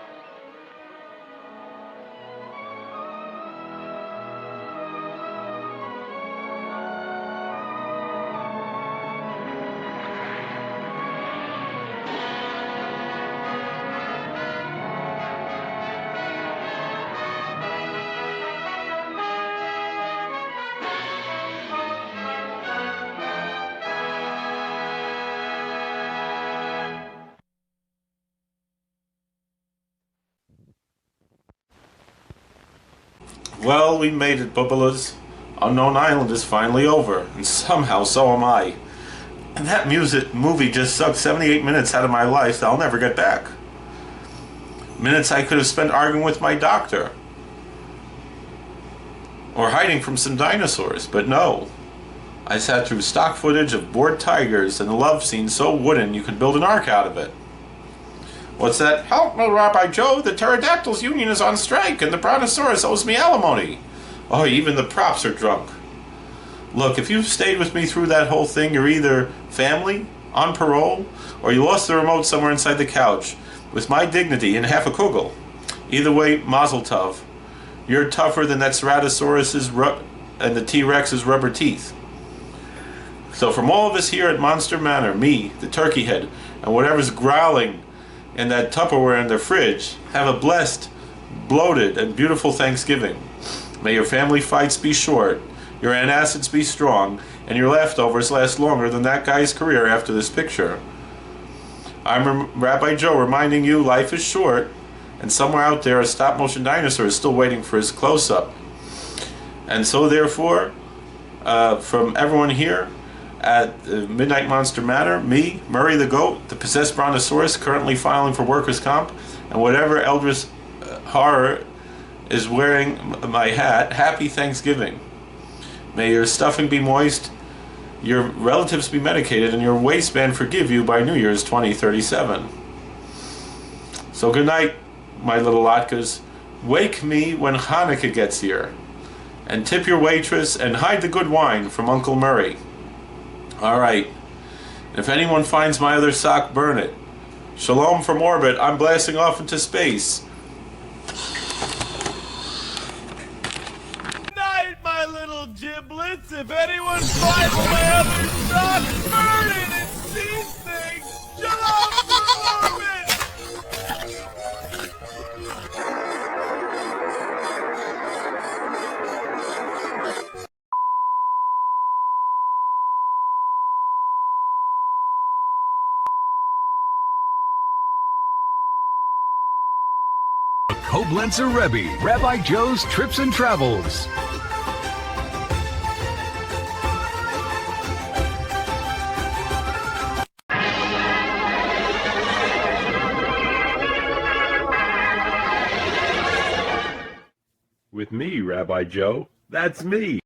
Well, we made it, Bubbalas. Unknown Island is finally over, and somehow so am I. And that movie just sucked 78 minutes out of my life that I'll never get back. Minutes I could have spent arguing with my doctor. Or hiding from some dinosaurs, but no. I sat through stock footage of bored tigers and a love scene so wooden you could build an ark out of it. What's that? Help me, Rabbi Joe. The Pterodactyls Union is on strike and the Brontosaurus owes me alimony. Oh, even the props are drunk. Look, if you've stayed with me through that whole thing, you're either family, on parole, or you lost the remote somewhere inside the couch, with my dignity and half a kugel. Either way, mazel tov. You're tougher than that Ceratosaurus's and the T-Rex's rubber teeth. So from all of us here at Monster Manor, me, the turkey head, and whatever's growling in that Tupperware in the fridge, have a blessed, bloated, and beautiful Thanksgiving. May your family fights be short, your antacids be strong, and your leftovers last longer than that guy's career after this picture. I'm Rabbi Joe reminding you life is short, and somewhere out there a stop-motion dinosaur is still waiting for his close-up. And so therefore, from everyone here at the Midnight Monster Manor, me, Murray the Goat, the possessed Brontosaurus currently filing for workers' comp, and whatever eldritch horror is wearing my hat, happy Thanksgiving. May your stuffing be moist, your relatives be medicated, and your waistband forgive you by New Year's 2037. So good night, my little Latkas. Wake me when Hanukkah gets here, and tip your waitress and hide the good wine from Uncle Murray. All right. If anyone finds my other sock, burn it. Shalom from orbit. I'm blasting off into space. Night, my little giblets. If anyone finds my other sock, burn it and see things. Shalom from orbit. Koblenzer Rebbe, Rabbi Joe's Trips and Travels. With me, Rabbi Joe. That's me.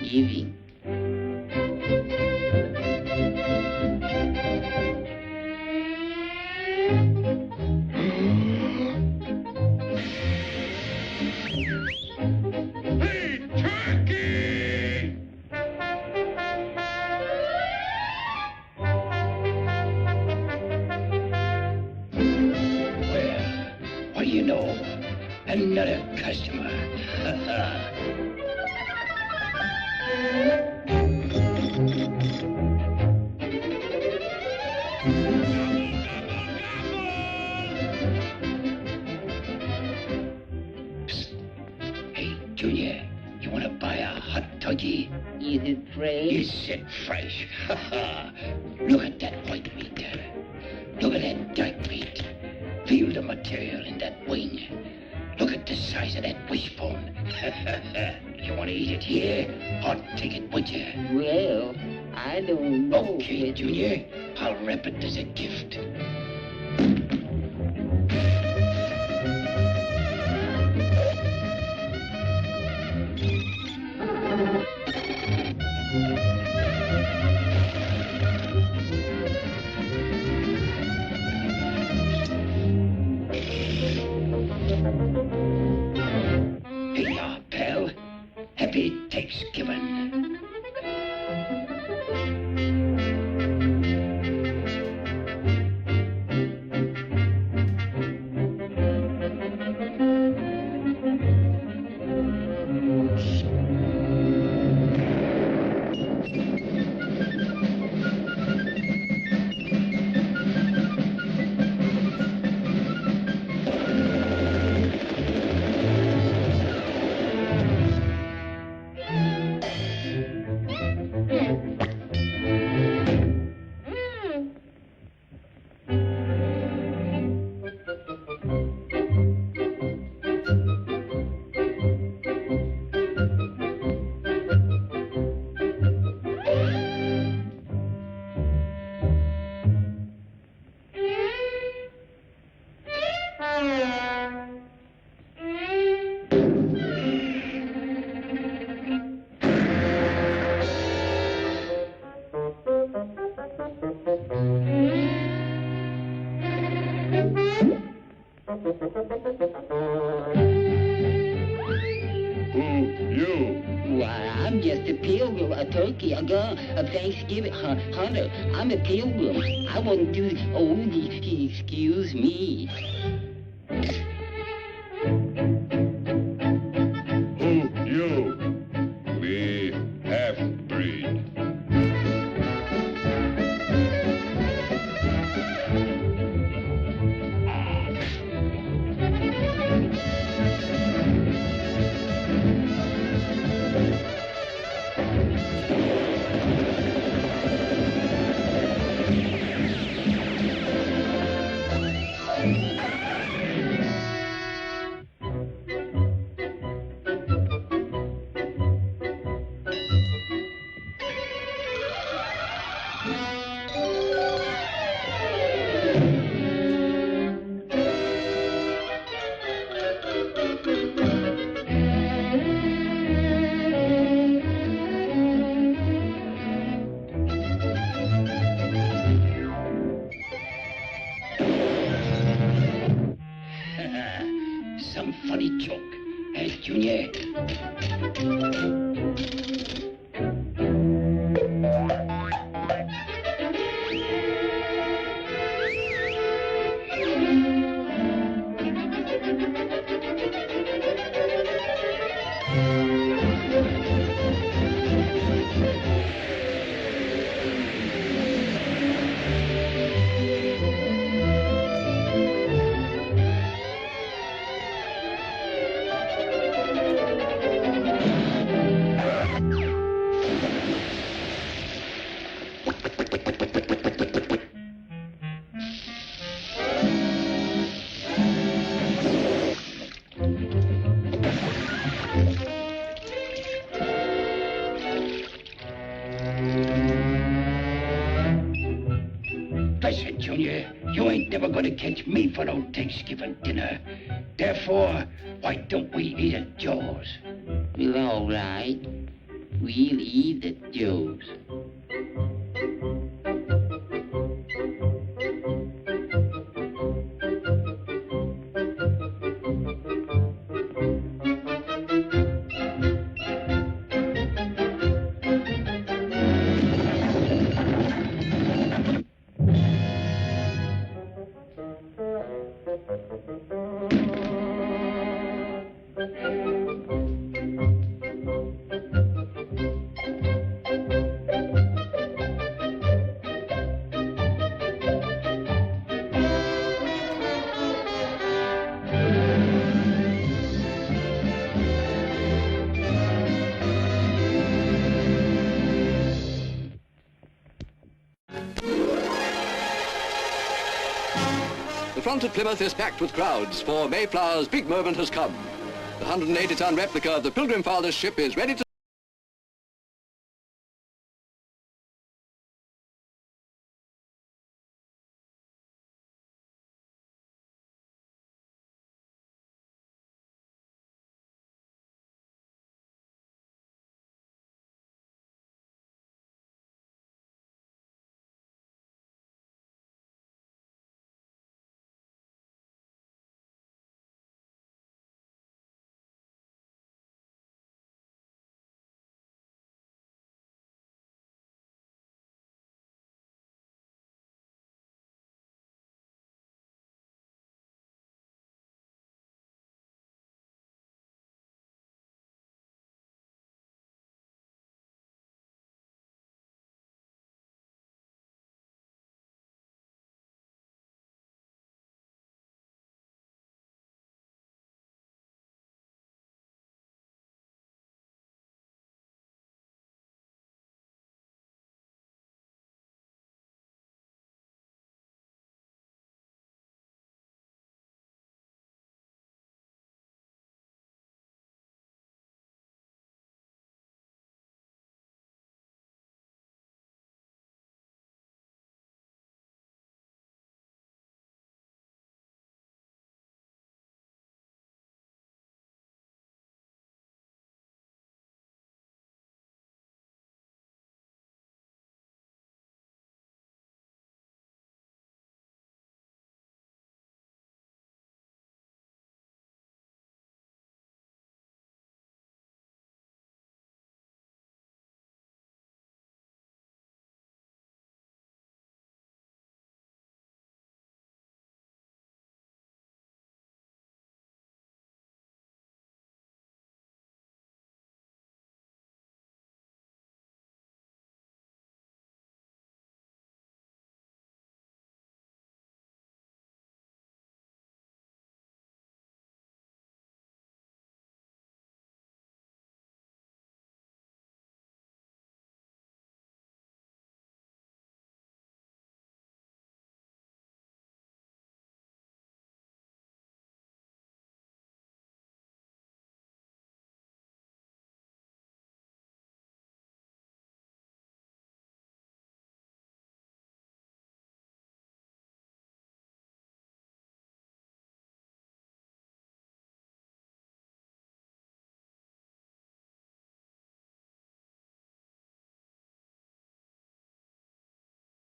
Thanksgiving. What do you know? Another customer. Hey, Junior, you want to buy a hot toddy? Is it fresh? Is it fresh? Look at that white meat. Look at that dark meat. Feel the material in that wing. Look at the size of that wishbone. You want to eat it here or take it with you? Well, I don't know. Okay, Junior. I'll wrap it as a gift. Hey, pal. Happy Thanksgiving. Why, I'm just a pilgrim, a turkey, a gun, a Thanksgiving hunter. I'm a pilgrim. I wouldn't do. Oh, excuse me. You, we half-breed. Some funny joke, eh, Junior? Listen, Junior, you ain't never gonna catch me for no Thanksgiving dinner. Therefore, why don't we eat at Joe's? Well, all right. we'll eat at Joe's. The front at Plymouth is packed with crowds, for Mayflower's big moment has come. The 180-ton replica of the Pilgrim Father's ship is ready to...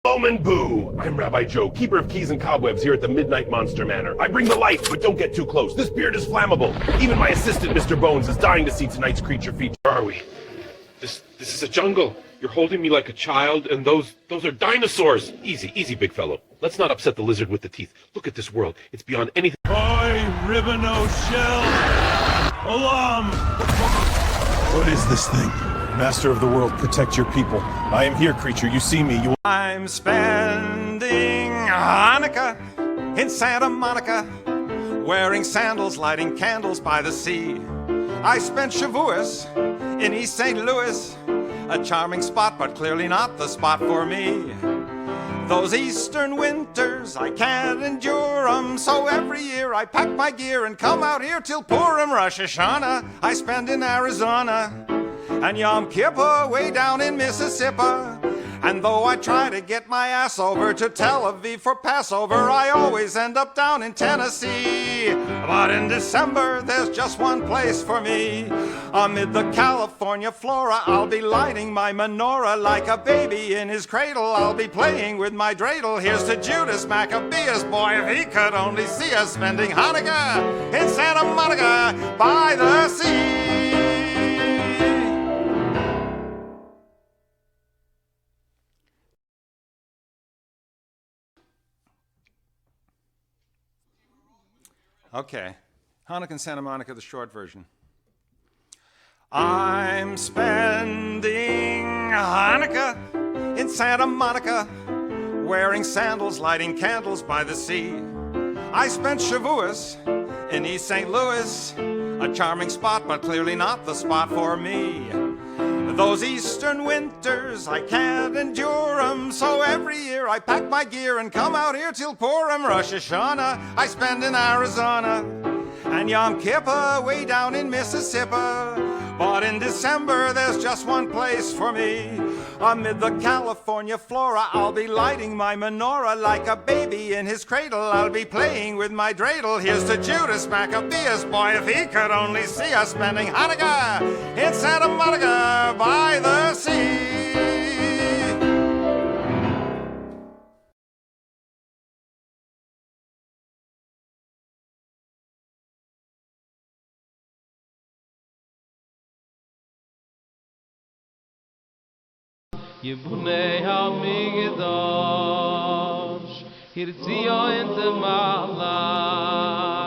Boom and boo! I'm Rabbi Joe, keeper of keys and cobwebs here at the Midnite Monster Manor. I bring the light, but don't get too close. This beard is flammable. Even my assistant, Mr. Bones, is dying to see tonight's creature feature. Where are we? This is a jungle. You're holding me like a child, and those are dinosaurs. Easy, big fellow. Let's not upset the lizard with the teeth. Look at this world. It's beyond anything. Oi, Ribbon-O Shell! Alarm! What is this thing? Master of the world, protect your people. I am here, creature. You see me. I'm spending Hanukkah in Santa Monica, wearing sandals, lighting candles by the sea. I spent Shavuos in East St. Louis, a charming spot, but clearly not the spot for me. Those eastern winters, I can't endure 'em, so every year I pack my gear and come out here till Purim. Rosh Hashanah I spend in Arizona, and Yom Kippur way down in Mississippi. And though I try to get my ass over to Tel Aviv for Passover, I always end up down in Tennessee. But in December, there's just one place for me. Amid the California flora, I'll be lighting my menorah like a baby in his cradle. I'll be playing with my dreidel. Here's to Judas Maccabeus, boy, if he could only see us spending Hanukkah in Santa Monica by the sea. Okay, Hanukkah in Santa Monica, the short version. I'm spending Hanukkah in Santa Monica, wearing sandals, lighting candles by the sea. I spent Shavuos in East St. Louis, a charming spot, but clearly not the spot for me. Those eastern winters, I can't endure 'em, so every year I pack my gear and come out here till Purim. Rosh Hashanah I spend in Arizona, and Yom Kippur way down in Mississippi. But in December there's just one place for me. Amid the California flora, I'll be lighting my menorah like a baby in his cradle. I'll be playing with my dreidel. Here's to Judas Maccabeus, boy, if he could only see us spending Hanukkah in Santa Monica by the sea. Yibunei HaMikdash, Hirtzio in the Malach.